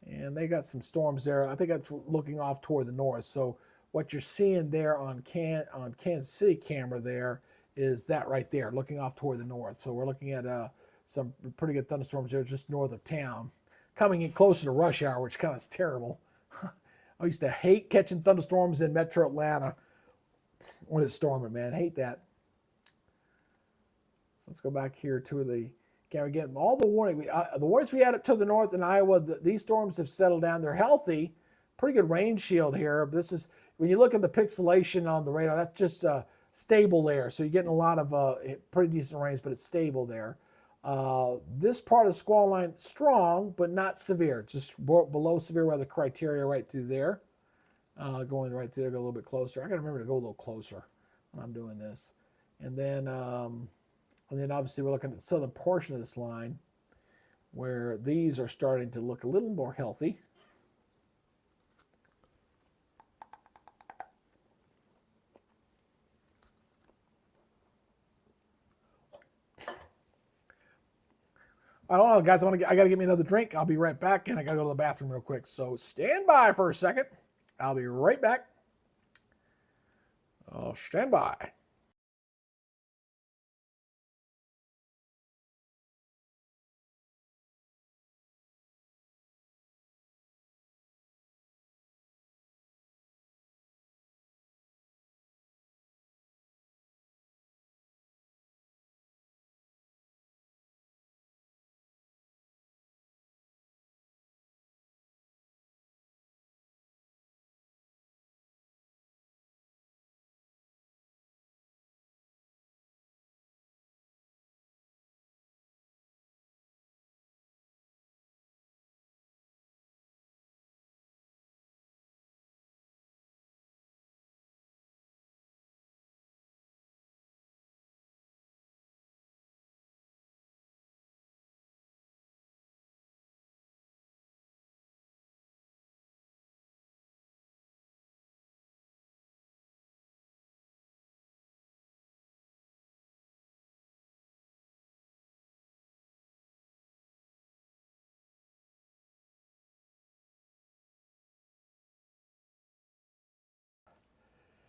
And they got some storms there. I think that's looking off toward the north. So what you're seeing there on Kansas City camera there is that right there, looking off toward the north. So we're looking at some pretty good thunderstorms there just north of town. Coming in closer to rush hour, which kind of is terrible. I used to hate catching thunderstorms in metro Atlanta. when it's storming, man. Hate that. So let's go back here to the camera again. All the warning, the warnings we had up to the north in Iowa, these storms have settled down. They're healthy, pretty good rain shield here. But this is, when you look at the pixelation on the radar, that's just stable there. So you're getting a lot of pretty decent rains, but it's stable there. This part of the squall line, strong, but not severe, just below severe weather criteria right through there. Going right there, go a little bit closer. I got to remember to go a little closer when I'm doing this. And then obviously we're looking at the southern portion of this line where these are starting to look a little more healthy. I don't know, guys. I got to get me another drink. I'll be right back, and I got to go to the bathroom real quick. So stand by for a second. I'll be right back. Oh, stand by.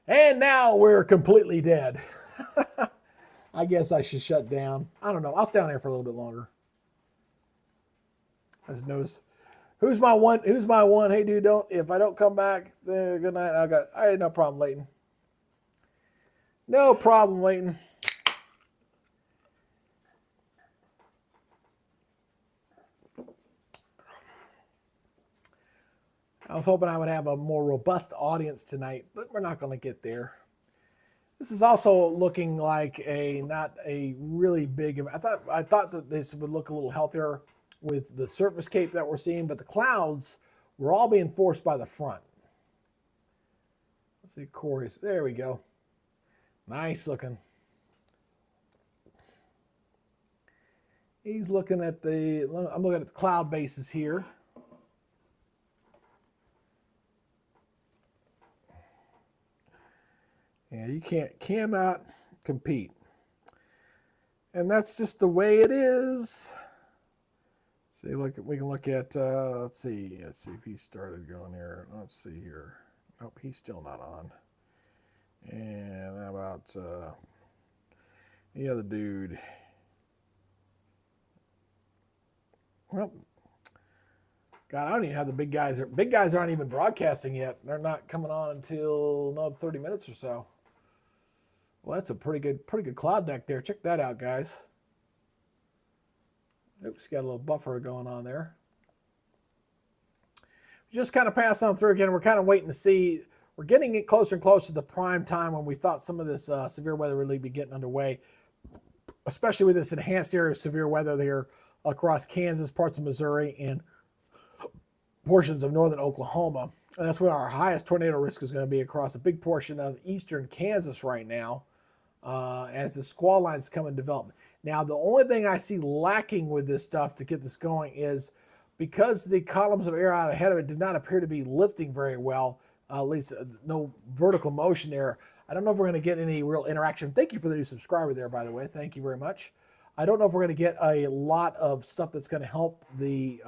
And now we're completely dead. I guess I should shut down. I don't know. I'll stay on here for a little bit longer. I just noticed who's my one. Hey, dude, if I don't come back, then good night. I had no problem, Leighton. No problem, Leighton. I was hoping I would have a more robust audience tonight, but we're not going to get there. This is also looking like not a really big. I thought that this would look a little healthier with the surface cape that we're seeing, but the clouds were all being forced by the front. Let's see, Corey's. There we go. Nice looking. He's looking at I'm looking at the cloud bases here. Yeah, you cannot compete. And that's just the way it is. See, we can look at, let's see if he started going here. Let's see here. Nope, he's still not on. And how about the other dude? Well, God, I don't even have the big guys. Big guys aren't even broadcasting yet. They're not coming on until another 30 minutes or so. Well, that's a pretty good cloud deck there. Check that out, guys. Oops, got a little buffer going on there. Just kind of pass on through again. We're kind of waiting to see. We're getting it closer and closer to the prime time when we thought some of this severe weather really be getting underway, especially with this enhanced area of severe weather there across Kansas, parts of Missouri, and portions of northern Oklahoma. And that's where our highest tornado risk is going to be, across a big portion of eastern Kansas right now, as the squall lines come in development. Now, the only thing I see lacking with this stuff to get this going is because the columns of air out ahead of it did not appear to be lifting very well, at least no vertical motion there. I don't know if we're going to get any real interaction. Thank you for the new subscriber there, by the way. Thank you very much. I don't know if we're going to get a lot of stuff that's going to help the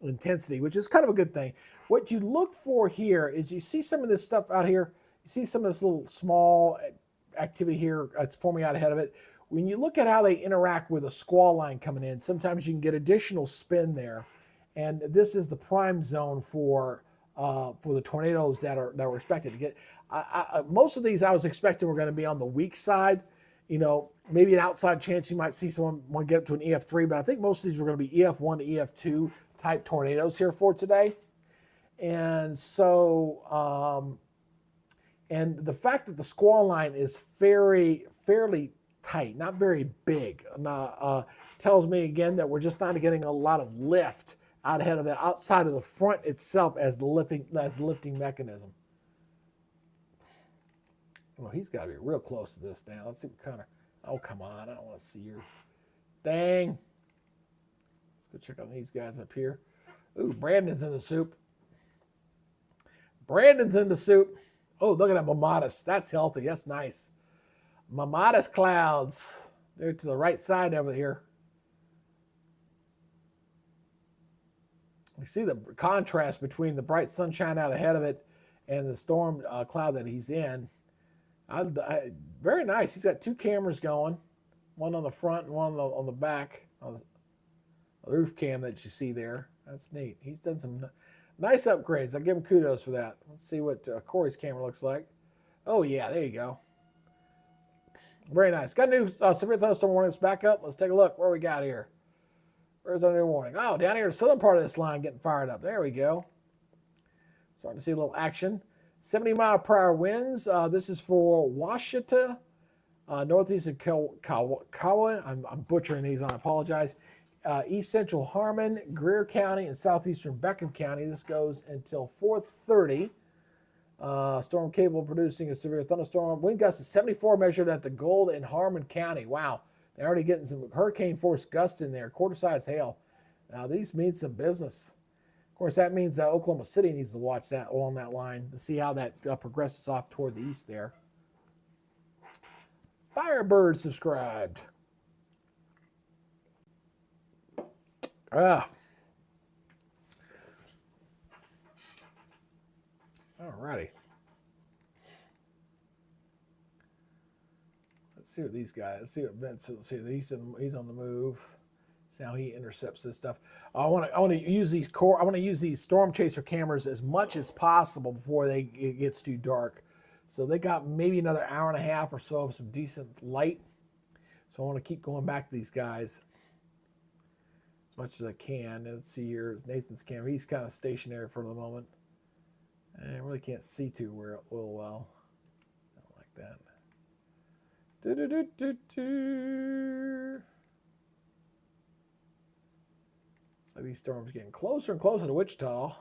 intensity, which is kind of a good thing. What you look for here is you see some of this stuff out here. You see some of this little small activity here that's forming out ahead of it. When you look at how they interact with a squall line coming in, sometimes you can get additional spin there. And this is the prime zone for the tornadoes that are expected to get. Most of these I was expecting were going to be on the weak side. You know, maybe an outside chance you might see someone get up to an EF3, but I think most of these were going to be EF1 to EF2 type tornadoes here for today. And so, and the fact that the squall line is fairly tight, not very big, tells me again that we're just not getting a lot of lift out ahead of it, outside of the front itself as the lifting mechanism. Well, he's got to be real close to this now. Let's see what kind of. Oh, come on! I don't want to see your. Dang. Let's go check on these guys up here. Ooh, Brandon's in the soup. Brandon's in the soup. Oh, look at that Mamatis. That's healthy. That's nice. Mamatis clouds. They're to the right side over here. You see the contrast between the bright sunshine out ahead of it and the storm cloud that he's in. Very nice. He's got two cameras going, one on the front and one on the back, on the roof cam that you see there. That's neat. He's done some nice upgrades. I give him kudos for that. Let's see what Corey's camera looks like. Oh, yeah, there you go. Very nice. Got a new severe thunderstorm warnings back up. Let's take a look. Where we got here? Where's our new warning? Oh, down here, the southern part of this line getting fired up. There we go. Starting to see a little action. 70-mile-per-hour winds. This is for Washita, northeast of Kawa. I'm butchering these, I apologize. East central Harmon, Greer County, and southeastern Beckham County. This goes until 4:30. Storm capable of producing a severe thunderstorm. Wind gusts of 74 measured at the Gold and Harmon County. Wow. They're already getting some hurricane force gusts in there, quarter-size hail. Now, these mean some business. Of course, that means Oklahoma City needs to watch that along that line to see how that progresses off toward the east there. Firebird subscribed. All righty. Let's see what these guys. Let's see what Vince. Let's see. He's on the move. See how he intercepts this stuff. I want to use these I want to use these storm chaser cameras as much as possible before it gets too dark. So they got maybe another hour and a half or so of some decent light. So I want to keep going back to these guys as much as I can. Let's see here, Nathan's camera. He's kind of stationary for the moment. I really can't see too well. I don't like that. So these storms getting closer and closer to Wichita.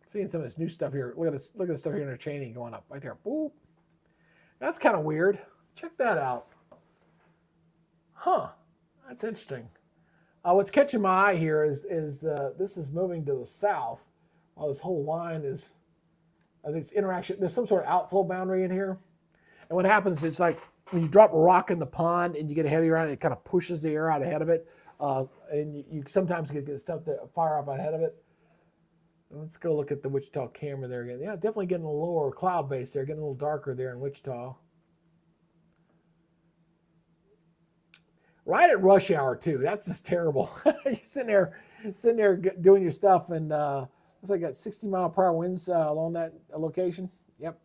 Seeing some of this new stuff here. Look at this. Look at the stuff here in the chaining going up right there. Boop. That's kind of weird. Check that out. Huh. That's interesting. What's catching my eye here is this is moving to the south. While this whole line is, I think it's interaction. There's some sort of outflow boundary in here. And what happens, it's like when you drop a rock in the pond and you get a heavy rain, it kind of pushes the air out ahead of it. And you sometimes get stuff to fire up ahead of it. Let's go look at the Wichita camera there again. Yeah, definitely getting a lower cloud base there, getting a little darker there in Wichita. Right at rush hour too. That's just terrible. You're sitting there doing your stuff, and looks like got 60-mile-per-hour winds along that location. Yep,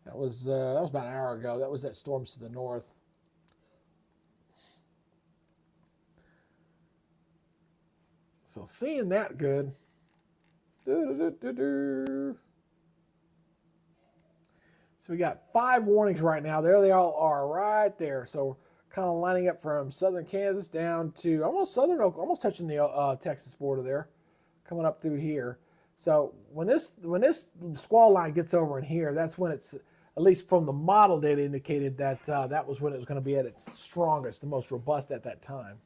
that was about an hour ago. That was that storms to the north. So seeing that good. So we got 5 warnings right now. There they all are right there. So kind of lining up from southern Kansas down to almost southern Oklahoma, almost touching the Texas border there, coming up through here. So when this squall line gets over in here, that's when it's, at least from the model data, indicated that that was when it was going to be at its strongest, the most robust at that time.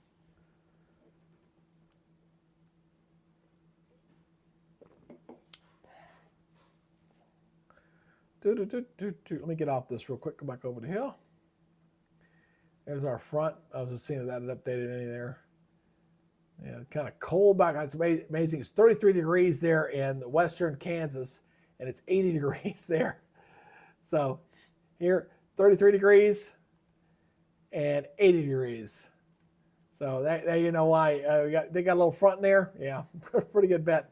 Let me get off this real quick. Go back over the hill. There's our front. I was just seeing if that had updated any there. Yeah, kind of cold back. It's amazing. It's 33 degrees there in western Kansas, and it's 80 degrees there. So here, 33 degrees and 80 degrees. So that you know why they got a little front in there. Yeah, pretty good bet.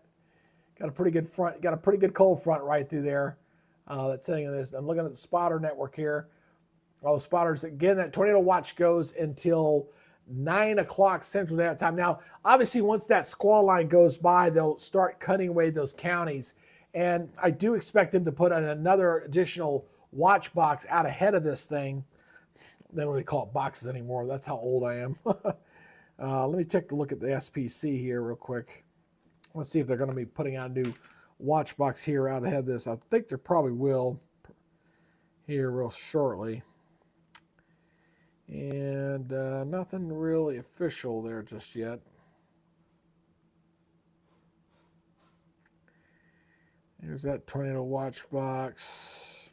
Got a pretty good front. Got a pretty good cold front right through there. That's sitting in this. I'm looking at the spotter network here. All the spotters again. That tornado watch goes until 9 o'clock Central Daylight Time. Now, obviously, once that squall line goes by, they'll start cutting away those counties, and I do expect them to put in another additional watch box out ahead of this thing. They don't really call it boxes anymore. That's how old I am. Let me take a look at the SPC here real quick. Let's see if they're going to be putting out a new watch box here out ahead of this. I think they probably will here real shortly. And nothing really official there just yet. There's that tornado watch box.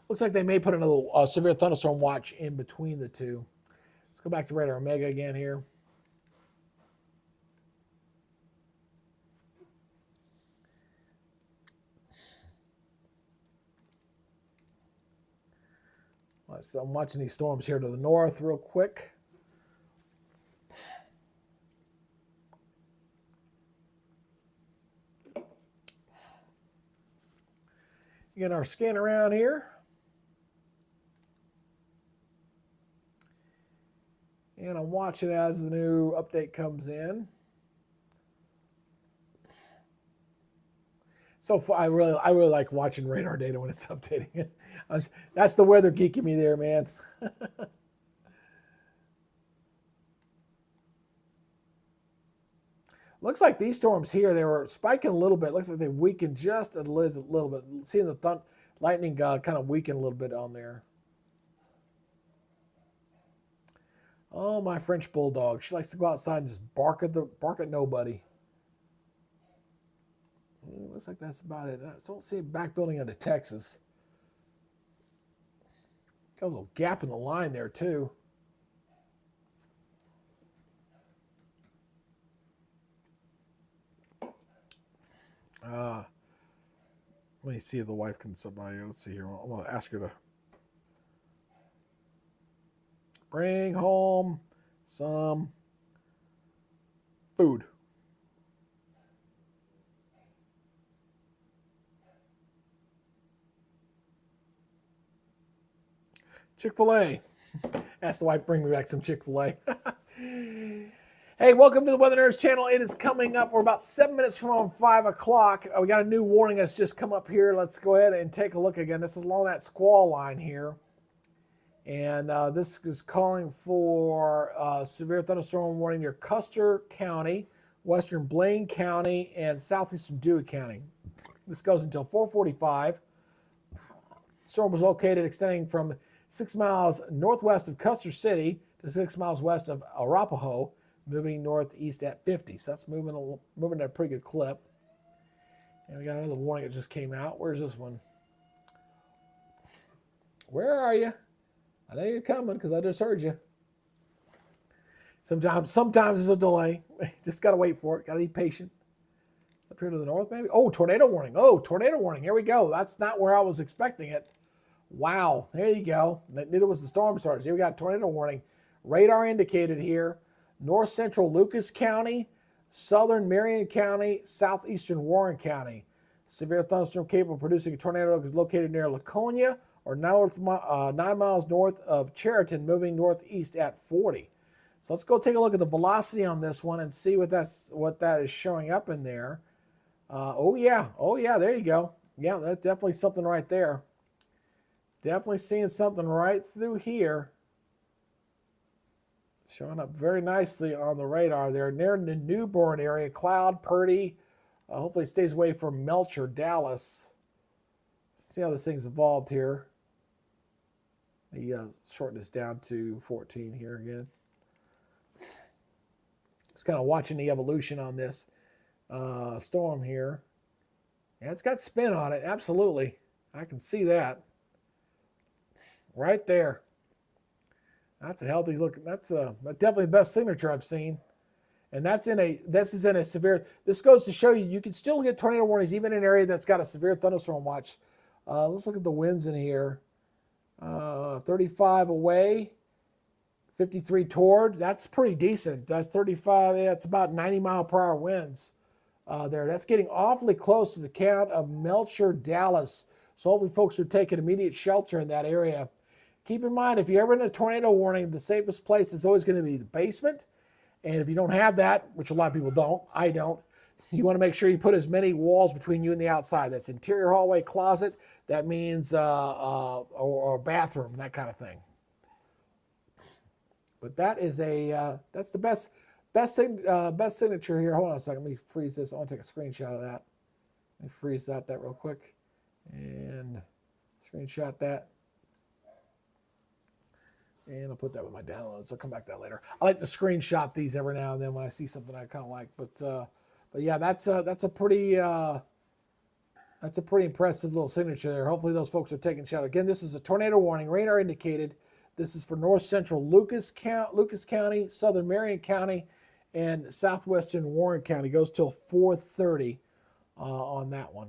Looks like they may put another severe thunderstorm watch in between the two. Let's go back to Radar Omega again here. So I'm watching these storms here to the north real quick. Get our scan around here. And I'm watching as the new update comes in. So far, I really like watching radar data when it's updating it. That's the weather geek in me there, man. Looks like these storms here, they were spiking a little bit. Looks like they weakened just a little bit. Seeing the lightning kind of weaken a little bit on there. Oh, my French bulldog. She likes to go outside and just bark at nobody. Looks like that's about it. I don't see it back building into Texas. Got a little gap in the line there, too. Let me see if the wife can somebody. Let's see here. I'm going to ask her to bring home some food. Chick-fil-A. Ask the wife, bring me back some Chick-fil-A. Hey, welcome to the Weather Nerds channel. It is coming up. We're about 7 minutes from 5 o'clock. We got a new warning that's just come up here. Let's go ahead and take a look again. This is along that squall line here. And this is calling for severe thunderstorm warning near Custer County, western Blaine County, and southeastern Dewey County. This goes until 4:45. Storm was located extending from 6 miles northwest of Custer City to 6 miles west of Arapahoe, moving northeast at 50. So that's moving at a pretty good clip. And we got another warning that just came out. Where's this one? Where are you? I know you're coming because I just heard you. Sometimes there's a delay. Just got to wait for it. Got to be patient. Up here to the north, maybe. Oh, tornado warning. Oh, tornado warning. Here we go. That's not where I was expecting it. Wow. There you go. It was the storm starters. Here we got tornado warning. Radar indicated here. North central Lucas County, southern Marion County, southeastern Warren County. Severe thunderstorm capable of producing a tornado is located near Laconia or 9 miles north of Chariton, moving northeast at 40. So let's go take a look at the velocity on this one and see what that is showing up in there. Oh yeah, there you go. Yeah, that's definitely something right there. Definitely seeing something right through here. Showing up very nicely on the radar there. Near the Newborn area, Cloud, Purdy. Hopefully it stays away from Melcher, Dallas. See how this thing's evolved here. Let me shorten this down to 14 here again. Just kind of watching the evolution on this storm here. Yeah, it's got spin on it, absolutely. I can see that. Right there. That's a healthy look. That's definitely the best signature I've seen. And this is in a severe, this goes to show you can still get tornado warnings even in an area that's got a severe thunderstorm watch. Let's look at the winds in here. 35 away, 53 toward. That's pretty decent. That's 35. Yeah, it's about 90 mile per hour winds there. That's getting awfully close to the count of Melcher, Dallas. So hopefully folks are taking immediate shelter in that area. Keep in mind, if you're ever in a tornado warning, the safest place is always going to be the basement. And if you don't have that, which a lot of people don't, I don't, you want to make sure you put as many walls between you and the outside. That's interior hallway, closet. That means or bathroom, that kind of thing. But that is that's the best signature here. Hold on a second. Let me freeze this. I want to take a screenshot of that. Let me freeze that real quick and screenshot that. And I'll put that with my downloads. I'll come back to that later. I like to screenshot these every now and then when I see something I kind of like. But yeah, that's a pretty impressive little signature there. Hopefully those folks are taking shelter. Again, this is a tornado warning. Radar indicated. This is for north central Lucas County, southern Marion County, and southwestern Warren County. Goes till 4:30 on that one.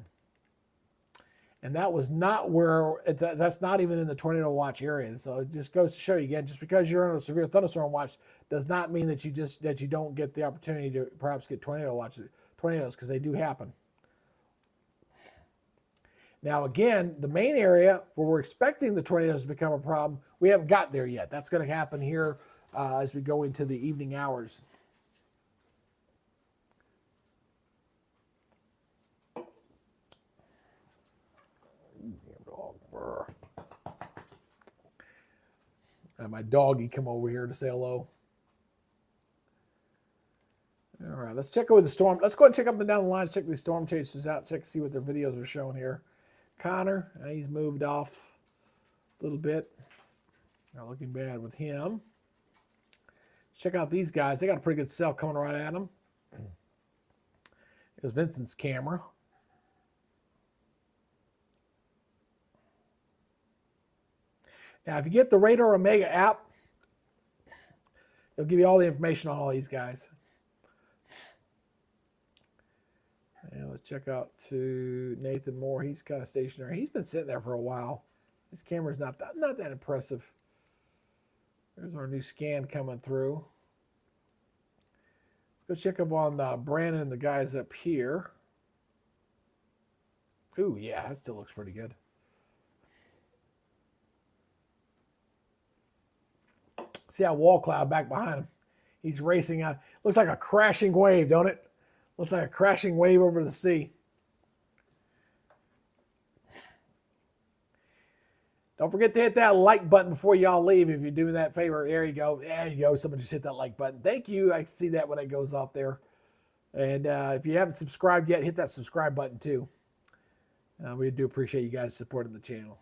And that was not where, that's not even in the tornado watch area. So it just goes to show you again, just because you're on a severe thunderstorm watch does not mean that you don't get the opportunity to perhaps get tornadoes, because they do happen. Now again, the main area where we're expecting the tornadoes to become a problem, we haven't got there yet. That's going to happen here as we go into the evening hours. My doggy come over here to say hello. All right, let's check over the storm. Let's go ahead and check up and down the line, check these storm chasers out, see what their videos are showing here. Connor, he's moved off a little bit. Not looking bad with him. Check out these guys. They got a pretty good cell coming right at them. Here's Vincent's camera. Now, if you get the Radar Omega app, it'll give you all the information on all these guys. And let's check out to Nathan Moore. He's kind of stationary. He's been sitting there for a while. His camera's not that impressive. There's our new scan coming through. Let's go check up on Brandon and the guys up here. Ooh, yeah, that still looks pretty good. See that wall cloud back behind him. He's racing out. Looks like a crashing wave, don't it? Looks like a crashing wave over the sea. Don't forget to hit that like button before y'all leave if you're doing that favor. There you go. There you go. Somebody just hit that like button. Thank you. I see that when it goes off there. And if you haven't subscribed yet, hit that subscribe button too. We do appreciate you guys supporting the channel.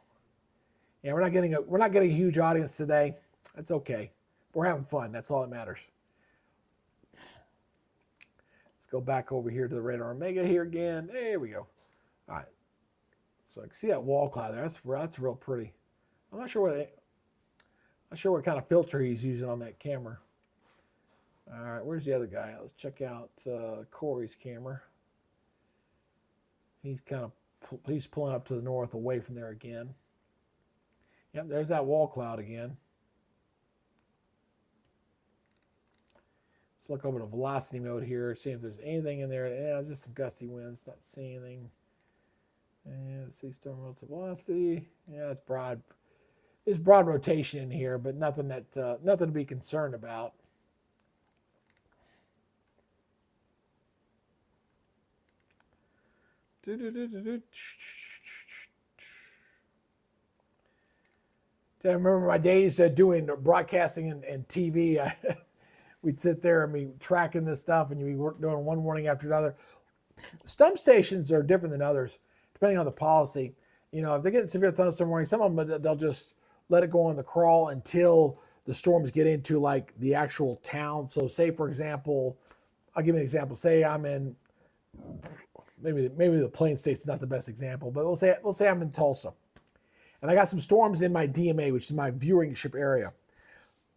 Yeah, we're not getting a huge audience today. That's okay. We're having fun. That's all that matters. Let's go back over here to the Radar Omega here again. There we go. All right. So I can see that wall cloud there. That's real pretty. I'm not sure what kind of filter he's using on that camera. All right, where's the other guy? Let's check out Corey's camera. He's pulling up to the north away from there again. Yep, there's that wall cloud again. Let's look over to velocity mode here, see if there's anything in there. Yeah, just some gusty winds, not seeing anything. And let's see storm relative velocity. Yeah, it's broad. There's broad rotation in here, but nothing to be concerned about. I remember my days doing broadcasting and TV. We'd sit there and be tracking this stuff, and you'd be doing one warning after another. Some stations are different than others, depending on the policy. You know, if they get severe thunderstorm warning, some of them, they'll just let it go on the crawl until the storms get into like the actual town. So say, for example, I'll give you an example. Say I'm in, maybe the Plain State's not the best example, but we'll say I'm in Tulsa. And I got some storms in my DMA, which is my viewership area.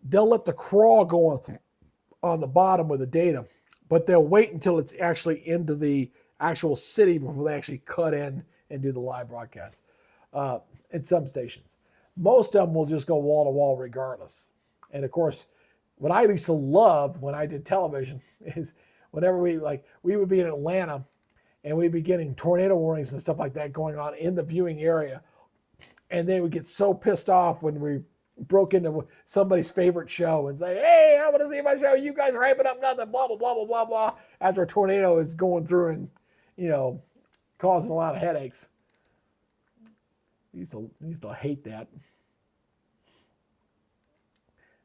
They'll let the crawl go on the bottom with the data, but they'll wait until it's actually into the actual city before they actually cut in and do the live broadcast in some stations. Most of them will just go wall to wall regardless. And of course, what I used to love when I did television is whenever we would be in Atlanta and we'd be getting tornado warnings and stuff like that going on in the viewing area. And they would get so pissed off when we broke into somebody's favorite show and say, hey, I want to see my show. You guys are hyping up nothing, blah, blah, blah, blah, blah, blah, after a tornado is going through and, causing a lot of headaches. I used to hate that.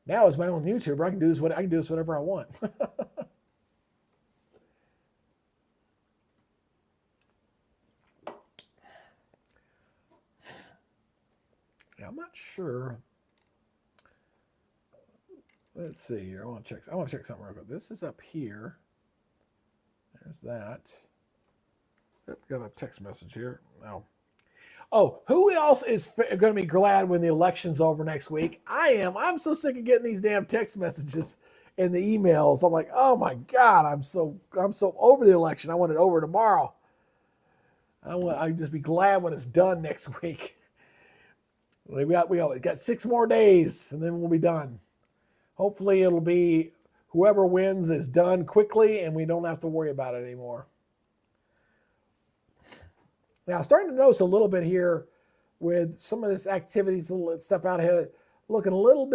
Now as my own YouTuber, I can do this whatever I want. Yeah, I'm not sure. Let's see here. I want to check something real quick. This is up here. There's that. Yep, got a text message here. No. Oh, who else is going to be glad when the election's over next week? I am. I'm so sick of getting these damn text messages and the emails. I'm like, oh my God, I'm so over the election. I want it over tomorrow. I'd just be glad when it's done next week. We got 6 more days and then we'll be done. Hopefully it'll be whoever wins is done quickly and we don't have to worry about it anymore. Now, starting to notice a little bit here with some of this activities, little stuff out ahead, looking a little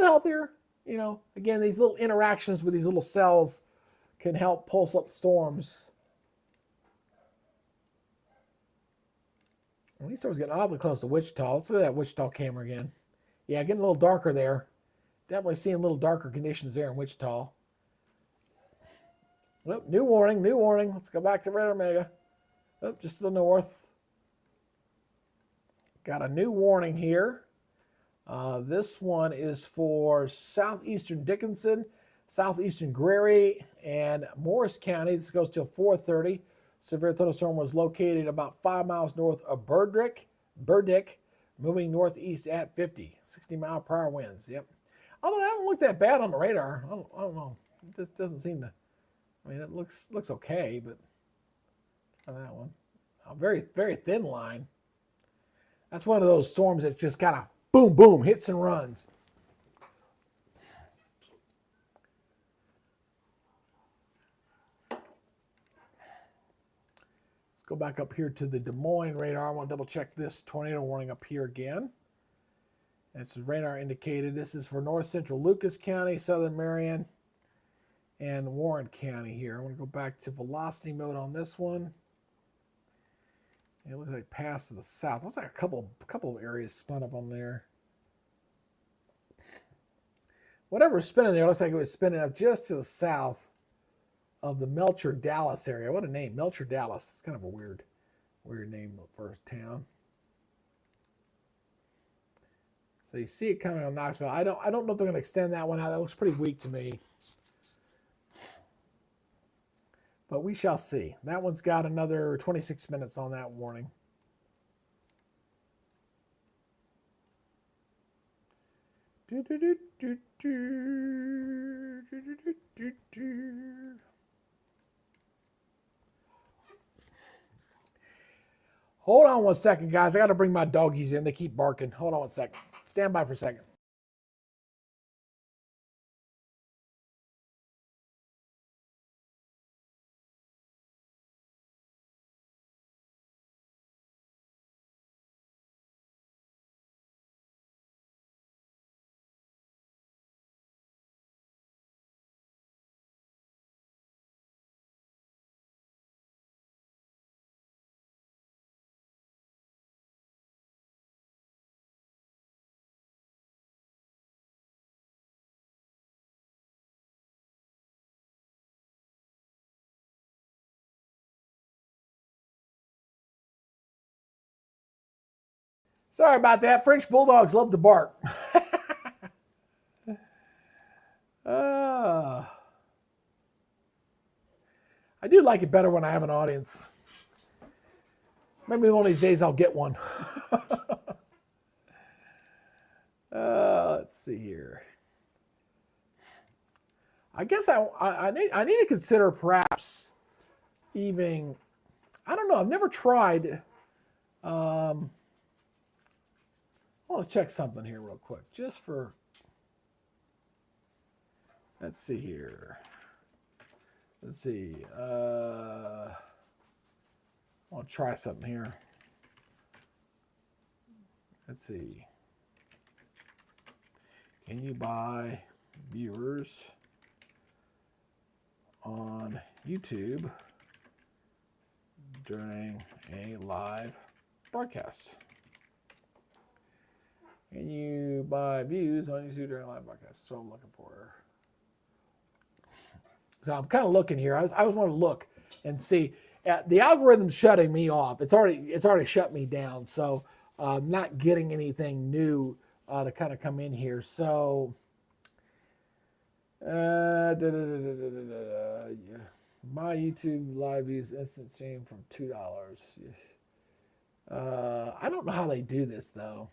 healthier. Again, these little interactions with these little cells can help pulse up storms. Well, these storms getting awfully close to Wichita. Let's look at that Wichita camera again. Yeah, getting a little darker there. Definitely seeing a little darker conditions there in Wichita. Oh, new warning. Let's go back to Red Omega. Oh, just to the north. Got a new warning here. This one is for southeastern Dickinson, southeastern Greary, and Morris County. This goes till 4:30. Severe thunderstorm was located about 5 miles north of Burdick, moving northeast at 60-mile-per-hour winds. Yep. Although that don't look that bad on the radar. I don't know. It just doesn't seem to. I mean, it looks okay, but that one, a very, very thin line. That's one of those storms that just kind of boom, boom, hits and runs. Let's go back up here to the Des Moines radar. I want to double check this tornado warning up here again. It's radar indicated. This is for north central Lucas County, southern Marion, and Warren County here. I'm going to go back to velocity mode on this one. It looks like past to the south. Looks like a couple of areas spun up on there. Whatever's spinning there looks like it was spinning up just to the south of the Melcher, Dallas area. What a name, Melcher, Dallas. It's kind of a weird name for a town. So you see it coming on Knoxville. I don't know if they're going to extend that one out. That looks pretty weak to me. But we shall see. That one's got another 26 minutes on that warning. Hold on one second, guys. I got to bring my doggies in. They keep barking. Hold on one second. Stand by for a second. Sorry about that. French bulldogs love to bark. I do like it better when I have an audience. Maybe one of these days I'll get one. Let's see here. I guess I need to consider perhaps even, I don't know, I've never tried. I want to check something here real quick, just for, let's see here. Let's see. I'll try something here. Let's see. Can you buy viewers on YouTube during a live broadcast? Can you buy views on YouTube during a live broadcast? That's what I'm looking for. So I'm kind of looking here. I was want to look and see. The algorithm's shutting me off. It's already shut me down. So I'm not getting anything new to kind of come in here. So my YouTube live views instant stream from $2. I don't know how they do this though.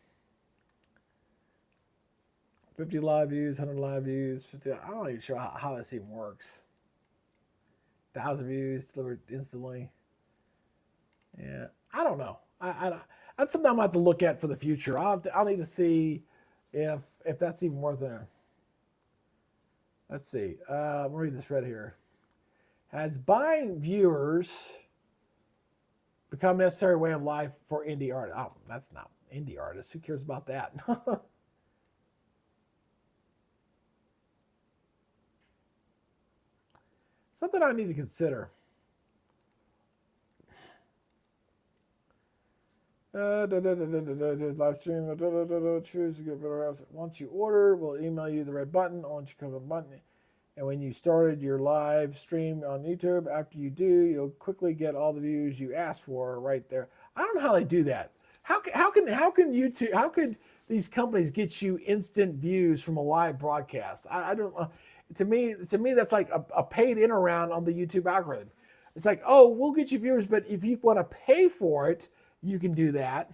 50 live views, 100 live views, 50. I'm not even sure how this even works. 1,000 views delivered instantly. Yeah, I don't know. I that's something I'm gonna have to look at for the future. I'll need to see if that's even worth it. Let's see. I'm reading this right here. Has buying viewers become a necessary way of life for indie artists? Oh, that's not indie artists. Who cares about that? Something I need to consider. Live stream. Choose to get better apps. Once you order, we'll email you the red button. Once you click on the button, and when you started your live stream on YouTube, after you do, you'll quickly get all the views you asked for right there. I don't know how they do that. How can YouTube? How could these companies get you instant views from a live broadcast? I don't know. To me, that's like a paid in around on the YouTube algorithm. It's like, oh, we'll get you viewers, but if you want to pay for it, you can do that.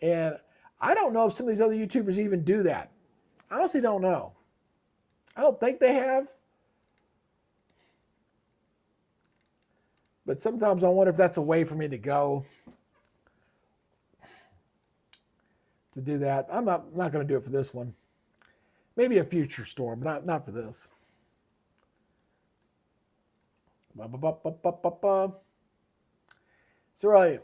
And I don't know if some of these other YouTubers even do that. I honestly don't know. I don't think they have. But sometimes I wonder if that's a way for me to go to do that. I'm not going to do it for this one. Maybe a future storm, but not for this. So right,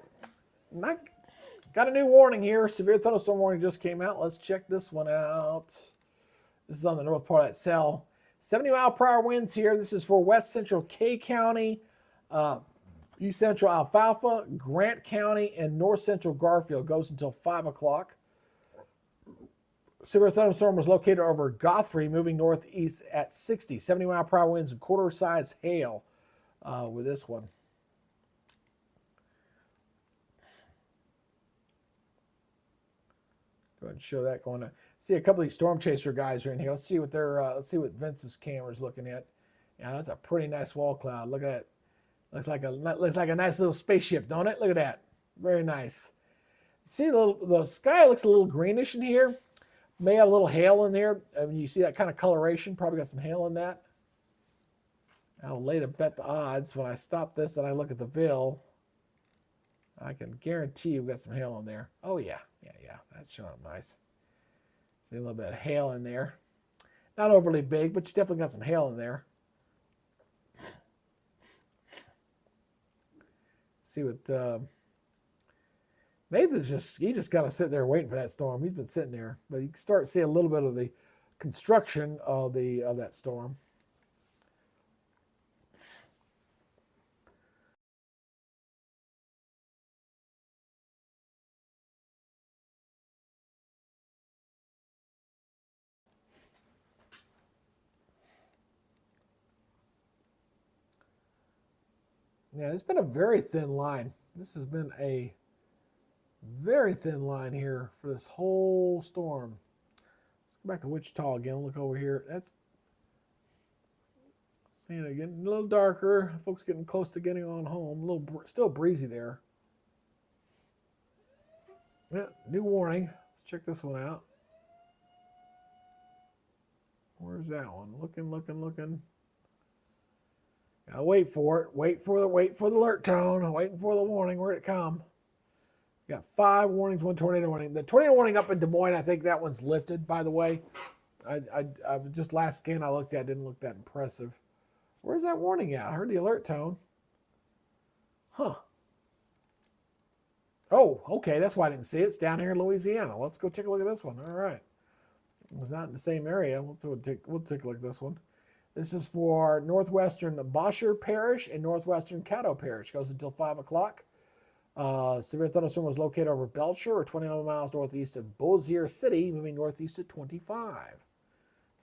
got a new warning here. Severe thunderstorm warning just came out. Let's check this one out. This is on the north part of that cell. 70-mile-per-hour winds here. This is for west central K County, east central Alfalfa, Grant County, and north central Garfield. Goes until 5 o'clock. Severe thunderstorm was located over Guthrie, moving northeast at 60. 70-mile-per-hour winds and quarter-size hail with this one. Go ahead and show that going on. See a couple of these storm chaser guys are in here. Let's see what Vince's camera is looking at. Yeah, that's a pretty nice wall cloud. Look at that. Looks like a nice little spaceship, don't it? Look at that. Very nice. See the sky looks a little greenish in here. May have a little hail in there. I mean, you see that kind of coloration. Probably got some hail in that. I'll lay to bet the odds when I stop this and I look at the bill. I can guarantee we've got some hail in there. Oh, yeah. That's showing up nice. See a little bit of hail in there. Not overly big, but you definitely got some hail in there. See what Nathan's just kind of sitting there waiting for that storm. He's been sitting there, but you can start to see a little bit of the construction of that storm. Yeah, it's been a very thin line. This has been a very thin line here for this whole storm. Let's go back to Wichita again. Look over here. That's seeing it getting a little darker. Folks getting close to getting on home. A little still breezy there. Yeah, new warning. Let's check this one out. Where's that one? Looking. I'll wait for it. Wait for the alert tone. I'm waiting for the warning. Where'd it come? We got 5 warnings, 1 tornado warning. The tornado warning up in Des Moines, I think that one's lifted, by the way. I just last scan I looked at didn't look that impressive. Where's that warning at? I heard the alert tone. Huh. Oh, okay. That's why I didn't see it. It's down here in Louisiana. Let's go take a look at this one. All right. It was not in the same area. We'll take a look at this one. This is for northwestern Bosher Parish and northwestern Caddo Parish. Goes until 5 o'clock. Severe thunderstorm was located over Belcher, or 21 miles northeast of Bossier City, moving northeast at 25.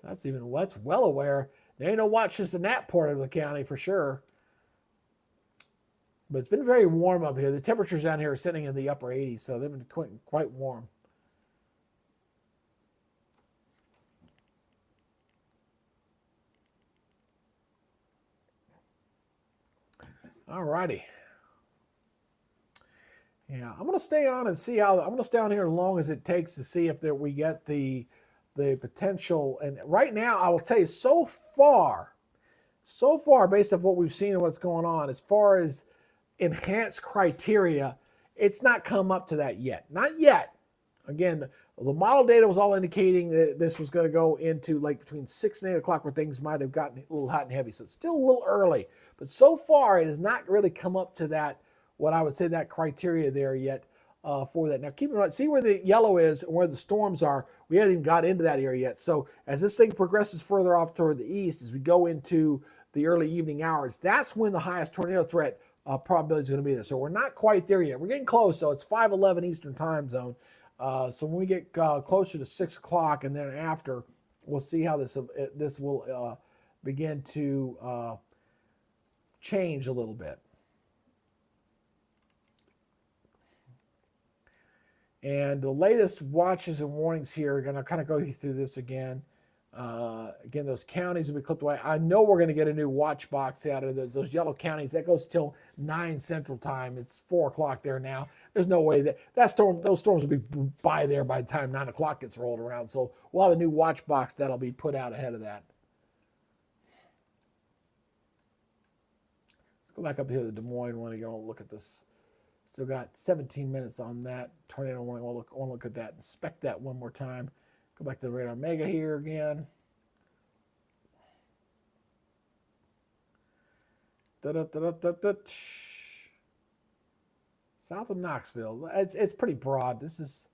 So that's well aware. There ain't no watches in that part of the county for sure. But it's been very warm up here. The temperatures down here are sitting in the upper 80s, so they've been quite warm. All righty. Yeah, I'm going to stay on and see how. I'm going to stay on here as long as it takes to see if we get the potential. And right now, I will tell you, so far, based on what we've seen and what's going on, as far as enhanced criteria, it's not come up to that yet. Not yet. Again, the model data was all indicating that this was going to go into like between 6 and 8 o'clock where things might have gotten a little hot and heavy. So it's still a little early. But so far, it has not really come up to that, what I would say, that criteria there yet for that. Now, keep in mind, see where the yellow is and where the storms are. We haven't even got into that area yet. So as this thing progresses further off toward the east, as we go into the early evening hours, that's when the highest tornado threat probability is going to be there. So we're not quite there yet. We're getting close. So it's 5:11 Eastern time zone. So when we get closer to 6 o'clock and then after, we'll see how this will begin to change a little bit. And the latest watches and warnings here are going to kind of go through this again. Again, those counties will be clipped away. I know we're going to get a new watch box out of those yellow counties. That goes till 9 Central Time. It's 4 o'clock there now. There's no way those storms will be by there by the time 9 o'clock gets rolled around. So we'll have a new watch box that'll be put out ahead of that. Let's go back up here to the Des Moines one and look at this. Still got 17 minutes on that tornado warning. I want to look at that, inspect that one more time. Go back to the radar mega here again. South of Knoxville. It's pretty broad. This is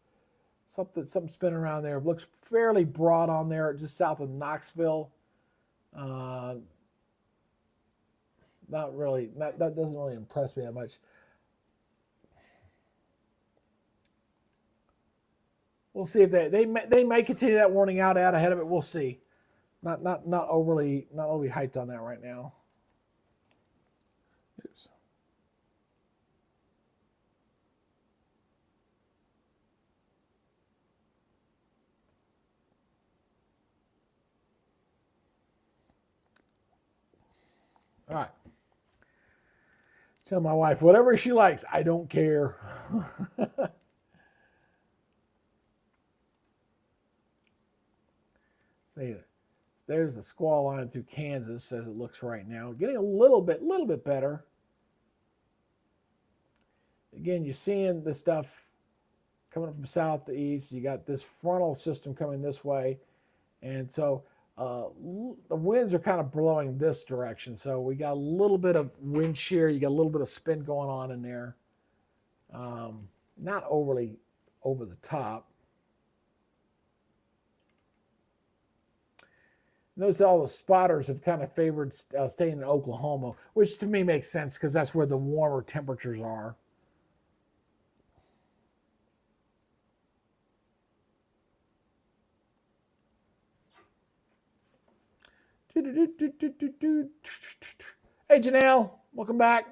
something spinning around there. It looks fairly broad on there, just south of Knoxville. Not really. That doesn't really impress me that much. We'll see if they may continue that warning out ahead of it. We'll see. Not overly hyped on that right now. Oops. All right. Tell my wife whatever she likes. I don't care. See, there's the squall line through Kansas as it looks right now. Getting a little bit better. Again, you're seeing the stuff coming from south to east. You got this frontal system coming this way. And so the winds are kind of blowing this direction. So we got a little bit of wind shear. You got a little bit of spin going on in there. Not overly over the top. Notice all the spotters have kind of favored staying in Oklahoma, which to me makes sense because that's where the warmer temperatures are. Hey, Janelle, welcome back.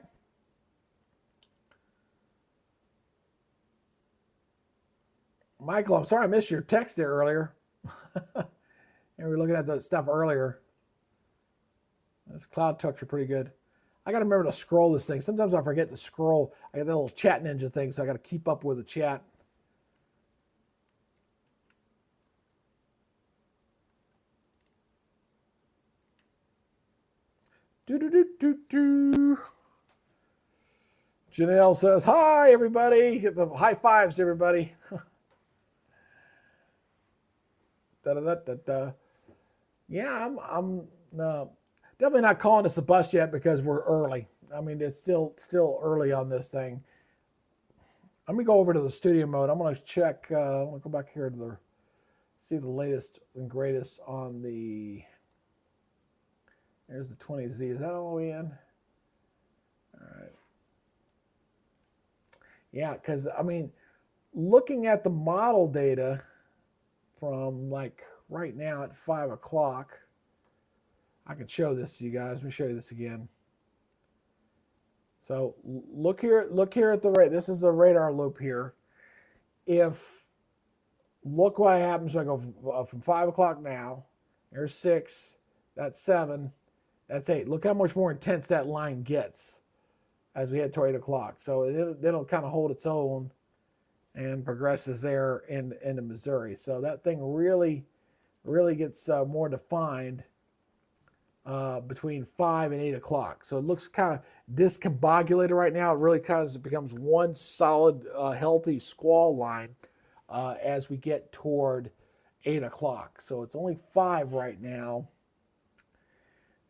Michael, I'm sorry I missed your text there earlier. And we were looking at the stuff earlier. This cloud trucks are pretty good. I got to remember to scroll this thing. Sometimes I forget to scroll. I got that little chat ninja thing, so I got to keep up with the chat. Janelle says, hi, everybody. Get the high fives, everybody. Yeah, I'm definitely not calling this a bust yet because we're early. I mean, it's still early on this thing. Let me go over to the studio mode. I'm going to check. I'm going to go back here to see the latest and greatest on the. There's the 20Z. Is that all the way in? All right. Yeah, because I mean, looking at the model data from like right now at 5 o'clock, I can show this to you guys. Let me show you this again. So look here at the rate. This is a radar loop here. Look what happens when I go from 5 o'clock now. There's 6. That's 7. That's 8. Look how much more intense that line gets as we head to 8 o'clock. So it'll kind of hold its own and progresses there into Missouri. So that thing really gets more defined between 5 and 8 o'clock. So it looks kind of discombobulated right now. It really kind of becomes one solid, healthy squall line as we get toward 8 o'clock. So it's only 5 right now.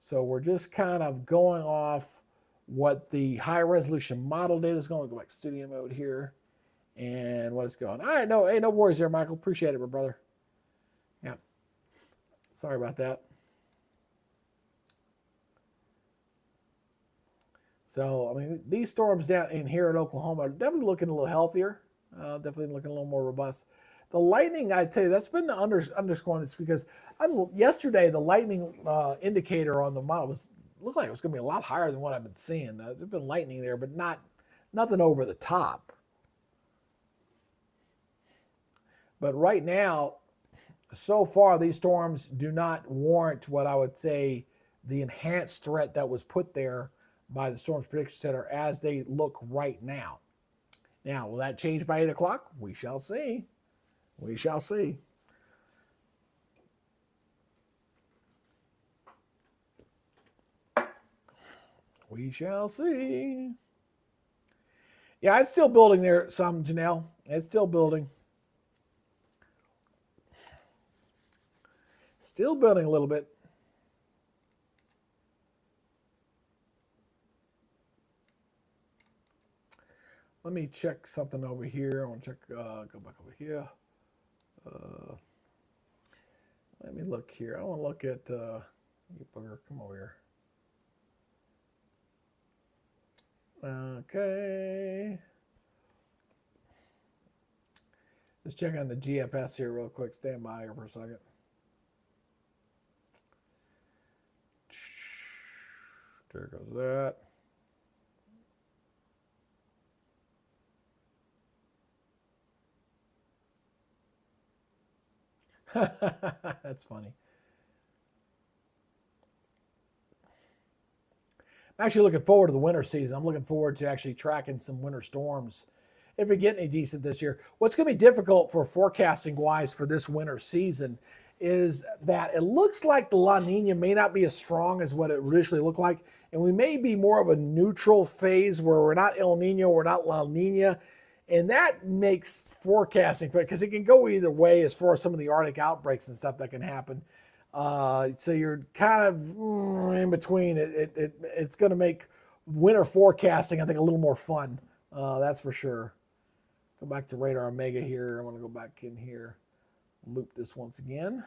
So we're just kind of going off what the high resolution model data is going. Go back to studio mode here and what it's going. All right, no worries there, Michael. Appreciate it, my brother. Yeah. Sorry about that. So, I mean, these storms down in here in Oklahoma are definitely looking a little healthier, definitely looking a little more robust. The lightning, I tell you, that's been underscoring this because yesterday the lightning indicator on the model looked like it was going to be a lot higher than what I've been seeing. There's been lightning there, but nothing over the top. But right now, so far, these storms do not warrant what I would say the enhanced threat that was put there by the Storms Prediction Center as they look right now. Now, will that change by 8 o'clock? We shall see. We shall see. We shall see. Yeah, it's still building there some, Janelle. It's still building. Still building a little bit. Let me check something over here. I want to check, go back over here. Let me look here. I want to look at, you bugger, come over here. Okay. Just check on the GFS here real quick. Stand by here for a second. There goes that. That's funny. I'm actually looking forward to the winter season. I'm looking forward to actually tracking some winter storms if we get any decent this year. What's going to be difficult for forecasting wise for this winter season is that it looks like the La Nina may not be as strong as what it initially looked like. And we may be more of a neutral phase where we're not El Nino, we're not La Nina. And that makes forecasting, because it can go either way as far as some of the Arctic outbreaks and stuff that can happen. So you're kind of in between. It's going to make winter forecasting, I think, a little more fun. That's for sure. Go back to Radar Omega here. I want to go back in here, loop this once again.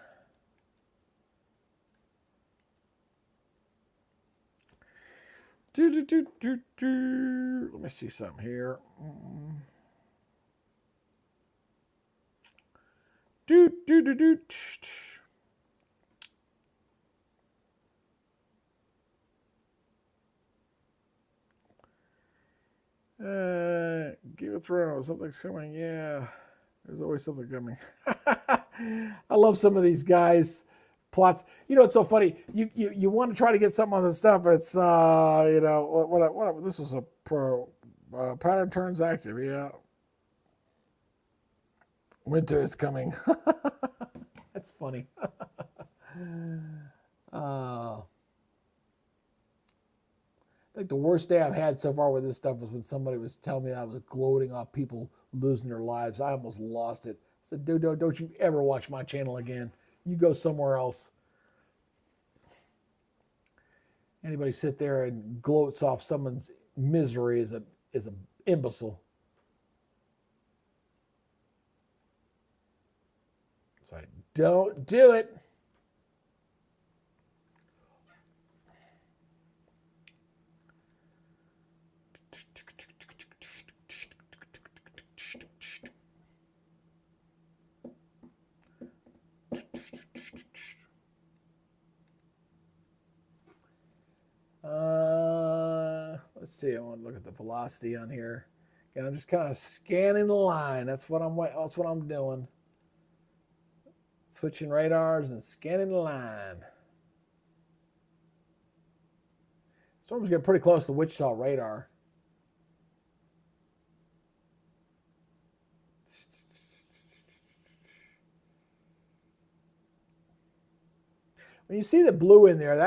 Let me see something here. Give a throw. Something's coming. Yeah, there's always something coming. I love some of these guys' plots. You know, it's so funny. You want to try to get something on this stuff. It's you know what this was a pro pattern turns active. Yeah, winter is coming. That's funny. I think the worst day I've had so far with this stuff was when somebody was telling me I was gloating off people losing their lives. I almost lost it. I said, dude, don't you ever watch my channel again. You go somewhere else. Anybody sit there and gloats off someone's misery is a imbecile. So don't do it. Let's see. I want to look at the velocity on here. Again, I'm just kind of scanning the line. That's what I'm doing. Switching radars and scanning the line. Storm's getting pretty close to Wichita radar. When you see the blue in there,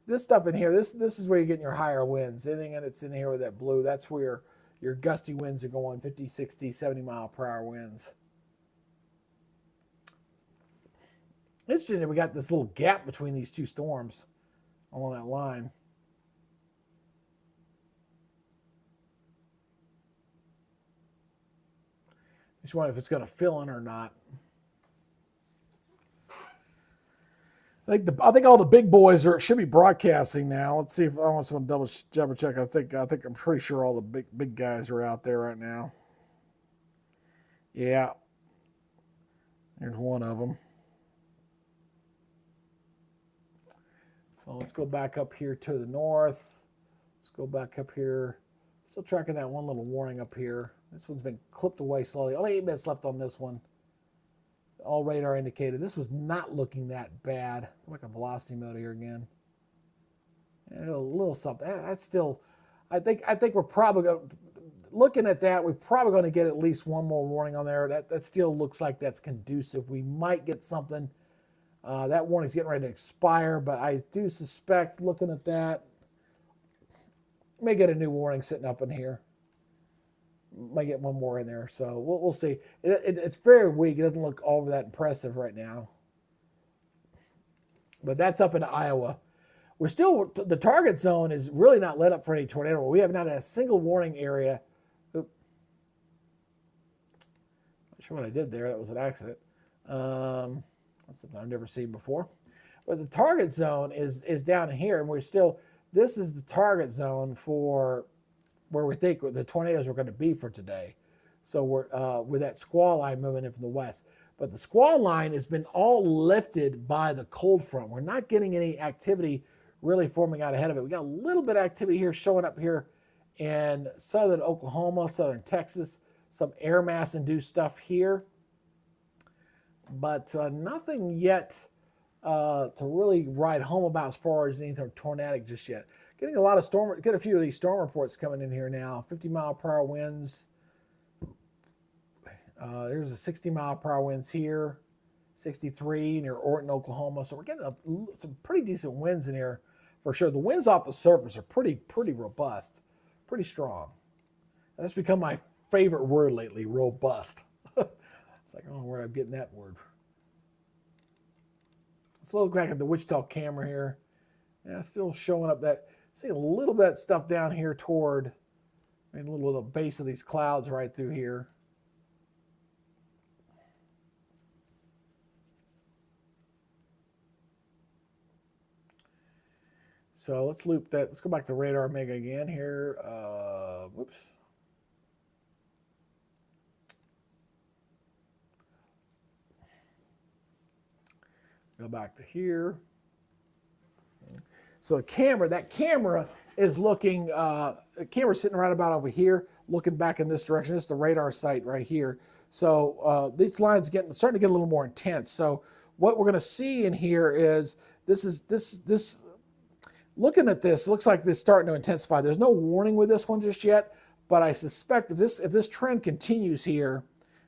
this stuff in here, this is where you're getting your higher winds. Anything that's in here with that blue, that's where your gusty winds are going, 50, 60, 70 mile per hour winds. Interesting that we got this little gap between these two storms along that line. Just wonder if it's going to fill in or not. I think all the big boys should be broadcasting now. Let's see if I want someone to double check. I think I'm pretty sure all the big guys are out there right now. Yeah, there's one of them. So let's go back up here to the north. Let's go back up here. Still tracking that one little warning up here. This one's been clipped away slowly. Only 8 minutes left on this one. All radar indicated. This was not looking that bad. Like a velocity motor here again. And a little something. That's still, I think we're probably going to, looking at that, we're probably going to get at least one more warning on there. That still looks like that's conducive. We might get something. That warning's getting ready to expire, but I do suspect, looking at that, may get a new warning sitting up in here. Might get one more in there, so we'll see. It's very weak. It doesn't look all that impressive right now. But that's up in Iowa. We're still, the target zone is really not lit up for any tornado. We have not had a single warning area. Oop. Not sure what I did there. That was an accident. That's something I've never seen before. But the target zone is down here, and we're still, this is the target zone for where we think the tornadoes are going to be for today. So we're with that squall line moving in from the west. But the squall line has been all lifted by the cold front. We're not getting any activity really forming out ahead of it. We got a little bit of activity here showing up here in southern Oklahoma, southern Texas, some air mass induced stuff here. But nothing yet to really write home about as far as anything tornadic just yet. Getting a lot of get a few of these storm reports coming in here now. 50 mile per hour winds. There's a 60 mile per hour winds here. 63 near Orton, Oklahoma. So we're getting some pretty decent winds in here for sure. The winds off the surface are pretty robust, pretty strong. That's become my favorite word lately, robust. It's like, I don't know where I'm getting that word. Let's look back at the Wichita camera here. Yeah, still showing up that, see a little bit of stuff down here toward, a little of the base of these clouds right through here. So let's loop that. Let's go back to radar mega again here. Whoops. Go back to here. So the camera, that camera is looking, the camera's sitting right about over here, looking back in this direction. This is the radar site right here. So these lines starting to get a little more intense. So what we're going to see in here is this. Looking at this, looks like this is starting to intensify. There's no warning with this one just yet, but I suspect if this trend continues here,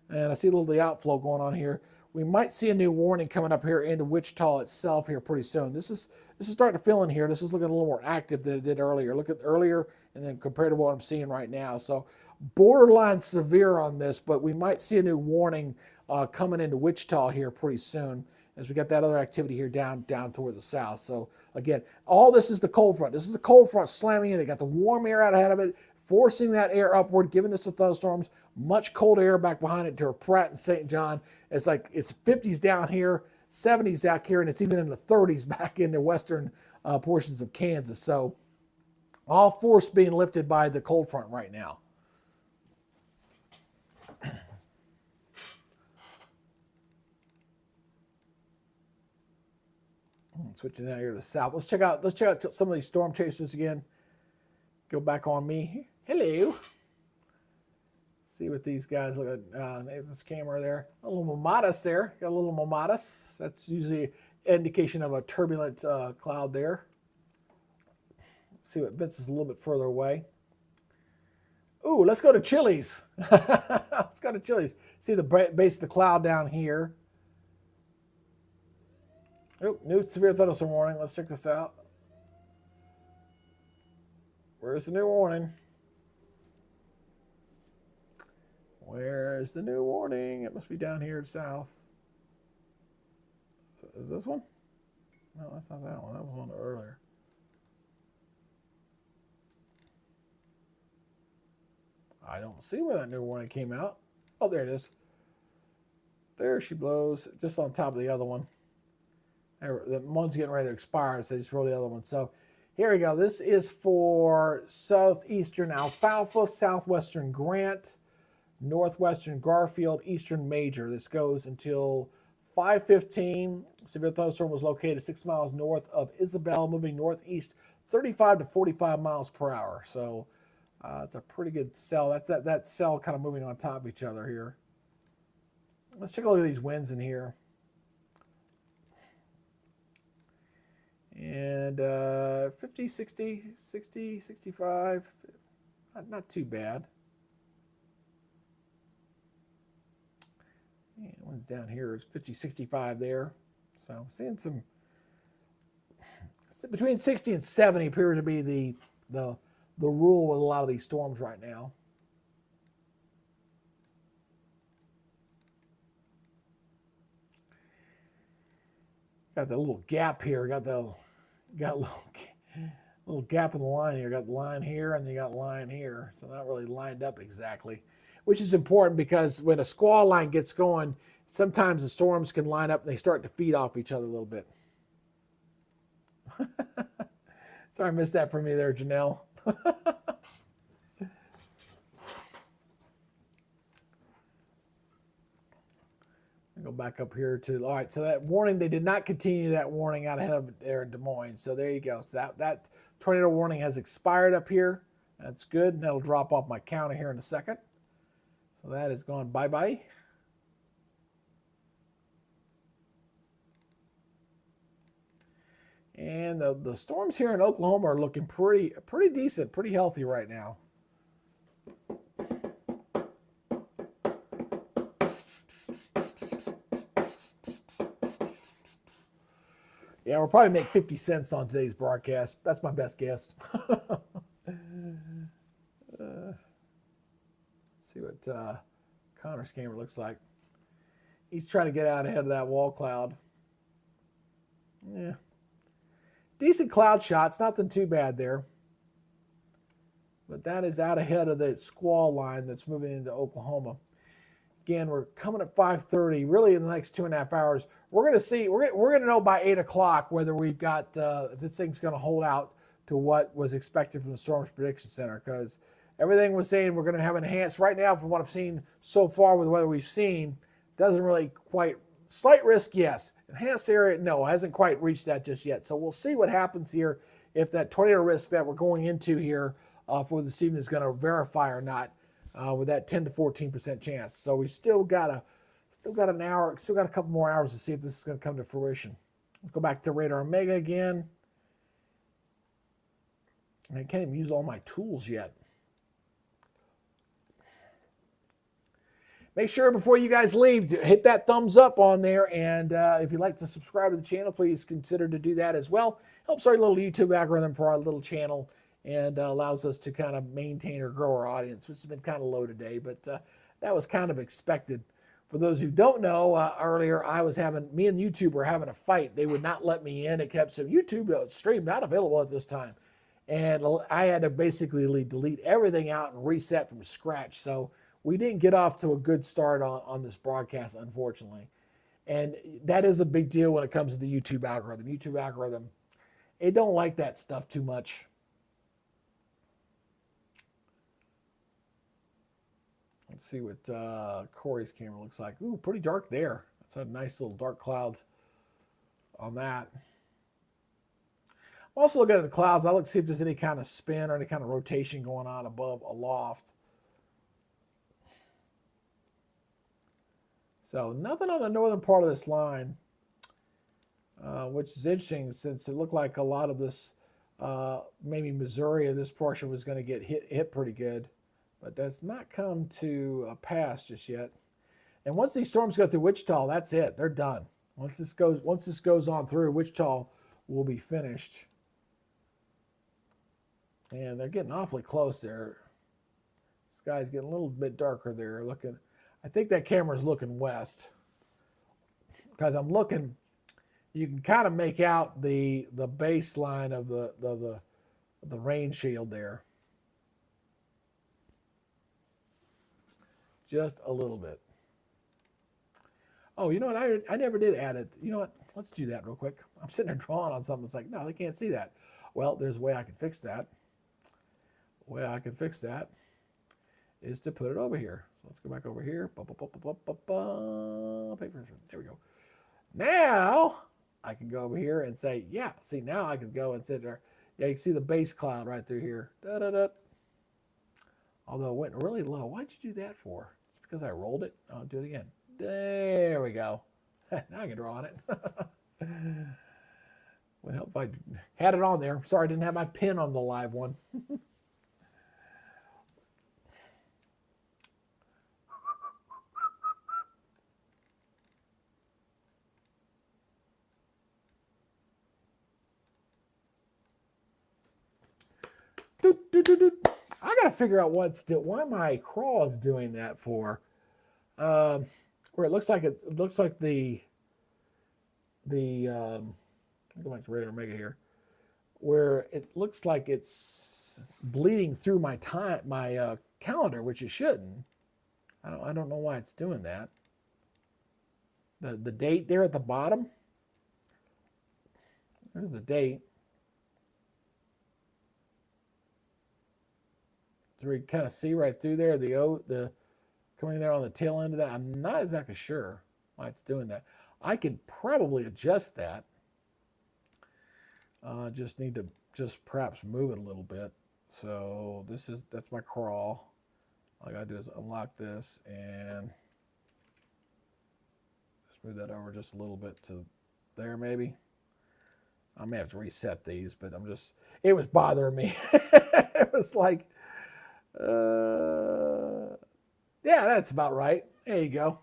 and I see a little of the outflow going on here, we might see a new warning coming up here into Wichita itself here pretty soon. This is starting to fill in here. This is looking a little more active than it did earlier. Look at earlier and then compared to what I'm seeing right now. So borderline severe on this, but we might see a new warning coming into Wichita here pretty soon. as we got that other activity here down toward the south. So again, all this is the cold front. This is the cold front slamming in. They got the warm air out ahead of it, forcing that air upward, giving us the thunderstorms. Much cold air back behind it to Pratt and St. John. It's like it's 50s down here, 70s out here, and it's even in the 30s back in the western portions of Kansas. So all force being lifted by the cold front right now. Switching out here to the south. Let's check out some of these storm chasers again. Go back on me. Hello. See what these guys look at. This camera there. A little momatus there. Got a little momatus. That's usually an indication of a turbulent cloud there. Let's see what Vince is a little bit further away. Ooh, let's go to Chili's. Let's go to Chili's. See the base of the cloud down here. Oh, new severe thunderstorm warning. Let's check this out. Where's the new warning? Where's the new warning? It must be down here south. Is this one? No, that's not that one. That was one earlier. I don't see where that new warning came out. Oh, there it is. There she blows, just on top of the other one. The one's getting ready to expire, so they just roll the other one. So here we go. This is for southeastern Alfalfa, southwestern Grant, northwestern Garfield, eastern Major. This goes until 5:15. Severe thunderstorm was located 6 miles north of Isabel, moving northeast 35 to 45 miles per hour. So it's a pretty good cell. That's that cell kind of moving on top of each other here. Let's take a look at these winds in here. And 50, 60, 60, 65, not too bad. And one's down here is 50, 65 there. So seeing some, between 60 and 70 appears to be the rule with a lot of these storms right now. Got the little gap here. Got a little gap in the line here. Got the line here, and you got line here. So not really lined up exactly, which is important because when a squall line gets going, sometimes the storms can line up and they start to feed off each other a little bit. Sorry, I missed that from you there, Janelle. Go back up here to, all right, so that warning, they did not continue that warning out ahead of there in Des Moines. So there you go. So that tornado warning has expired up here. That's good. That'll drop off my counter here in a second. So that is gone bye-bye. And the storms here in Oklahoma are looking pretty decent, pretty healthy right now. Yeah, we'll probably make 50 cents on today's broadcast. That's my best guess. Let's see what Connor's camera looks like. He's trying to get out ahead of that wall cloud. Yeah. Decent cloud shots, nothing too bad there. But that is out ahead of the squall line that's moving into Oklahoma. Again, we're coming at 5:30. Really, in the next 2.5 hours, we're going to see. We're going to know by 8 o'clock whether we've got if this thing's going to hold out to what was expected from the Storms Prediction Center. Because everything was saying we're going to have enhanced. Right now, from what I've seen so far with the weather we've seen, doesn't really quite. Slight risk, yes. Enhanced area, no, hasn't quite reached that just yet. So we'll see what happens here if that tornado risk that we're going into here for this evening is going to verify or not. With that 10 to 14% chance. So we still got a couple more hours to see if this is going to come to fruition. Let's go back to Radar Omega again. I can't even use all my tools yet. Make sure before you guys leave, hit that thumbs up on there. And if you'd like to subscribe to the channel, please consider to do that as well. Helps our little YouTube algorithm for our little channel. And allows us to kind of maintain or grow our audience, which has been kind of low today, but that was kind of expected For those who don't know, earlier me and YouTube were having a fight. They would not let me in. It kept saying YouTube stream not available at this time. And I had to basically delete everything out and reset from scratch. So we didn't get off to a good start on this broadcast, unfortunately. And that is a big deal when it comes to the YouTube algorithm. YouTube algorithm, it don't like that stuff too much. Let's see what Corey's camera looks like. Ooh, pretty dark there. That's a nice little dark cloud on that. Also looking at the clouds, I look to see if there's any kind of spin or any kind of rotation going on above aloft. So nothing on the northern part of this line, which is interesting since it looked like a lot of this, maybe Missouri, this portion was going to get hit pretty good. But that's not come to a pass just yet. And once these storms go through Wichita, that's it. They're done. Once this goes on through, Wichita will be finished. And they're getting awfully close there. Sky's getting a little bit darker there. I think that camera's looking west. Because I'm looking, you can kind of make out the baseline of the rain shield there. Just a little bit. Oh, you know what? I never did add it. You know what? Let's do that real quick. I'm sitting there drawing on something. It's like, no, they can't see that. Well, there's a way I can fix that. The way I can fix that is to put it over here. So let's go back over here. There we go. Now I can go over here and say, yeah, see, now I can go and sit there. Yeah, you can see the base cloud right through here. Da-da-da. Although it went really low. Why'd you do that for? It's because I rolled it. I'll do it again. There we go. Now I can draw on it. Would help if I had it on there. Sorry, I didn't have my pen on the live one. I got to figure out why my crawl is doing that for. Where it looks like the go back to Radar Omega here, where it looks like it's bleeding through my calendar, which it shouldn't. I don't know why it's doing that. The date there at the bottom. There's the date. So we kind of see right through there the coming there on the tail end of that. I'm not exactly sure why it's doing that. I could probably adjust that. Just need to perhaps move it a little bit. So that's my crawl. All I gotta do is unlock this and just move that over just a little bit to there maybe. I may have to reset these, but it was bothering me. It was like, yeah, that's about right. There you go.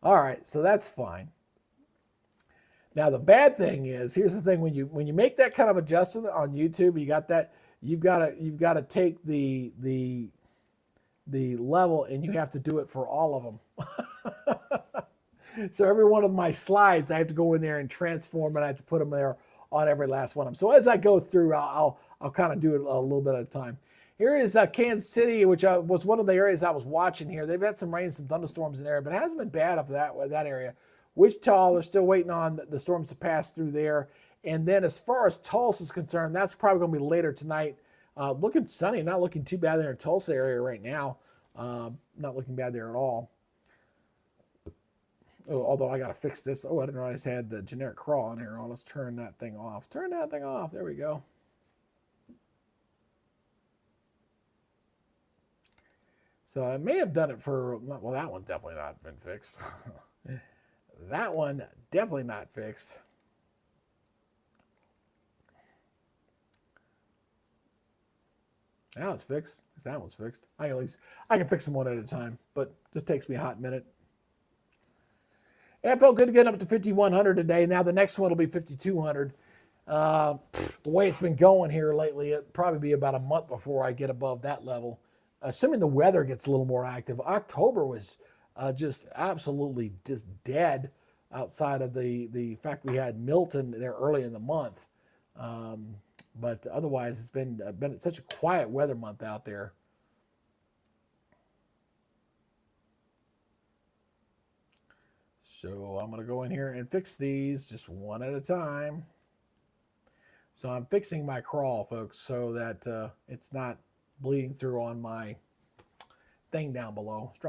All right, so that's fine. Now the bad thing is, here's the thing: when you make that kind of adjustment on YouTube, you've got to take the level and you have to do it for all of them. So every one of my slides, I have to go in there and transform, and I have to put them there on every last one of them. So as I go through, I'll kind of do it a little bit at a time. Here is Kansas City, which was one of the areas I was watching here. They've had some rain, some thunderstorms in there, but it hasn't been bad up that area. Wichita, they're still waiting on the storms to pass through there. And then as far as Tulsa is concerned, that's probably going to be later tonight. Looking sunny, not looking too bad there in Tulsa area right now. Not looking bad there at all. Oh, although I got to fix this. Oh, I didn't realize I had the generic crawl on here. Oh, let's turn that thing off. Turn that thing off. There we go. So I may have done it for, well, that one definitely not been fixed. That one definitely not fixed. Now it's fixed. That one's fixed. I can fix them one at a time, but it just takes me a hot minute. Yeah, it felt good to get up to 5,100 today. Now the next one will be 5,200. The way it's been going here lately, it'll probably be about a month before I get above that level. Assuming the weather gets a little more active. October was just absolutely just dead outside of the fact we had Milton there early in the month. Um, but otherwise, it's been such a quiet weather month out there. So I'm going to go in here and fix these just one at a time. So I'm fixing my crawl, folks, so that it's not bleeding through on my thing down below. It's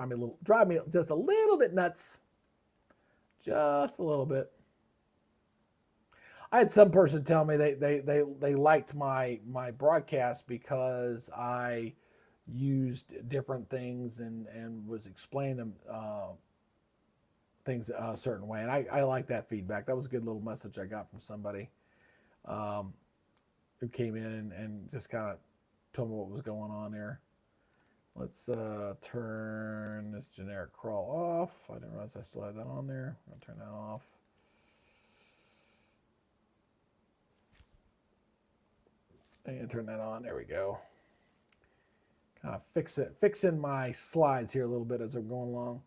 drive me just a little bit nuts, just a little bit. I had some person tell me they liked my broadcast because I used different things and was explaining them things a certain way, and I like that feedback. That was a good little message I got from somebody who came in and just kind of told me what was going on there. Let's turn this generic crawl off. I didn't realize I still had that on there. I'm gonna turn that off. And turn that on. There we go. Kind of fixing my slides here a little bit as I'm going along.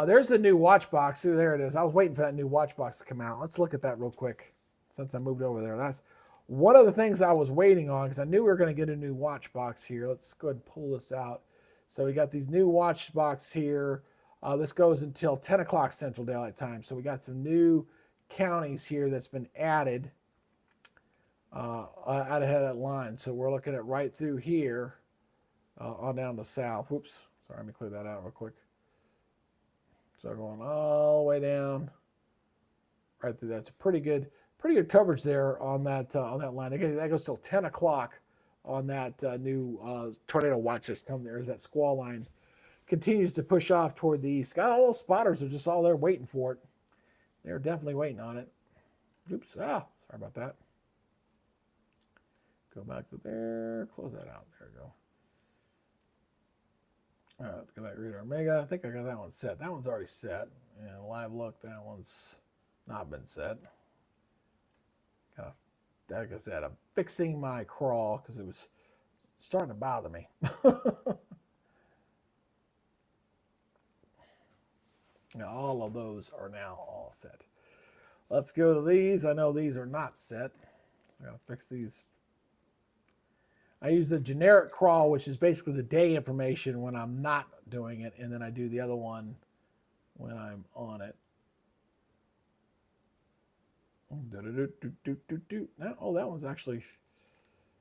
There's the new watch box. Ooh, there it is. I was waiting for that new watch box to come out. Let's look at that real quick since I moved over there. That's one of the things I was waiting on because I knew we were going to get a new watch box here. Let's go ahead and pull this out. So we got these new watch box here. This goes until 10 o'clock Central Daylight Time. So we got some new counties here that's been added out ahead of that line. So we're looking at right through here on down to south. Whoops. Sorry, let me clear that out real quick. So going all the way down right through. That's a pretty good coverage there on that line. That goes till 10 o'clock on that new tornado watch that's come there as that squall line continues to push off toward the east. Got all those spotters are just all there waiting for it. They're definitely waiting on it. Oops. Sorry about that. Go back to there. Close that out. There we go. All right, let's go back to Radar Omega. I think I got that one set. That one's already set. And live look, that one's not been set. Kind of, like I said, I'm fixing my crawl because it was starting to bother me. Now, all of those are now all set. Let's go to these. I know these are not set. So I got to fix these. I use the generic crawl, which is basically the day information when I'm not doing it, and then I do the other one when I'm on it. Now, oh, that one's actually,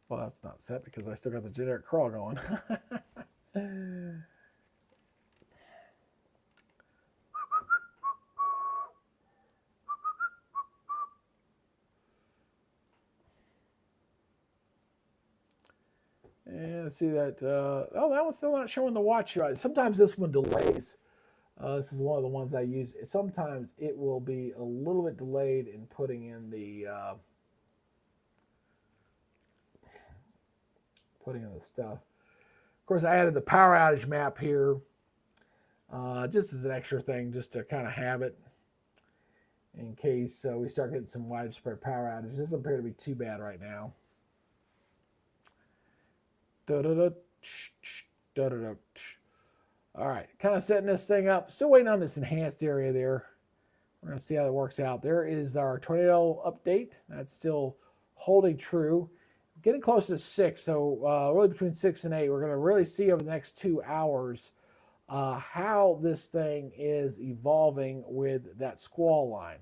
well, that's not set because I still got the generic crawl going. And let's see that. Oh, that one's still not showing the watch right. Sometimes this one delays. This is one of the ones I use. Sometimes it will be a little bit delayed in putting in the stuff. Of course, I added the power outage map here just as an extra thing, just to kind of have it in case we start getting some widespread power outages. It doesn't appear to be too bad right now. All right, kind of setting this thing up. Still waiting on this enhanced area there. We're going to see how that works out. There is our tornado update. That's still holding true. Getting close to 6, so really between 6 and 8. We're going to really see over the next 2 hours how this thing is evolving with that squall line.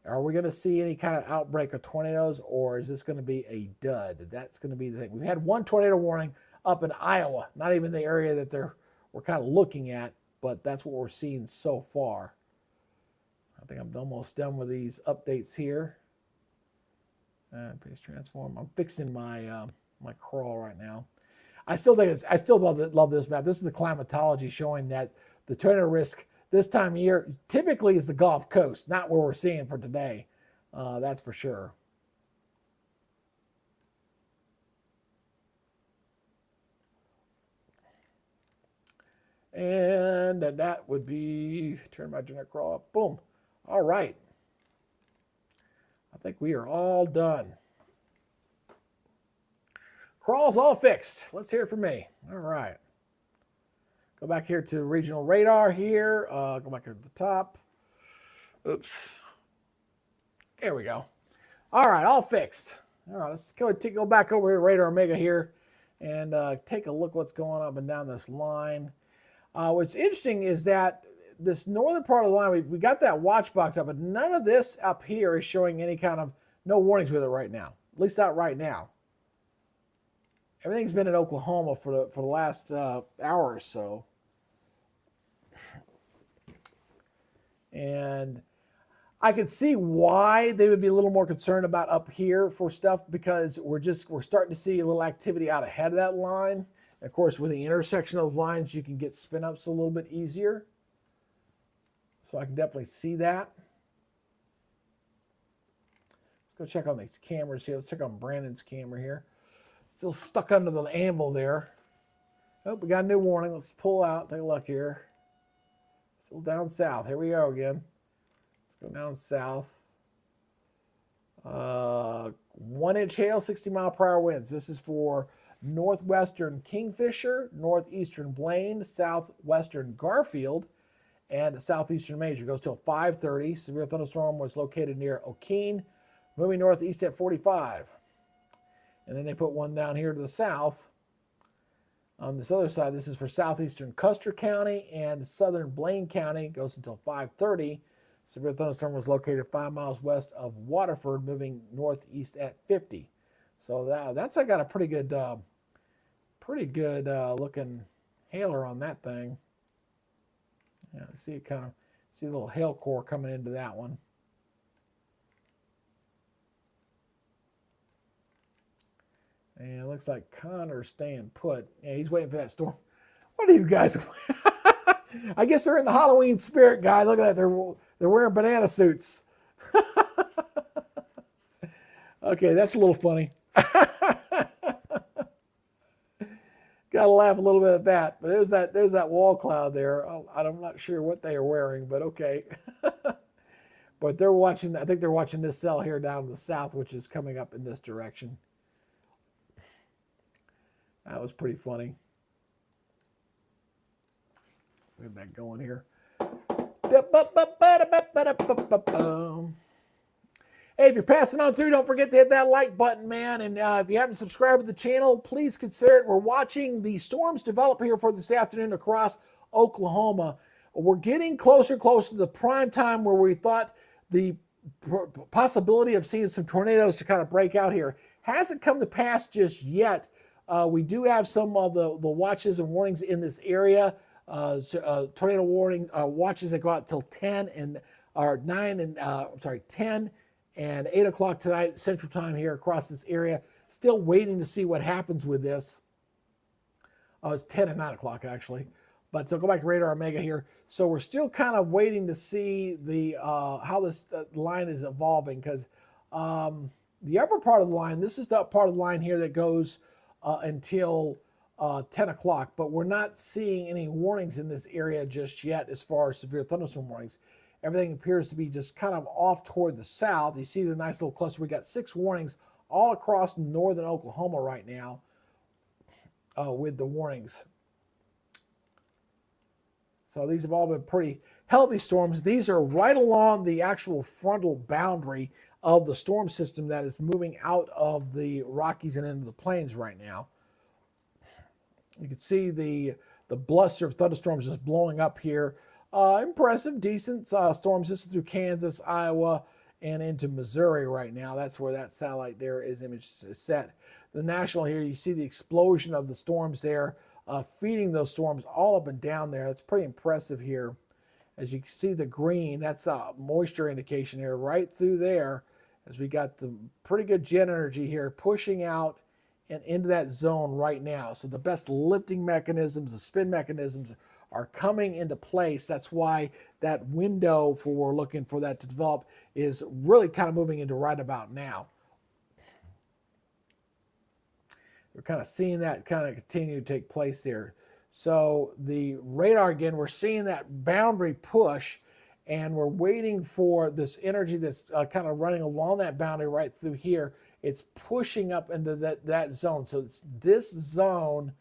Are we going to see any kind of outbreak of tornadoes, or is this going to be a dud? That's going to be the thing. We've had one tornado warning up in Iowa, not even the area that we're kind of looking at, but that's what we're seeing so far. I think I'm almost done with these updates here. Paste transform. I'm fixing my my crawl right now. I still love this map. This is the climatology showing that the tornado risk this time of year typically is the Gulf Coast, not what we're seeing for today. That's for sure. And that would be, turn my generic crawl up. Boom. All right. I think we are all done. Crawl's all fixed. Let's hear it from me. All right. Go back here to regional radar here. Go back here to the top. Oops. There we go. All right, all fixed. All right, let's go back over to Radar Omega here and take a look what's going up and down this line. What's interesting is that this northern part of the line, we got that watch box up, but none of this up here is showing any kind of, no warnings with it right now. At least not right now. Everything's been in Oklahoma for the last hour or so. And I could see why they would be a little more concerned about up here for stuff, because we're starting to see a little activity out ahead of that line. And of course, with the intersection of lines, you can get spin ups a little bit easier. So I can definitely see that. Let's go check on these cameras here. Let's check on Brandon's camera here. Still stuck under the anvil there. Oh, we got a new warning. Let's pull out. Take a look here. Still down south. Here we go again. Let's go down south. 1-inch hail, 60-mile-per-hour winds. This is for northwestern Kingfisher, northeastern Blaine, southwestern Garfield, and southeastern Major. Goes till 5:30. Severe thunderstorm was located near O'Keene, moving northeast at 45. And then they put one down here to the south. On this other side, this is for southeastern Custer County and southern Blaine County. Goes until 5:30. Severe thunderstorm was located 5 miles west of Waterford, moving northeast at 50. So that's I got a pretty good looking hailer on that thing. Yeah, see it see a little hail core coming into that one. And it looks like Connor's staying put. Yeah, he's waiting for that storm. What are you guys? I guess they're in the Halloween spirit, guys. Look at that. They're wearing banana suits. Okay, that's a little funny. Got to laugh a little bit at that. But there's that wall cloud there. I'm not sure what they are wearing, but okay. But they're watching. I think they're watching this cell here down to the south, which is coming up in this direction. That was pretty funny. Get that going here. Hey, if you're passing on through, don't forget to hit that like button, man. And if you haven't subscribed to the channel, please consider it. We're watching the storms develop here for this afternoon across Oklahoma. We're getting closer to the prime time where we thought the possibility of seeing some tornadoes to kind of break out here hasn't come to pass just yet. We do have some of the watches and warnings in this area. Tornado warning watches that go out till 10 and 10 and 8 o'clock tonight Central Time here across this area. Still waiting to see what happens with this. It's 10 and 9 o'clock actually. But so go back to Radar Omega here. So we're still kind of waiting to see the how this line is evolving, because the upper part of the line, this is the part of the line here that goes until 10 o'clock, but we're not seeing any warnings in this area just yet as far as severe thunderstorm warnings. Everything appears to be just kind of off toward the south. You see the nice little cluster. We got 6 warnings all across northern Oklahoma right now with the warnings. So these have all been pretty healthy storms. These are right along the actual frontal boundary of the storm system that is moving out of the Rockies and into the plains right now. You can see the bluster of thunderstorms just blowing up here. Impressive, decent storms. This is through Kansas, Iowa, and into Missouri right now. That's where that satellite there is set. The national here, you see the explosion of the storms there, feeding those storms all up and down there. That's pretty impressive here. As you can see the green, that's a moisture indication here right through there, as we got the pretty good jet energy here pushing out and into that zone right now. So the best lifting mechanisms, the spin mechanisms are coming into place. That's why that window for looking for that to develop is really kind of moving into right about now. We're kind of seeing that kind of continue to take place there. So the radar, again, we're seeing that boundary push, and we're waiting for this energy that's kind of running along that boundary right through here. It's pushing up into that zone. So it's this zone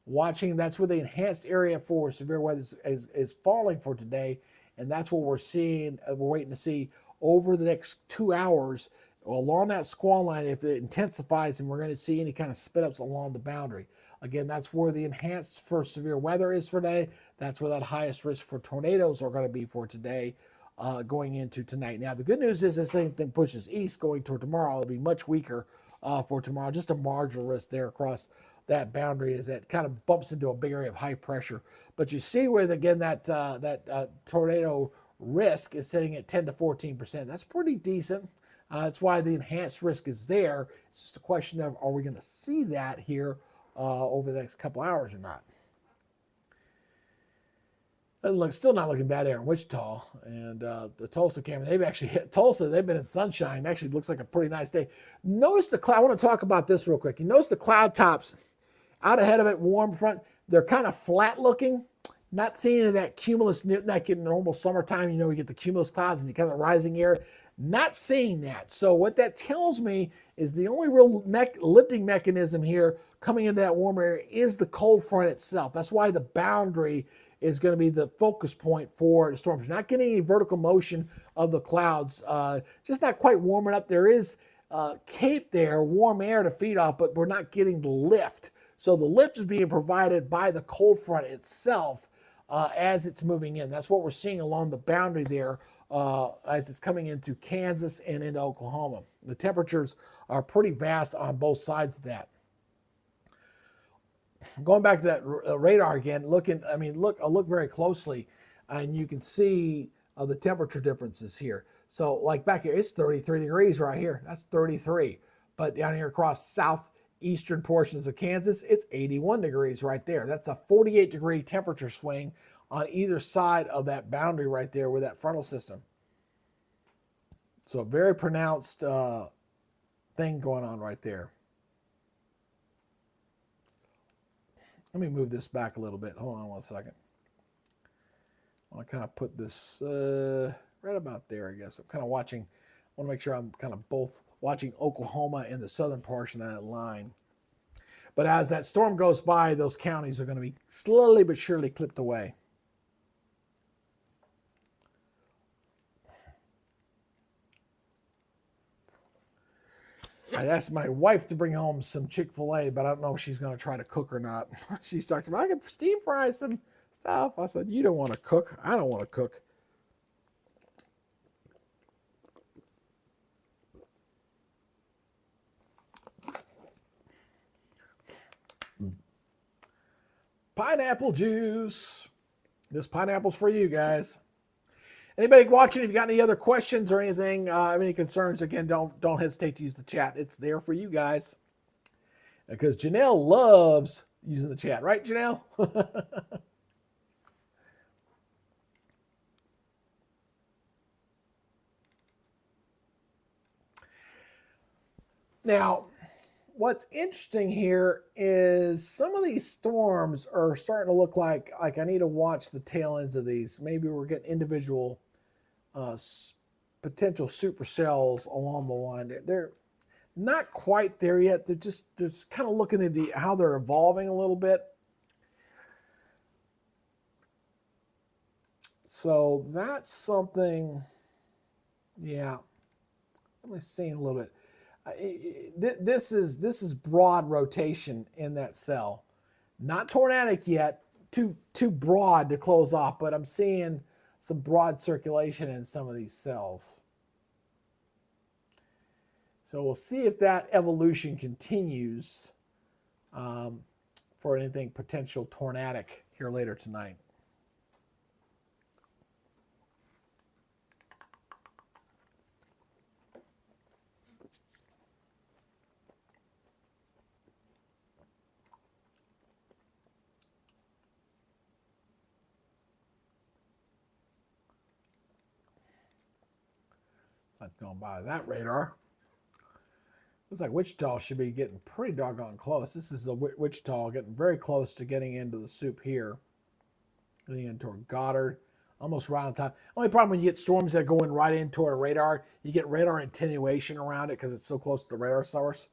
watching. That's where the enhanced area for severe weather is falling for today. And that's what we're seeing. We're waiting to see over the next 2 hours along that squall line if it intensifies, and we're going to see any kind of spit ups along the boundary. Again, that's where the enhanced for severe weather is for today. That's where that highest risk for tornadoes are going to be for today, going into tonight. Now, the good news is this same thing pushes east going toward tomorrow. It'll be much weaker for tomorrow. Just a marginal risk there across that boundary as that kind of bumps into a big area of high pressure. But you see where, again, that tornado risk is sitting at 10 to 14%. That's pretty decent. That's why the enhanced risk is there. It's just a question of, are we going to see that here over the next couple hours or not? Still not looking bad there in Wichita. And the Tulsa camera, they've actually hit Tulsa. They've been in sunshine. It actually looks like a pretty nice day. Notice the cloud. I want to talk about this real quick. You notice the cloud tops out ahead of it, warm front. They're kind of flat looking. Not seeing any of that cumulus, like in normal summertime, you get the cumulus clouds and you kind of rising air. Not seeing that. So what that tells me is the only real lifting mechanism here coming into that warm air is the cold front itself. That's why the boundary is going to be the focus point for the storms. You're not getting any vertical motion of the clouds. Just not quite warming up. There is cape there, warm air to feed off, but we're not getting the lift. So the lift is being provided by the cold front itself as it's moving in. That's what we're seeing along the boundary there as it's coming into Kansas and into Oklahoma. The temperatures are pretty vast on both sides of that. Going back to that radar again, look, very closely, and you can see the temperature differences here. So like back here, it's 33 degrees right here. That's 33. But down here across southeastern portions of Kansas, it's 81 degrees right there. That's a 48-degree temperature swing on either side of that boundary right there with that frontal system. So a very pronounced thing going on right there. Let me move this back a little bit. Hold on one second. I want to kind of put this right about there, I guess. I'm kind of watching. I want to make sure I'm kind of both watching Oklahoma and the southern portion of that line. But as that storm goes by, those counties are going to be slowly but surely clipped away. I asked my wife to bring home some Chick-fil-A, but I don't know if she's going to try to cook or not. She talked about, I can steam fry some stuff. I said, you don't want to cook. I don't want to cook. Pineapple juice. This pineapple's for you guys. Anybody watching, if you got any other questions or anything, have any concerns, again, don't hesitate to use the chat. It's there for you guys. Because Janelle loves using the chat. Right, Janelle? Now, what's interesting here is some of these storms are starting to look like I need to watch the tail ends of these. Maybe we're getting individual potential supercells along the line. They're not quite there yet. They're just kind of looking at how they're evolving a little bit. So that's something, yeah. Let me see a little bit. This is broad rotation in that cell. Not tornadic yet, too broad to close off, but I'm seeing some broad circulation in some of these cells. So we'll see if that evolution continues for anything potential tornadic here later tonight. Not going by that radar. Looks like Wichita should be getting pretty doggone close. This is the Wichita getting very close to getting into the soup here. Getting in toward Goddard. Almost right on time. Only problem when you get storms that go in right in toward a radar, you get radar attenuation around it because it's so close to the radar source.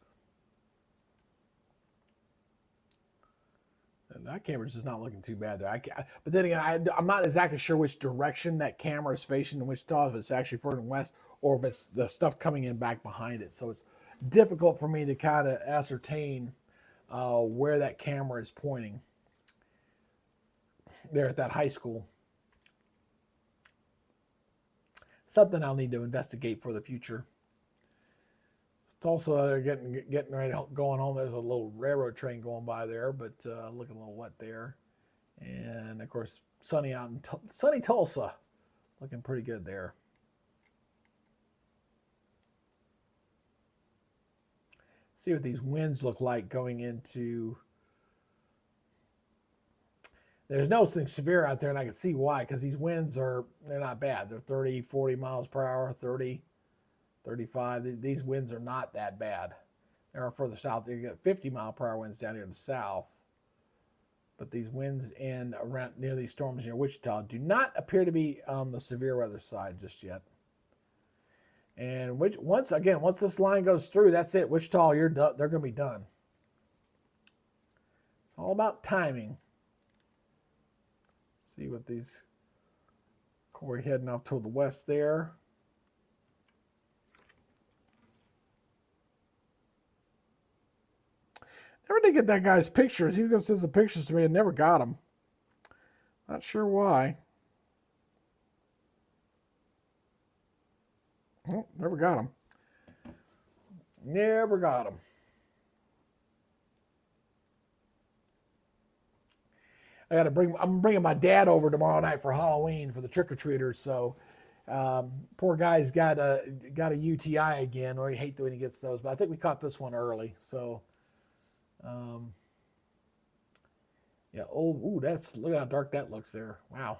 That camera's just not looking too bad there. But then again, I'm not exactly sure which direction that camera is facing in Wichita, if it's actually further west or if it's the stuff coming in back behind it. So it's difficult for me to kind of ascertain where that camera is pointing there at that high school. Something I'll need to investigate for the future. Tulsa, getting ready going home. There's a little railroad train going by there, but looking a little wet there. And of course, sunny out in sunny Tulsa, looking pretty good there. See what these winds look like going into. There's nothing severe out there, and I can see why, because these winds they're not bad. They're 30, 40 miles per hour, 30. 35. These winds are not that bad. They're further south. You get 50-mile-per-hour winds down here in the south. But these winds in around near these storms near Wichita do not appear to be on the severe weather side just yet. And once this line goes through, that's it. Wichita, you're done. They're going to be done. It's all about timing. See what these Corey heading off toward the west there. Never did get that guy's pictures. He was going to send some pictures to me and never got them. Not sure why. Oh, never got them. Never got them. I'm bringing my dad over tomorrow night for Halloween for the trick-or-treaters. So poor guy's got a UTI again, or he hates when he gets those. But I think we caught this one early. So yeah. Ooh, look at how dark that looks there. Wow.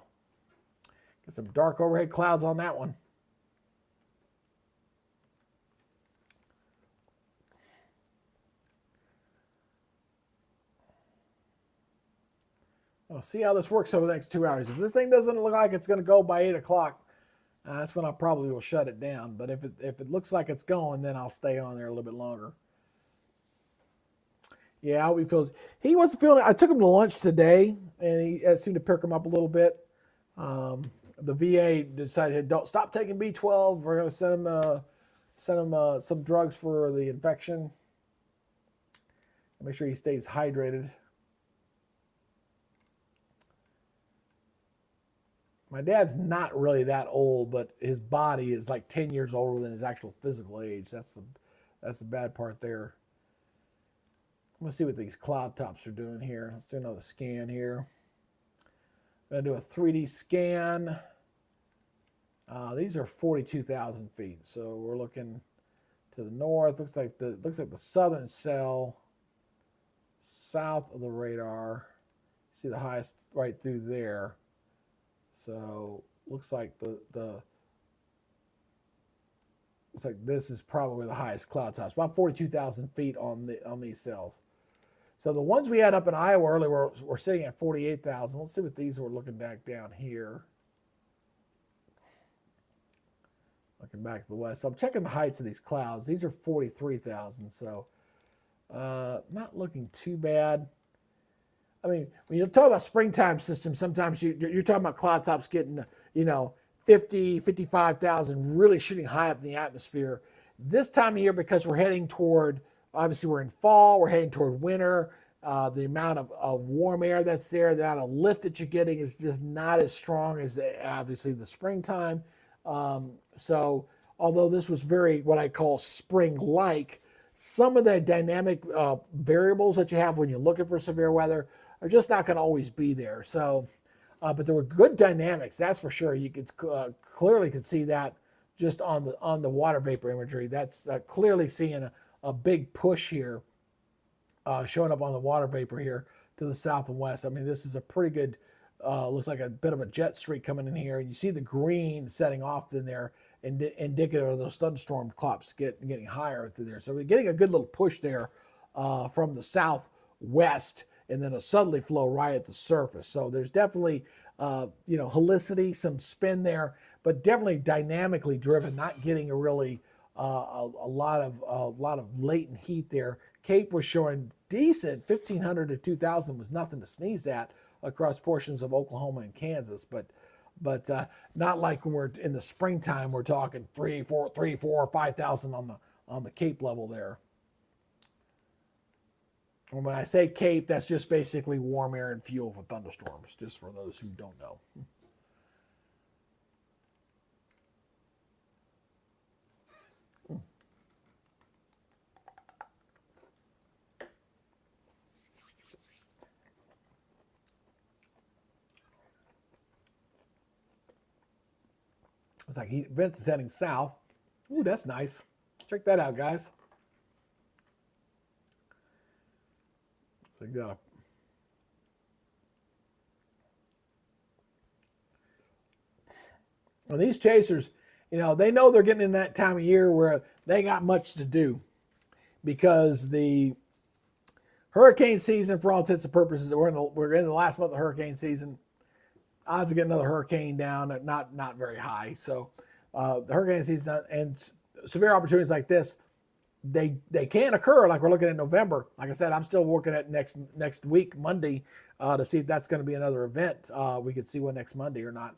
Got some dark overhead clouds on that one. I'll see how this works over the next 2 hours. If this thing doesn't look like it's going to go by 8 o'clock, that's when I probably will shut it down. But if it looks like it's going, then I'll stay on there a little bit longer. Yeah, how he feels. He wasn't feeling it. I took him to lunch today, and he seemed to perk him up a little bit. The VA decided, don't stop taking B12. We're going to send him some drugs for the infection. Make sure he stays hydrated. My dad's not really that old, but his body is like 10 years older than his actual physical age. That's the bad part there. I'm going to see what these cloud tops are doing here. Let's do another scan here. I'm going to do a 3D scan. These are 42,000 feet. So we're looking to the north. Looks like the southern cell, south of the radar. See the highest right through there. So looks like looks like this is probably the highest cloud tops, about 42,000 feet on these cells. So the ones we had up in Iowa earlier were sitting at 48,000. Let's see what these were looking back down here. Looking back to the west. So I'm checking the heights of these clouds. These are 43,000. So not looking too bad. I mean, when you talk about springtime systems, sometimes you're talking about cloud tops getting, 50, 55,000, really shooting high up in the atmosphere. This time of year, because we're heading toward, obviously we're in fall, we're heading toward winter, the amount of warm air that's there, the amount of lift that you're getting is just not as strong as obviously the springtime. So although this was very what I call spring-like, some of the dynamic variables that you have when you're looking for severe weather are just not going to always be there. So, but there were good dynamics, that's for sure. You could clearly could see that just on the water vapor imagery. That's clearly seeing a big push here, showing up on the water vapor here to the south and west. I mean, this is a pretty good, looks like a bit of a jet streak coming in here. And you see the green setting off in there, indicative of those thunderstorm clouds getting higher through there. So we're getting a good little push there from the southwest, and then a southerly flow right at the surface. So there's definitely, helicity, some spin there, but definitely dynamically driven, not getting a really a lot of latent heat there. Cape was showing decent 1,500 to 2,000 was nothing to sneeze at across portions of Oklahoma and Kansas, but not like when we're in the springtime. We're talking 5,000 on the Cape level there. And when I say Cape, that's just basically warm air and fuel for thunderstorms, just for those who don't know. It's like Vince is heading south. Ooh, that's nice. Check that out, guys. So you got well, these chasers, they know they're getting in that time of year where they got much to do because the hurricane season, for all intents and purposes, we're in the last month of hurricane season. Odds of getting another hurricane down are not very high. So the hurricane season and severe opportunities like this, they can occur. Like we're looking at November. Like I said, I'm still working at next week, Monday, to see if that's going to be another event. We could see one next Monday or not.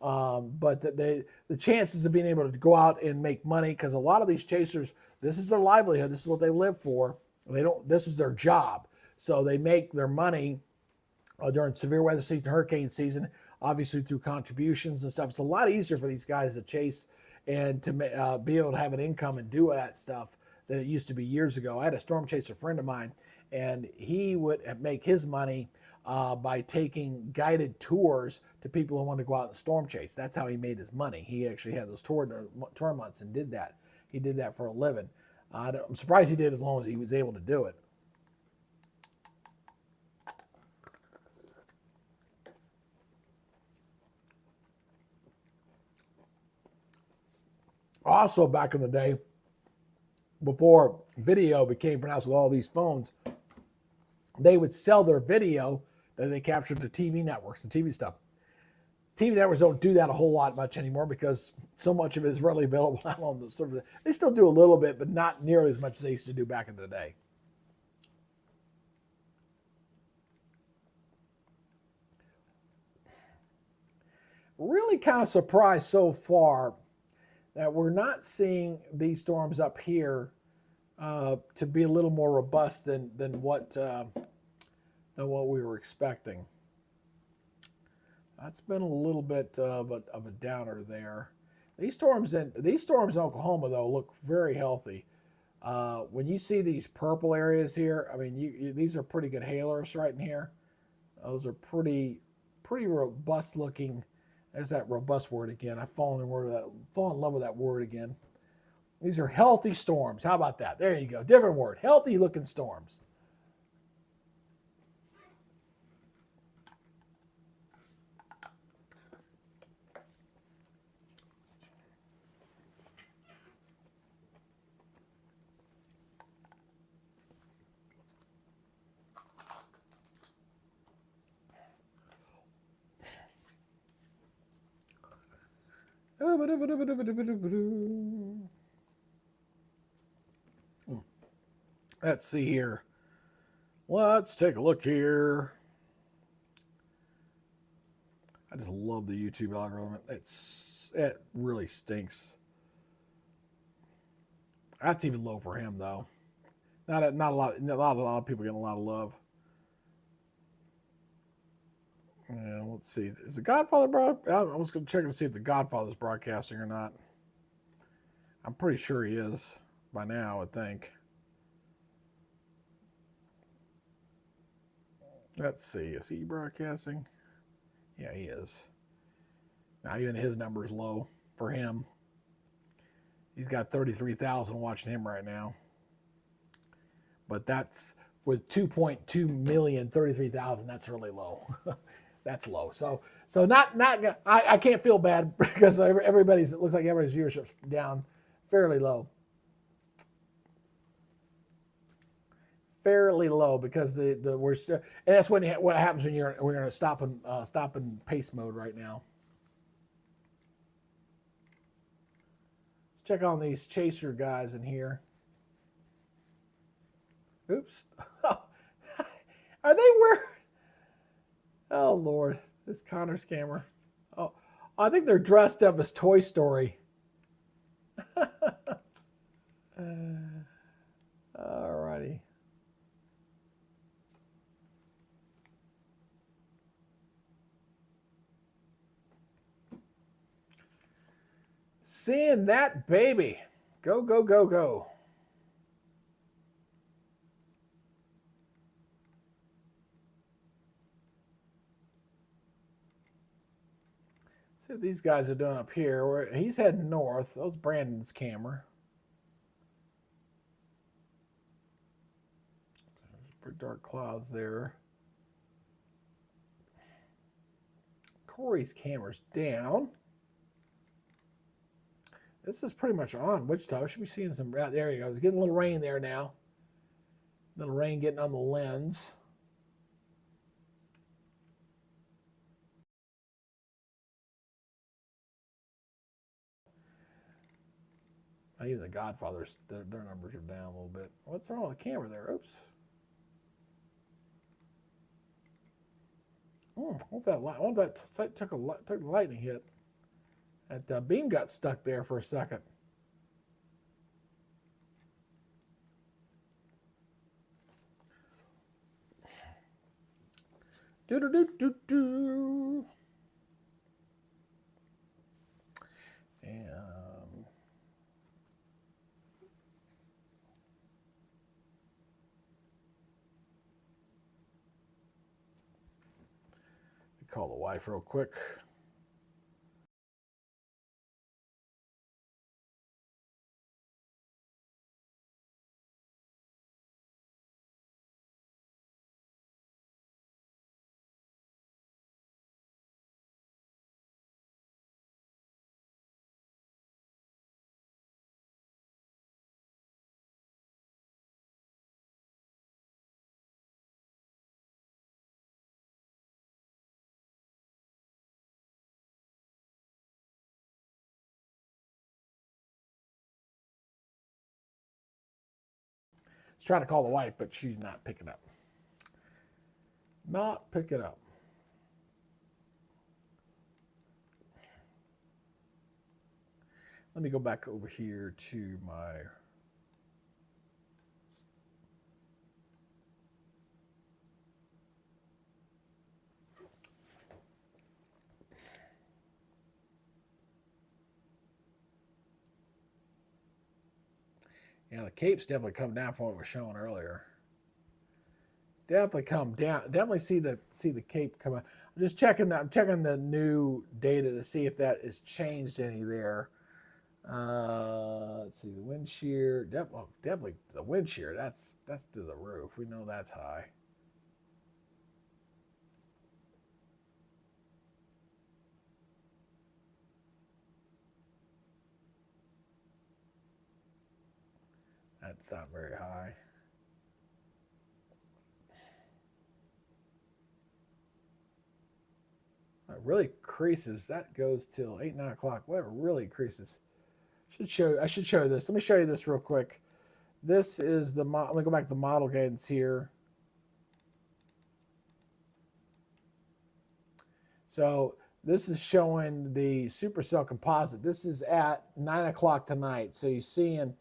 But the chances of being able to go out and make money, because a lot of these chasers, this is their livelihood. This is what they live for. This is their job. So they make their money during severe weather season, hurricane season, obviously through contributions and stuff. It's a lot easier for these guys to chase and to be able to have an income and do that stuff than it used to be years ago. I had a storm chaser friend of mine, and he would make his money by taking guided tours to people who want to go out and storm chase. That's how he made his money. He actually had those tour months and did that. He did that for a living. I'm surprised he did as long as he was able to do it. Also, back in the day, before video became pronounced with all these phones, they would sell their video that they captured to TV networks and TV stuff. TV networks don't do that a whole lot much anymore because so much of it is readily available now on the server. They still do a little bit, but not nearly as much as they used to do back in the day. Really kind of surprised so far that we're not seeing these storms up here to be a little more robust than what we were expecting. That's been a little bit of a downer there. These storms in Oklahoma though look very healthy. When you see these purple areas here, I mean, these are pretty good hailers right in here. Those are pretty robust looking. There's that robust word again. I've fallen in love with that word again. These are healthy storms. How about that? There you go. Different word. Healthy looking storms. Let's see here. Let's take a look here. I just love the YouTube algorithm. It really stinks. That's even low for him though. Not a lot of people getting a lot of love. Yeah, let's see. Is the Godfather I was going to check to see if the Godfather's broadcasting or not. I'm pretty sure he is by now, I would think. Let's see. Is he broadcasting? Yeah, he is. Now, even his number is low for him. He's got 33,000 watching him right now. But that's with 2.2 million, 33,000. That's really low. That's low. So not. I can't feel bad because it looks like everybody's viewership's down fairly low. Fairly low because we're still, and that's what happens when we're in a stop and pace mode right now. check on these chaser guys in here. Oops. Are they wearing? Oh Lord, this Connor scammer. Oh, I think they're dressed up as Toy Story. Alrighty. Seeing that baby. Go, go, go, go. See what these guys are doing up here. He's heading north. That was Brandon's camera. There's pretty dark clouds there. Corey's camera's down. This is pretty much on Wichita. We should be seeing some. There you go. It's getting a little rain there now. A little rain getting on the lens. Even the Godfathers, their numbers are down a little bit. What's wrong with the camera there? Oops. What that took a lightning hit. That beam got stuck there for a second. Do do do do do. And call the wife real quick. He's trying to call the wife, but she's not picking up. Not picking up. Let me go back over here to my the Cape's definitely come down from what we were showing earlier. Definitely come down. Definitely see the Cape come out. I'm just checking that. I'm checking the new data to see if that has changed any there. Let's see the wind shear. Definitely the wind shear. That's to the roof. We know that's high. That's not very high. It really creases. That goes till 8, 9 o'clock. Whatever really creases. I should show you this. Let me show you this real quick. This is the. Let me go back to the model cadence here. So this is showing the supercell composite. This is at 9 o'clock tonight. So you're seeing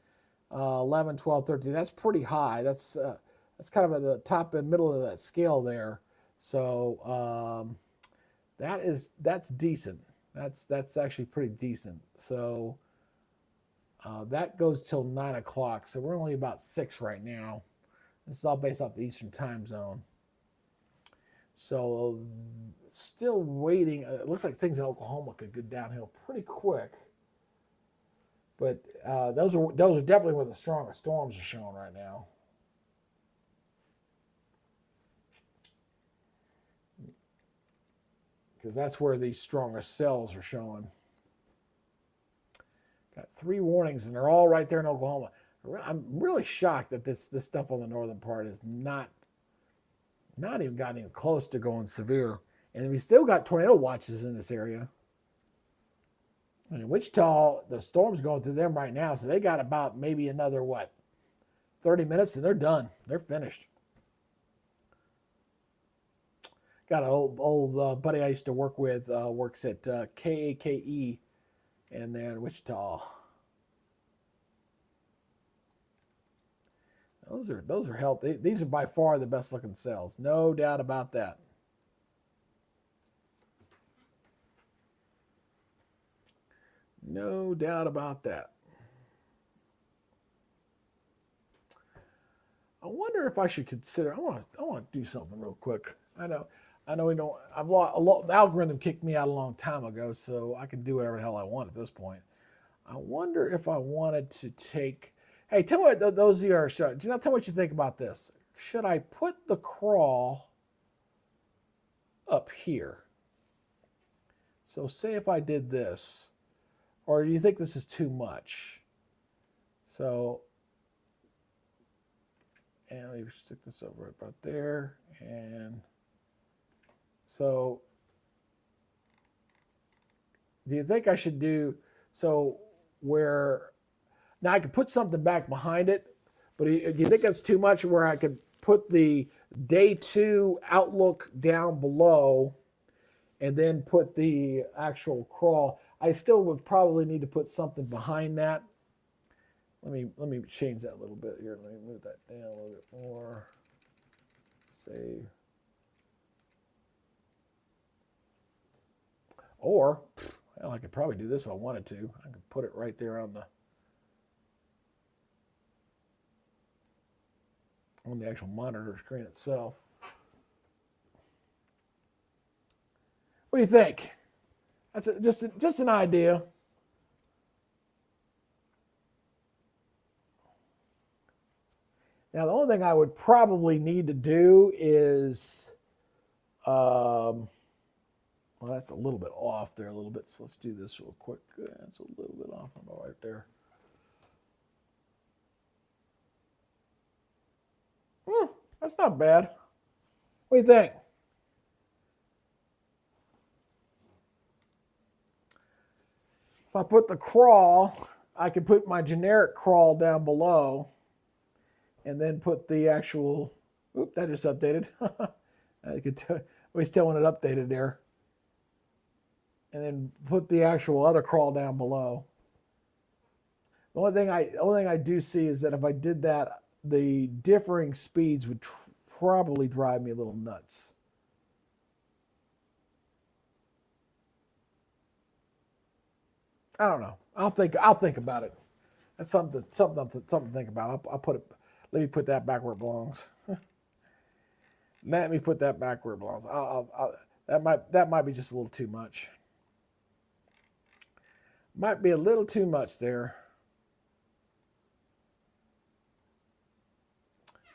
11, 12, 13. That's pretty high. That's kind of at the top and middle of that scale there. So that's decent. That's actually pretty decent. So that goes till 9 o'clock. So we're only about 6 right now. This is all based off the Eastern time zone. So still waiting. It looks like things in Oklahoma could go downhill pretty quick. But those are definitely where the strongest storms are showing right now. Because that's where these strongest cells are showing. Got 3 warnings, and they're all right there in Oklahoma. I'm really shocked that this stuff on the northern part is not even gotten even close to going severe. And we still got tornado watches in this area. In Wichita, the storm's going through them right now, so they got about maybe another, 30 minutes, and they're done. They're finished. Got an old buddy I used to work with, works at KAKE, and they're in Wichita. Those are healthy. These are by far the best looking cells, no doubt about that. No doubt about that. I wonder if I should consider. I want to do something real quick. I know we don't. I've lost a lot. The algorithm kicked me out a long time ago, so I can do whatever the hell I want at this point. I wonder if I wanted to take. Hey, tell me what those of you are. Do you not tell me what you think about this? Should I put the crawl up here? So say if I did this, or do you think this is too much? So, and let me stick this over about there, and so do you think I should do so where now I could put something back behind it, but do you think that's too much where I could put the day 2 outlook down below and then put the actual crawl? I still would probably need to put something behind that. Let me change that a little bit here. Let me move that down a little bit more. Save. Or, well, I could probably do this if I wanted to. I could put it right there on the actual monitor screen itself. What do you think? That's just an idea. Now, the only thing I would probably need to do is, well, that's a little bit off there a little bit. So let's do this real quick. That's a little bit off right there. That's not bad. What do you think? If I put the crawl, I can put my generic crawl down below and then put the actual, oop, that just updated. I could always tell when it updated there. And then put the actual other crawl down below. The only thing I do see is that if I did that, the differing speeds would probably drive me a little nuts. I don't know. I'll think about it. That's something to think about. I'll put it. Let me put that back where it belongs. Let me put that back where it belongs. That might be just a little too much. Might be a little too much there.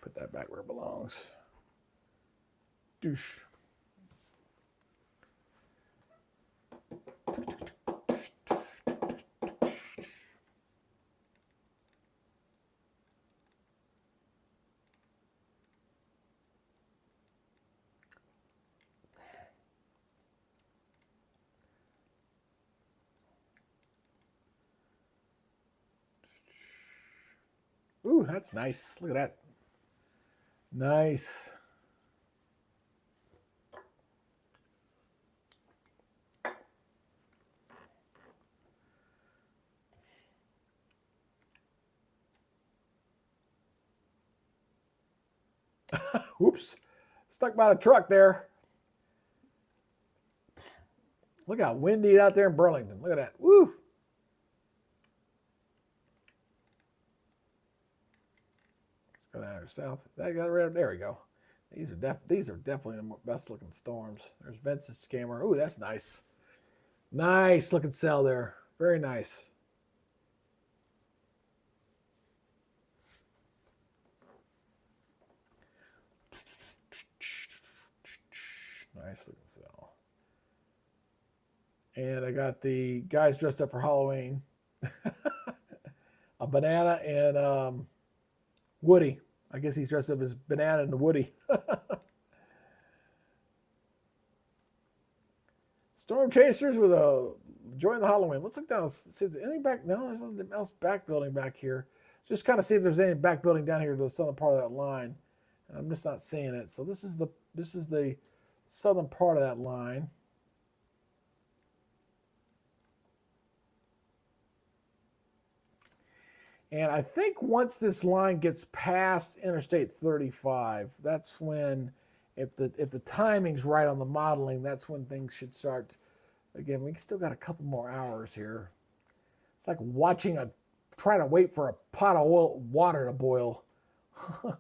Put that back where it belongs. Douche. Ooh, that's nice. Look at that. Nice. Oops. Stuck by the truck there. Look how windy out there in Burlington. Look at that. Woo. Go down to south. That got right there. We go. These are definitely the best looking storms. There's Vince's scammer. Ooh, that's nice. Nice looking cell there. Very nice. Nice looking cell. And I got the guys dressed up for Halloween. A banana and Woody. I guess he's dressed up as Banana and the Woody. Storm chasers with a enjoying the Halloween. Let's look down and see if there's anything back. No, there's nothing else back building back here. Just kind of see if there's any back building down here to the southern part of that line. And I'm just not seeing it. So this is the southern part of that line. And I think once this line gets past Interstate 35, that's when, if the timing's right on the modeling, that's when things should start. Again, we still got a couple more hours here. It's like trying to wait for a pot of water to boil. All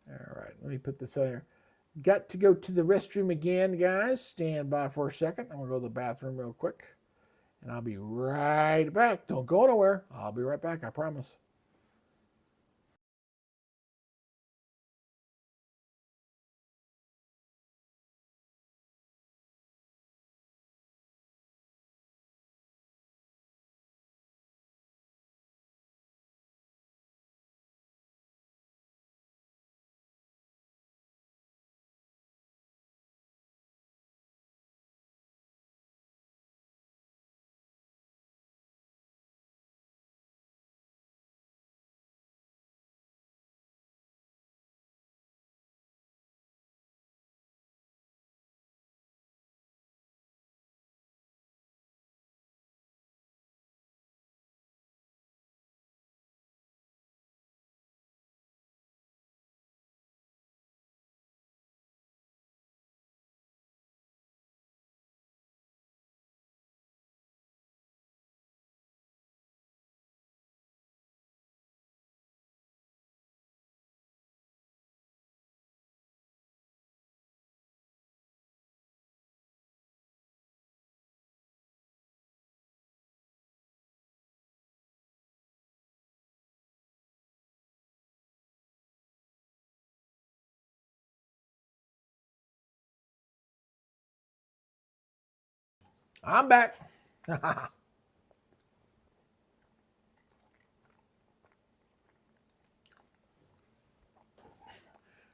right, let me put this on here. Got to go to the restroom again, guys. Stand by for a second. I'm going to go to the bathroom real quick. And I'll be right back. Don't go nowhere. I'll be right back, I promise. I'm back. Of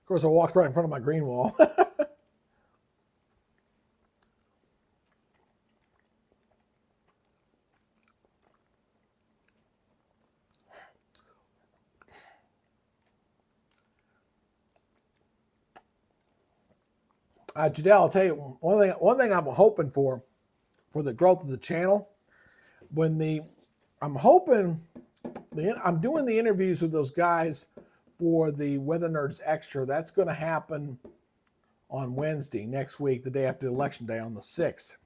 course, I walked right in front of my green wall. Jadell, I'll tell you one thing I'm hoping for the growth of the channel. I'm doing the interviews with those guys for the Weather Nerds Extra. That's going to happen on Wednesday next week, the day after Election Day on the 6th.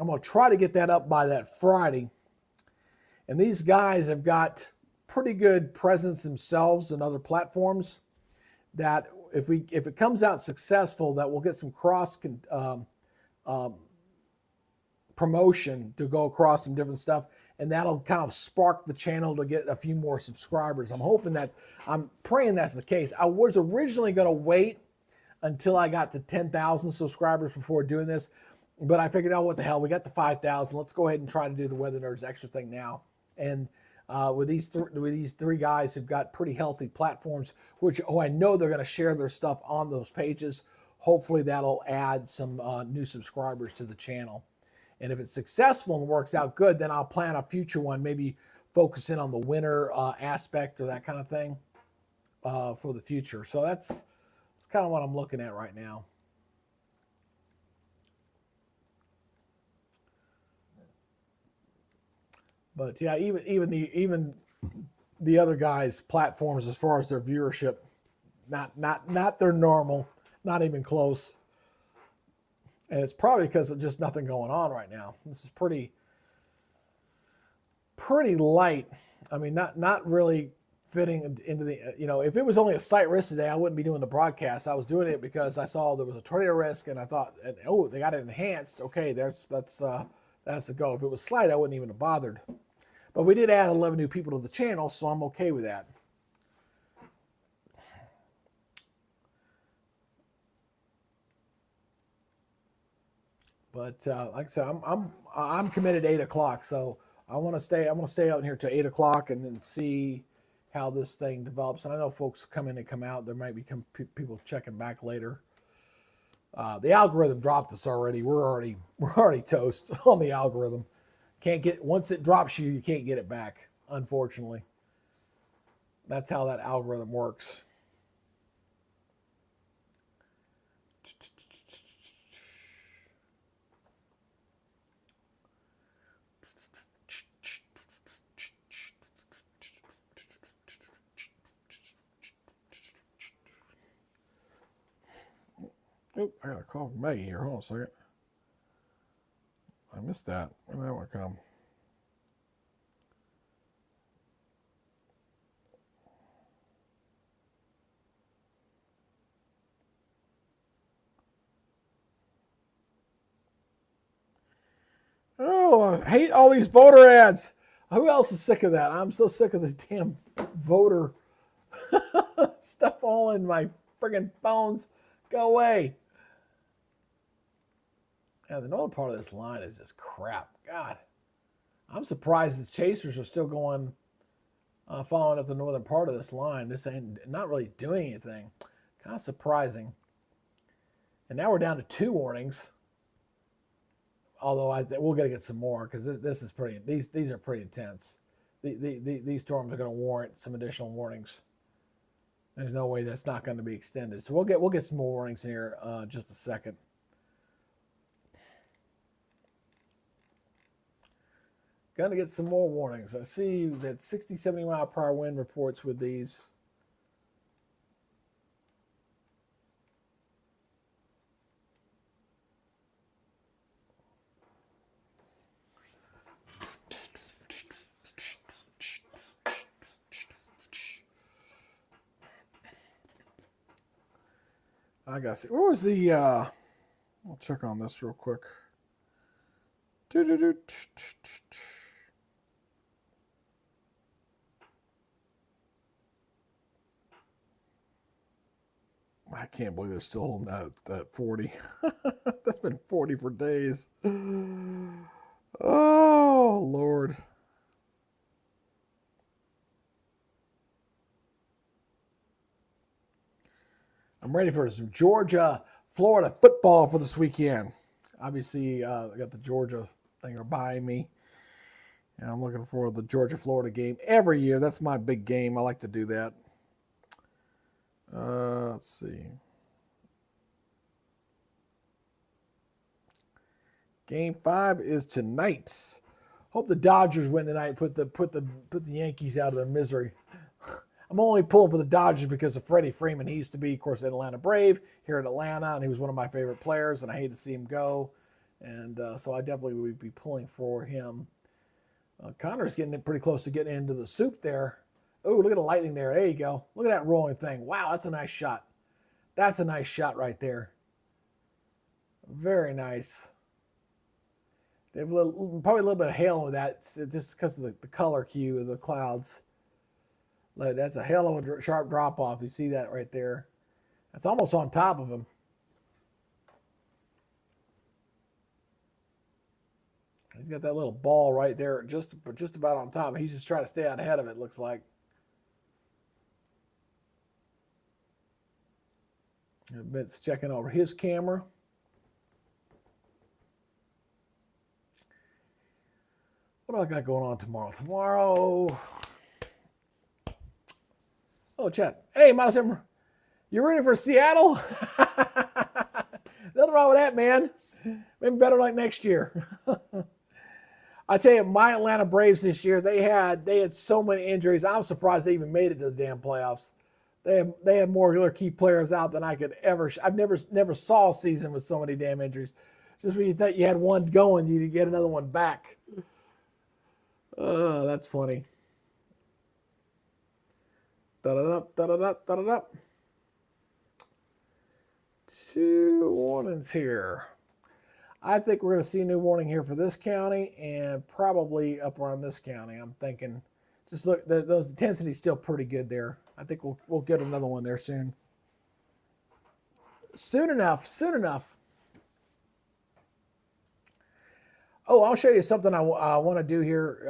I'm going to try to get that up by that Friday. And these guys have got pretty good presence themselves and other platforms that if it comes out successful, that we'll get some cross promotion to go across some different stuff, and that'll kind of spark the channel to get a few more subscribers. I'm praying that's the case. I was originally going to wait until I got to 10,000 subscribers before doing this, but I figured, oh, what the hell, we got to 5,000. Let's go ahead and try to do the Weather Nerds Extra thing now. And with these three guys who've got pretty healthy platforms, which I know they're going to share their stuff on those pages. Hopefully that'll add some new subscribers to the channel. And if it's successful and works out good, then I'll plan a future one, maybe focus in on the winter aspect or that kind of thing for the future. So that's kind of what I'm looking at right now. But yeah, even the other guys' platforms, as far as their viewership, not their normal, not even close. And it's probably because of just nothing going on right now. This is pretty light. I mean, not really fitting into the, if it was only a slight risk today, I wouldn't be doing the broadcast. I was doing it because I saw there was a tornado risk, and I thought, oh, they got it enhanced. Okay, that's the go. If it was slight, I wouldn't even have bothered. But we did add 11 new people to the channel, so I'm okay with that. But like I said, I'm committed 8 o'clock, so I want to stay. I'm going to stay out here till 8 o'clock and then see how this thing develops. And I know folks come in and come out. There might be people checking back later. The algorithm dropped us already. We're already toast on the algorithm. Can't get once it drops you, you can't get it back. Unfortunately, that's how that algorithm works. Oh, I got a call from Maggie here. Hold on a second. I missed that. When did that one come? Oh, I hate all these voter ads. Who else is sick of that? I'm so sick of this damn voter stuff all in my friggin' phones. Go away. Yeah, the northern part of this line is just crap. God, I'm surprised the chasers are still going, following up the northern part of this line. This ain't not really doing anything. Kind of surprising. And now we're down to 2 warnings. Although we'll gotta get some more because this is pretty. These are pretty intense. These storms are going to warrant some additional warnings. There's no way that's not going to be extended. So we'll get some more warnings in here just a second. Gonna get some more warnings. I see that 60, 70 mile per hour wind reports with these. I gotta see. What was the? I'll check on this real quick. I can't believe they're still holding that 40. That's been 40 for days. Oh, Lord. I'm ready for some Georgia, Florida football for this weekend. Obviously, I got the Georgia thing behind me. And I'm looking for the Georgia-Florida game every year. That's my big game. I like to do that. Let's see. Game 5 is tonight. Hope the Dodgers win tonight. Put the Yankees out of their misery. I'm only pulling for the Dodgers because of Freddie Freeman. He used to be, of course, an Atlanta Brave here in Atlanta, and he was one of my favorite players, and I hate to see him go. And so I definitely would be pulling for him. Connor's getting pretty close to getting into the soup there. Oh, look at the lightning there. There you go. Look at that rolling thing. Wow, that's a nice shot. That's a nice shot right there. Very nice. They have probably a little bit of hail with that just because of the color hue of the clouds. That's a hell of a sharp drop off. You see that right there. That's almost on top of him. He's got that little ball right there, just about on top. He's just trying to stay out ahead of it, looks like. It's checking over his camera. What do I got going on tomorrow? Oh, chat. Hey, Miles Emmer, you ready for Seattle? Nothing wrong with that, man. Maybe better like next year. I tell you, my Atlanta Braves this year, they had so many injuries. I'm surprised they even made it to the damn playoffs. They had more of their key players out than I could ever. I've never saw a season with so many damn injuries. Just when you thought you had one going, you get another one back. That's funny. Da-da-da, da-da-da, da-da-da. 2 warnings here. I think we're going to see a new warning here for this county and probably up around this county. I'm thinking, just look, those intensity's still pretty good there. I think we'll get another one there soon. Soon enough. Oh, I'll show you something I want to do here.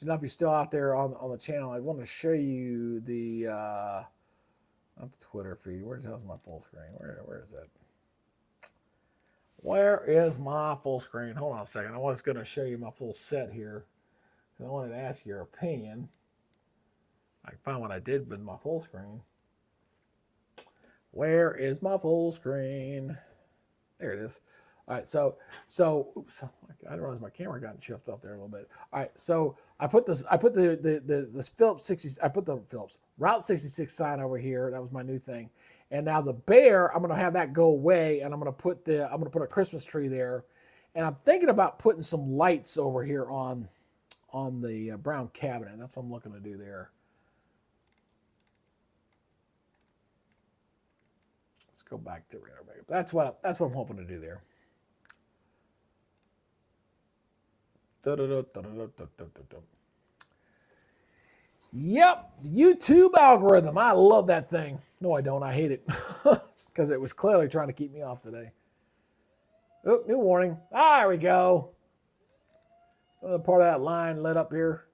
If you're still out there on the channel, I want to show you the not the Twitter feed. Where the hell's my full screen? Where is that? Where is my full screen? Hold on a second. I was going to show you my full set here. I wanted to ask your opinion. I found what I did with my full screen. Where is my full screen? There it is. All right, so oops, I didn't realize my camera got shifted off there a little bit. All right, so I put the Phillips 60, I put the Phillips Route 66 sign over here. That was my new thing. And now the bear, I'm gonna have that go away, and I'm gonna put a Christmas tree there. And I'm thinking about putting some lights over here on the brown cabinet. That's what I'm looking to do there. Let's go back to renovate. That's what I'm hoping to do there. Yep, YouTube algorithm. I love that thing. No, I don't. I hate it because it was clearly trying to keep me off today. Oh, new warning. There we go. Part of that line lit up here.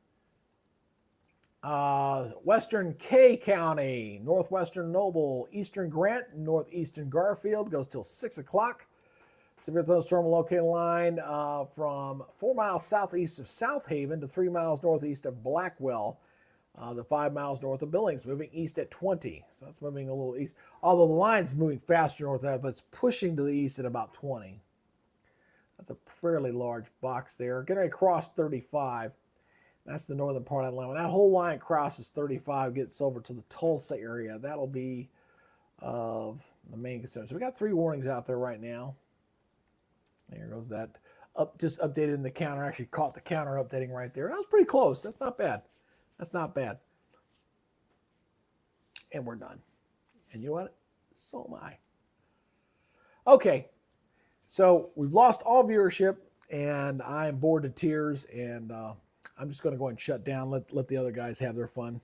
Western K County, Northwestern Noble, Eastern Grant, Northeastern Garfield goes till 6 o'clock. Severe thunderstorm located line from 4 miles southeast of South Haven to 3 miles northeast of Blackwell. The 5 miles north of Billings, moving east at 20. So that's moving a little east. Although the line's moving faster north of that, but it's pushing to the east at about 20. That's a fairly large box there. Getting across 35. That's the northern part of that line. When that whole line crosses 35, gets over to the Tulsa area, that'll be of the main concern. So we got 3 warnings out there right now. There goes that. Just updated in the counter. Actually caught the counter updating right there. That was pretty close. That's not bad. That's not bad. And we're done. And you know what? So am I. Okay. So we've lost all viewership, and I am bored to tears, and I'm just going to go ahead and shut down, let the other guys have their fun.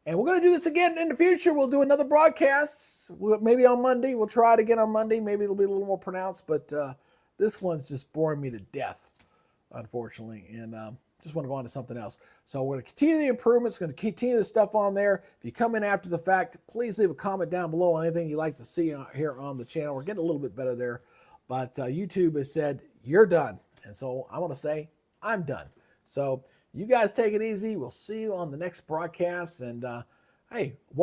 And we're going to do this again in the future. We'll do another broadcast, maybe on Monday. We'll try it again on Monday. Maybe it'll be a little more pronounced, but this one's just boring me to death, unfortunately. And just want to go on to something else. So we're going to continue the improvements, going to continue the stuff on there. If you come in after the fact, please leave a comment down below on anything you'd like to see here on the channel. We're getting a little bit better there. But YouTube has said, you're done. And so I want to say, I'm done. So you guys take it easy. We'll see you on the next broadcast. And hey, welcome.